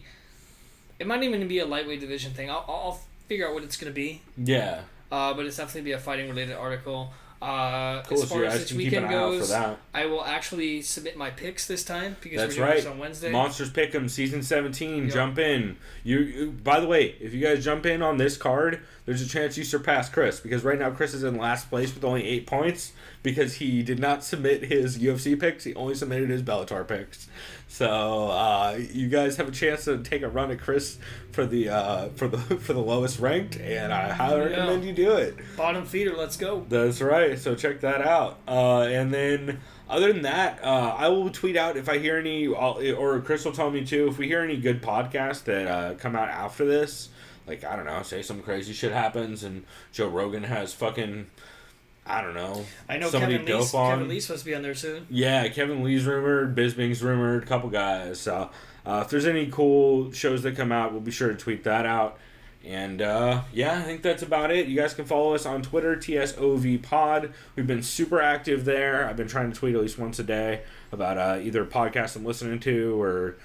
It might even be a lightweight division thing. I'll figure out what it's going to be. Yeah. But it's definitely be a fighting-related article. Cool, as far as this weekend goes, I will actually submit my picks this time because we're doing this on Wednesday. Monsters Pick'em Season 17. Yep. Jump in. You. By the way, if you guys jump in on this card, there's a chance you surpass Chris because right now Chris is in last place with only 8 points because he did not submit his UFC picks. He only submitted his Bellator picks. So you guys have a chance to take a run at Chris for the lowest ranked, and I highly recommend you do it. Bottom feeder, let's go. That's right. So check that out. And then other than that, I will tweet out if I hear any, or Chris will tell me too, if we hear any good podcasts that come out after this. Like, I don't know, say some crazy shit happens and Joe Rogan has fucking, I don't know. I know Kevin Lee's supposed to be on there soon. Yeah, Kevin Lee's rumored, Bisping's rumored, a couple guys. So if there's any cool shows that come out, we'll be sure to tweet that out. And I think that's about it. You guys can follow us on Twitter, TSOV Pod. We've been super active there. I've been trying to tweet at least once a day about either podcasts I'm listening to or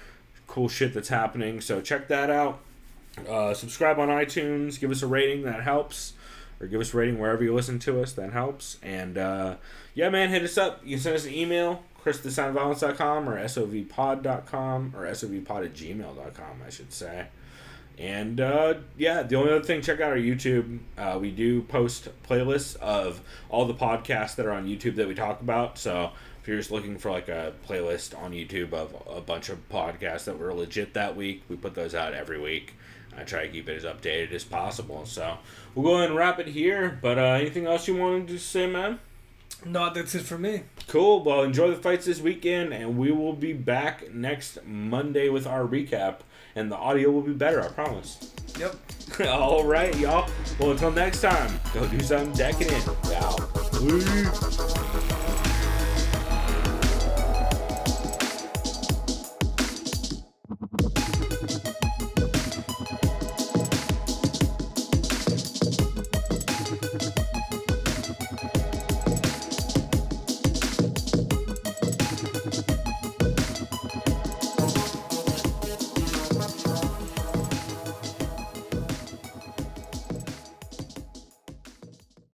cool shit that's happening. So check that out. Subscribe on iTunes. Give us a rating. That helps. Or give us a rating wherever you listen to us. That helps. And, man, hit us up. You can send us an email, chris@thesoundofviolence.com or sovpod.com or sovpod@gmail.com, I should say. And, the only other thing, check out our YouTube. We do post playlists of all the podcasts that are on YouTube that we talk about. So if you're just looking for, like, a playlist on YouTube of a bunch of podcasts that were legit that week, we put those out every week. I try to keep it as updated as possible. So we'll go ahead and wrap it here. But anything else you wanted to say, man? No, that's it for me. Cool. Well, enjoy the fights this weekend, and we will be back next Monday with our recap. And the audio will be better, I promise. Yep. All right, y'all. Well, until next time, go do something decadent. Wow.